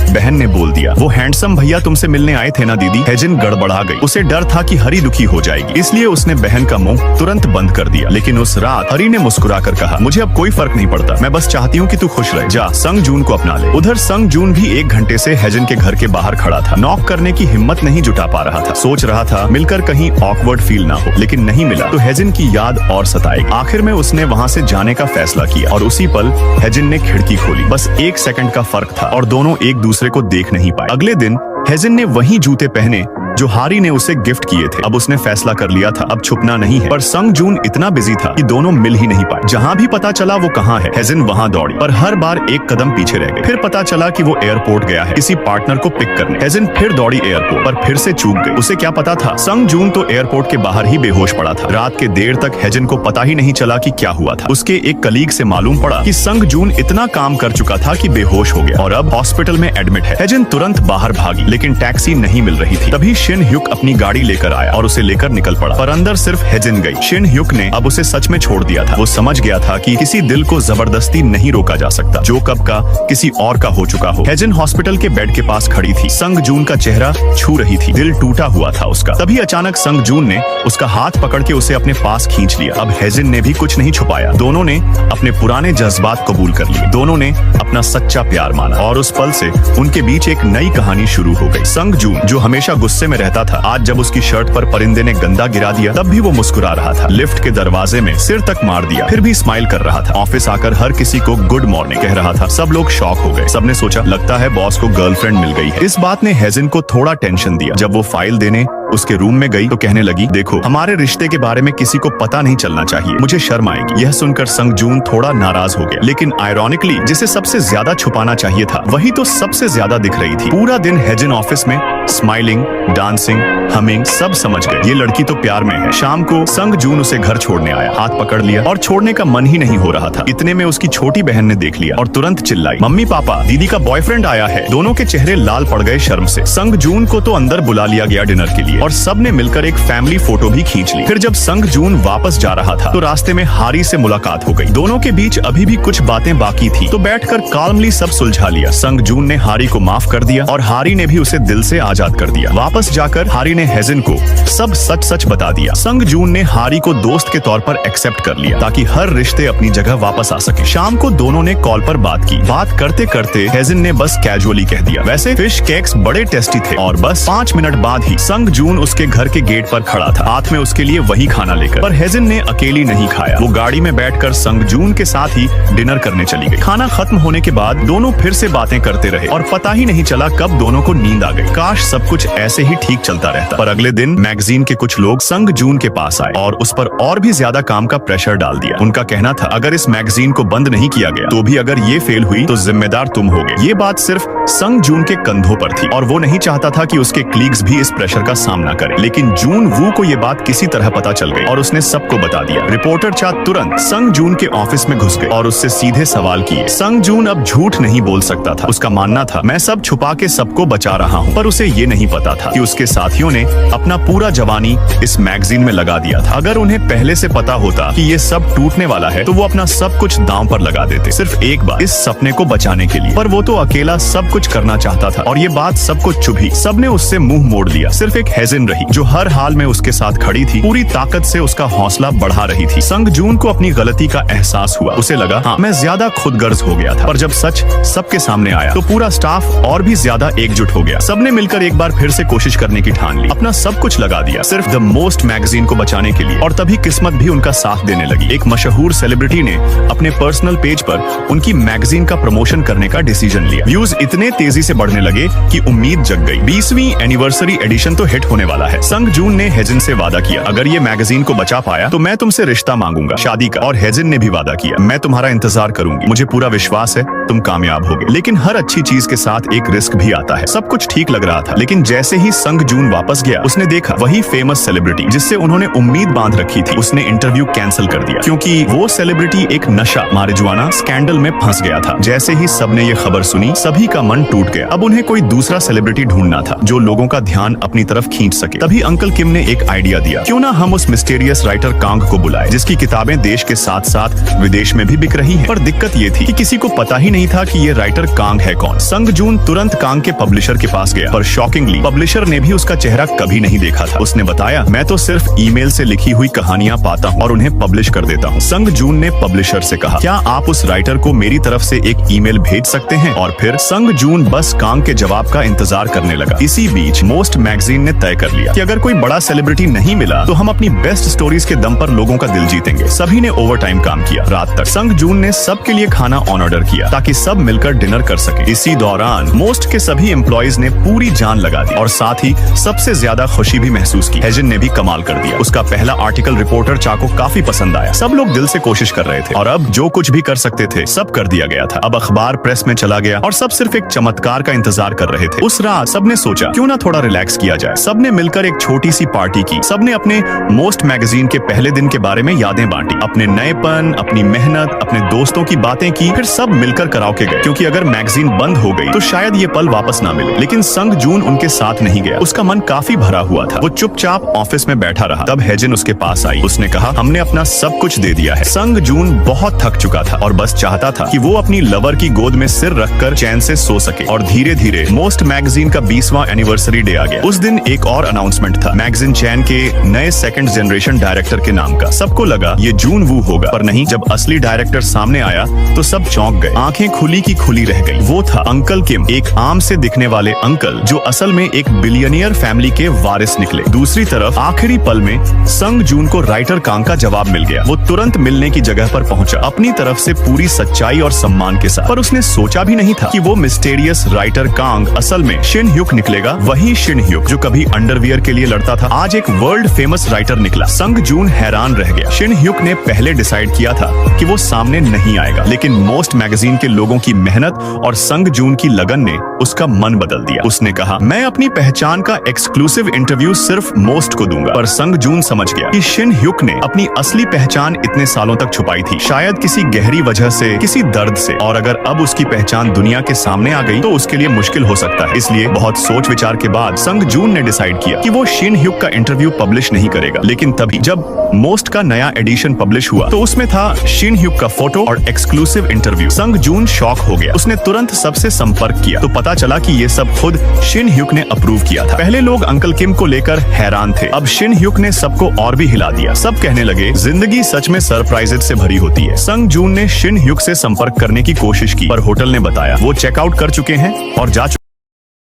बहन ने बोल दिया, वो हैंडसम भैया तुमसे मिलने आए थे ना दीदी। हेजन गड़बड़ा गई। उसे डर था कि हरी दुखी हो जाएगी, इसलिए उसने बहन का मुंह तुरंत बंद कर दिया। लेकिन उस रात हरी ने मुस्कुराकर कहा, मुझे अब कोई फर्क नहीं पड़ता, मैं बस चाहती हूँ कि तू खुश रहे, जा संग जून को अपना ले। उधर संग जून भी 1 घंटे से हेजन के घर के बाहर खड़ा था। नॉक करने की हिम्मत नहीं जुटा पा रहा था। सोच रहा था मिलकर कहीं ऑकवर्ड फील ना हो, लेकिन नहीं मिला तो हेजन की याद और सताएगी। आखिर में उसने वहाँ से जाने का फैसला किया और उसी पल हेजन ने खिड़की खोली। बस 1 सेकंड का फर्क था और दोनों एक दूसरे को देख नहीं पाए। अगले दिन हेजन ने वही जूते पहने जो हारी ने उसे गिफ्ट किए थे। अब उसने फैसला कर लिया था, अब छुपना नहीं है। पर संग जून इतना बिजी था कि दोनों मिल ही नहीं पाए। जहाँ भी पता चला वो कहाँ है, हेजन वहाँ दौड़ी, पर हर बार एक कदम पीछे रह गई। फिर पता चला कि वो एयरपोर्ट गया है किसी पार्टनर को पिक करने। हेजन फिर दौड़ी एयरपोर्ट, पर फिर से चूक गई। उसे क्या पता था, संग जून तो एयरपोर्ट के बाहर ही बेहोश पड़ा था। रात के देर तक हेजन को पता ही नहीं चला कि क्या हुआ था। उसके एक कलीग से मालूम पड़ा कि संग जून इतना काम कर चुका था कि बेहोश हो गया और अब हॉस्पिटल में एडमिट है। हेजन तुरंत बाहर भागी, लेकिन टैक्सी नहीं मिल रही थी। तभी शिन ह्युक अपनी गाड़ी लेकर आया और उसे लेकर निकल पड़ा, पर अंदर सिर्फ हेजन गई। शिन ह्युक ने अब उसे सच में छोड़ दिया था। वो समझ गया था कि किसी दिल को जबरदस्ती नहीं रोका जा सकता, जो कब का किसी और का हो चुका हो। हेजन हॉस्पिटल के बेड के पास खड़ी थी। संग जून का चेहरा छू रही थी। दिल टूटा हुआ था उसका। तभी अचानक संग जून ने उसका हाथ पकड़ के उसे अपने पास खींच लिया। अब हेजन ने भी कुछ नहीं छुपाया। दोनों ने अपने पुराने जज्बात कबूल कर लिए। दोनों ने अपना सच्चा प्यार माना और उस पल से उनके बीच एक नई कहानी शुरू हो गई। संग जून जो हमेशा गुस्से में रहता था, आज जब उसकी शर्ट पर परिंदे ने गंदा गिरा दिया तब भी वो मुस्कुरा रहा था। लिफ्ट के दरवाजे में सिर तक मार दिया, फिर भी स्माइल कर रहा था। ऑफिस आकर हर किसी को गुड मॉर्निंग कह रहा था। सब लोग शॉक हो गए। सबने सोचा लगता है बॉस को गर्लफ्रेंड मिल गई है। इस बात ने हेजन को थोड़ा टेंशन दिया। जब वो फाइल देने उसके रूम में गई तो कहने लगी, देखो हमारे रिश्ते के बारे में किसी को पता नहीं चलना चाहिए, मुझे शर्म आएगी। यह सुनकर संग जून थोड़ा नाराज हो गया, लेकिन आयरॉनिकली जिसे सबसे ज्यादा छुपाना चाहिए था वही तो सबसे ज्यादा दिख रही थी। पूरा दिन हेजन ऑफिस में स्माइलिंग, डांसिंग, हमिंग, सब समझ गए ये लड़की तो प्यार में है। शाम को संग जून उसे घर छोड़ने आया, हाथ पकड़ लिया और छोड़ने का मन ही नहीं हो रहा था। इतने में उसकी छोटी बहन ने देख लिया और तुरंत चिल्लाई, मम्मी पापा दीदी का बॉयफ्रेंड आया है। दोनों के चेहरे लाल पड़ गए शर्म से। संग जून को तो अंदर बुला लिया गया डिनर के लिए और सबने मिलकर एक फैमिली फोटो भी खींच ली। फिर जब संग जून वापस जा रहा था तो रास्ते में हारी से मुलाकात हो गई। दोनों के बीच अभी भी कुछ बातें बाकी थी तो बैठकर काल्मली सब सुलझा लिया। संग जून ने हारी को माफ कर दिया और हारी ने भी उसे दिल से आजाद कर दिया। वापस जाकर हारी ने हेजन को सब सच सच बता दिया। संग जून ने हारी को दोस्त के तौर पर एक्सेप्ट कर लिया ताकि हर रिश्ते अपनी जगह वापस आ सके। शाम को दोनों ने कॉल पर बात की। बात करते करते हेजन ने बस कैजुअली कह दिया, वैसे फिश केक्स बड़े टेस्टी थे। और बस 5 मिनट बाद ही संग जून जून उसके घर के गेट पर खड़ा था, हाथ में उसके लिए वही खाना लेकर। पर हेजिन ने अकेली नहीं खाया। वो गाड़ी में बैठकर संग जून के साथ ही डिनर करने चली गई। खाना खत्म होने के बाद दोनों फिर से बातें करते रहे और पता ही नहीं चला कब दोनों को नींद आ गई। काश सब कुछ ऐसे ही ठीक चलता रहता। पर अगले दिन मैगजीन के कुछ लोग संग जून के पास आए और उस पर और भी ज्यादा काम का प्रेशर डाल दिया। उनका कहना था, अगर इस मैगजीन को बंद नहीं किया गया तो भी अगर ये फेल हुई तो जिम्मेदार तुम होगे। ये बात सिर्फ संग जून के कंधों पर थी और वो नहीं चाहता था कि उसके क्लीग्स भी इस प्रेशर का सामना करें। लेकिन जून वू को ये बात किसी तरह पता चल गई और उसने सबको बता दिया। रिपोर्टर चा तुरंत संग जून के ऑफिस में घुस गए और उससे सीधे सवाल किए। संग जून अब झूठ नहीं बोल सकता था। उसका मानना था, मैं सब छुपा के सबको बचा रहा हूँ। पर उसे ये नहीं पता था कि उसके साथियों ने अपना पूरा जवानी इस मैगजीन में लगा दिया था। अगर उन्हें पहले से पता होता कि ये सब टूटने वाला है तो वो अपना सब कुछ दांव पर लगा देते, सिर्फ एक बार, इस सपने को बचाने के लिए। पर वो तो अकेला सब कुछ करना चाहता था और ये बात सबको चुभी। सबने उससे मुंह मोड़ लिया। सिर्फ एक हेजिन रही जो हर हाल में उसके साथ खड़ी थी, पूरी ताकत से उसका हौसला बढ़ा रही थी। संग जून को अपनी गलती का एहसास हुआ। उसे लगा, हाँ, मैं ज्यादा खुदगर्ज हो गया था। पर जब सच सबके सामने आया तो पूरा स्टाफ और भी ज्यादा एकजुट हो गया। सबने मिलकर एक बार फिर से कोशिश करने की ठान ली, अपना सब कुछ लगा दिया सिर्फ द मोस्ट मैगजीन को बचाने के लिए। और तभी किस्मत भी उनका साथ देने लगी। एक मशहूर सेलिब्रिटी ने अपने पर्सनल पेज पर उनकी मैगजीन का प्रमोशन करने का डिसीजन लिया। व्यूज इतने तेजी से बढ़ने लगे कि उम्मीद जग गई। 20वीं एनिवर्सरी एडिशन तो हिट होने वाला है। संग जून ने हेजिन से वादा किया, अगर ये मैगजीन को बचा पाया तो मैं तुमसे रिश्ता मांगूंगा, शादी का। और हेजिन ने भी वादा किया, मैं तुम्हारा इंतजार करूंगी, मुझे पूरा विश्वास है तुम कामयाब होगे। लेकिन हर अच्छी चीज के साथ एक रिस्क भी आता है। सब कुछ ठीक लग रहा था, लेकिन जैसे ही संग जून वापस गया उसने देखा वही फेमस सेलिब्रिटी जिससे उन्होंने उम्मीद बांध रखी थी, उसने इंटरव्यू कैंसिल कर दिया क्योंकि वो सेलिब्रिटी एक नशा मारिजुआना स्कैंडल में फंस गया था। जैसे ही सबने ये खबर सुनी सभी का मन टूट गया। अब उन्हें कोई दूसरा सेलिब्रिटी ढूंढना था जो लोगों का ध्यान अपनी तरफ खींच सके। तभी अंकल किम ने एक आइडिया दिया, क्यों ना हम उस मिस्टीरियस राइटर कांग को बुलाए जिसकी किताबें देश के साथ साथ विदेश में भी बिक रही हैं। पर दिक्कत ये थी कि किसी को पता ही नहीं था कि ये राइटर कांग है कौन। संग जून तुरंत कांग के पब्लिशर के पास गया, पर शॉकिंगली पब्लिशर ने भी उसका चेहरा कभी नहीं देखा था। उसने बताया, मैं तो सिर्फ ईमेल से लिखी हुई कहानियां पाता हूं और उन्हें पब्लिश कर देता हूं। संग जून ने पब्लिशर से कहा, क्या आप उस राइटर को मेरी तरफ से एक ईमेल भेज सकते हैं? और फिर संग जून बस कांग के जवाब का इंतजार करने लगा। इसी बीच मोस्ट मैगजीन ने तय कर लिया कि अगर कोई बड़ा सेलिब्रिटी नहीं मिला तो हम अपनी बेस्ट स्टोरीज के दम पर लोगों का दिल जीतेंगे। सभी ने ओवर टाइम काम किया रात तक। संग जून ने सबके लिए खाना ऑन ऑर्डर किया ताकि सब मिलकर डिनर कर सके। इसी दौरान मोस्ट के सभी एम्प्लॉइज ने पूरी जान लगा दी और साथ ही सबसे ज्यादा खुशी भी महसूस की। हेजिन ने भी कमाल कर दिया। उसका पहला आर्टिकल रिपोर्टर चा को काफी पसंद आया। सब लोग दिल से कोशिश कर रहे थे और अब जो कुछ भी कर सकते थे सब कर दिया गया था। अब अखबार प्रेस में चला गया और सब सिर्फ एक चमत्कार का इंतजार कर रहे थे। उस रात सबने सोचा, क्यों ना थोड़ा रिलैक्स किया जाए। सबने मिलकर एक छोटी सी पार्टी की। सबने अपने मोस्ट मैगजीन के पहले दिन के बारे में यादें बांटी, अपने नएपन, अपनी मेहनत, अपने दोस्तों की बातें की। फिर सब मिलकर कराओके गए क्योंकि अगर मैगजीन बंद हो गई तो शायद ये पल वापस ना मिले। लेकिन संग जून उनके साथ नहीं गया। उसका मन काफी भरा हुआ था। वो चुपचाप ऑफिस में बैठा रहा। तब हेजिन उसके पास आई। उसने कहा, हमने अपना सब कुछ दे दिया है। संग जून बहुत थक चुका था और बस चाहता था कि वो अपनी लवर की गोद में सिर रखकर चैन से सो सके। और धीरे धीरे मोस्ट मैगजीन का 20वां एनिवर्सरी डे आ गया। उस दिन एक और अनाउंसमेंट था, मैगजीन चैन के नए सेकंड जनरेशन डायरेक्टर के नाम का। सबको लगा ये जून वू होगा, पर नहीं। जब असली डायरेक्टर सामने आया तो सब चौंक गए। आंखें खुली की खुली रह गई। वो था अंकल किम, एक आम से दिखने वाले अंकल जो असल में एक बिलियनियर फैमिली के वारिस निकले। दूसरी तरफ आखिरी पल में संग जून को राइटर कांग का जवाब मिल गया। वो तुरंत मिलने की जगह पर पहुंचा, अपनी तरफ से पूरी सच्चाई और सम्मान के साथ। पर उसने सोचा भी नहीं था कि वो मिस्टीरियस राइटर कांग असल में शिन ह्युक निकलेगा। वही शिन ह्युक जो कभी अंडरवियर के लिए लड़ता था, आज एक वर्ल्ड फेमस राइटर निकला। संग जून हैरान रह गया। शिन ह्युक ने पहले डिसाइड किया था कि वो सामने नहीं आएगा, लेकिन मोस्ट मैगजीन के लोगों की मेहनत और संग जून की लगन ने उसका मन बदल दिया। उसने कहा, मैं अपनी पहचान का एक्सक्लूसिव इंटरव्यू सिर्फ मोस्ट को दूंगा। पर संग जून समझ गया कि शिन ह्युक ने अपनी असली पहचान इतने सालों तक छुपाई थी, शायद किसी गहरी वजह से, किसी दर्द से। और अगर अब उसकी पहचान दुनिया के सामने आ गई तो उसके लिए मुश्किल हो सकता है। इसलिए बहुत सोच विचार के बाद संग जून ने डिसाइड किया कि वो शिन ह्युक का इंटरव्यू पब्लिश नहीं करेगा। लेकिन तभी जब मोस्ट का नया एडिशन पब्लिश हुआ तो उसमें था शिन ह्युक का फोटो और एक्सक्लूसिव इंटरव्यू। संग जून शॉक हो गया। उसने तुरंत सबसे संपर्क किया तो पता चला कि ये सब खुद शिन ह्युक ने अप्रूव किया था। पहले लोग अंकल किम को लेकर हैरान थे, अब शिन ह्युक ने सबको और भी हिला दिया। सब कहने लगे, जिंदगी सच में सरप्राइजेस से भरी होती है। संग जून ने शिन ह्युक से संपर्क करने की कोशिश की, पर होटल ने बताया वो चेकआउट कर चुके हैं और जा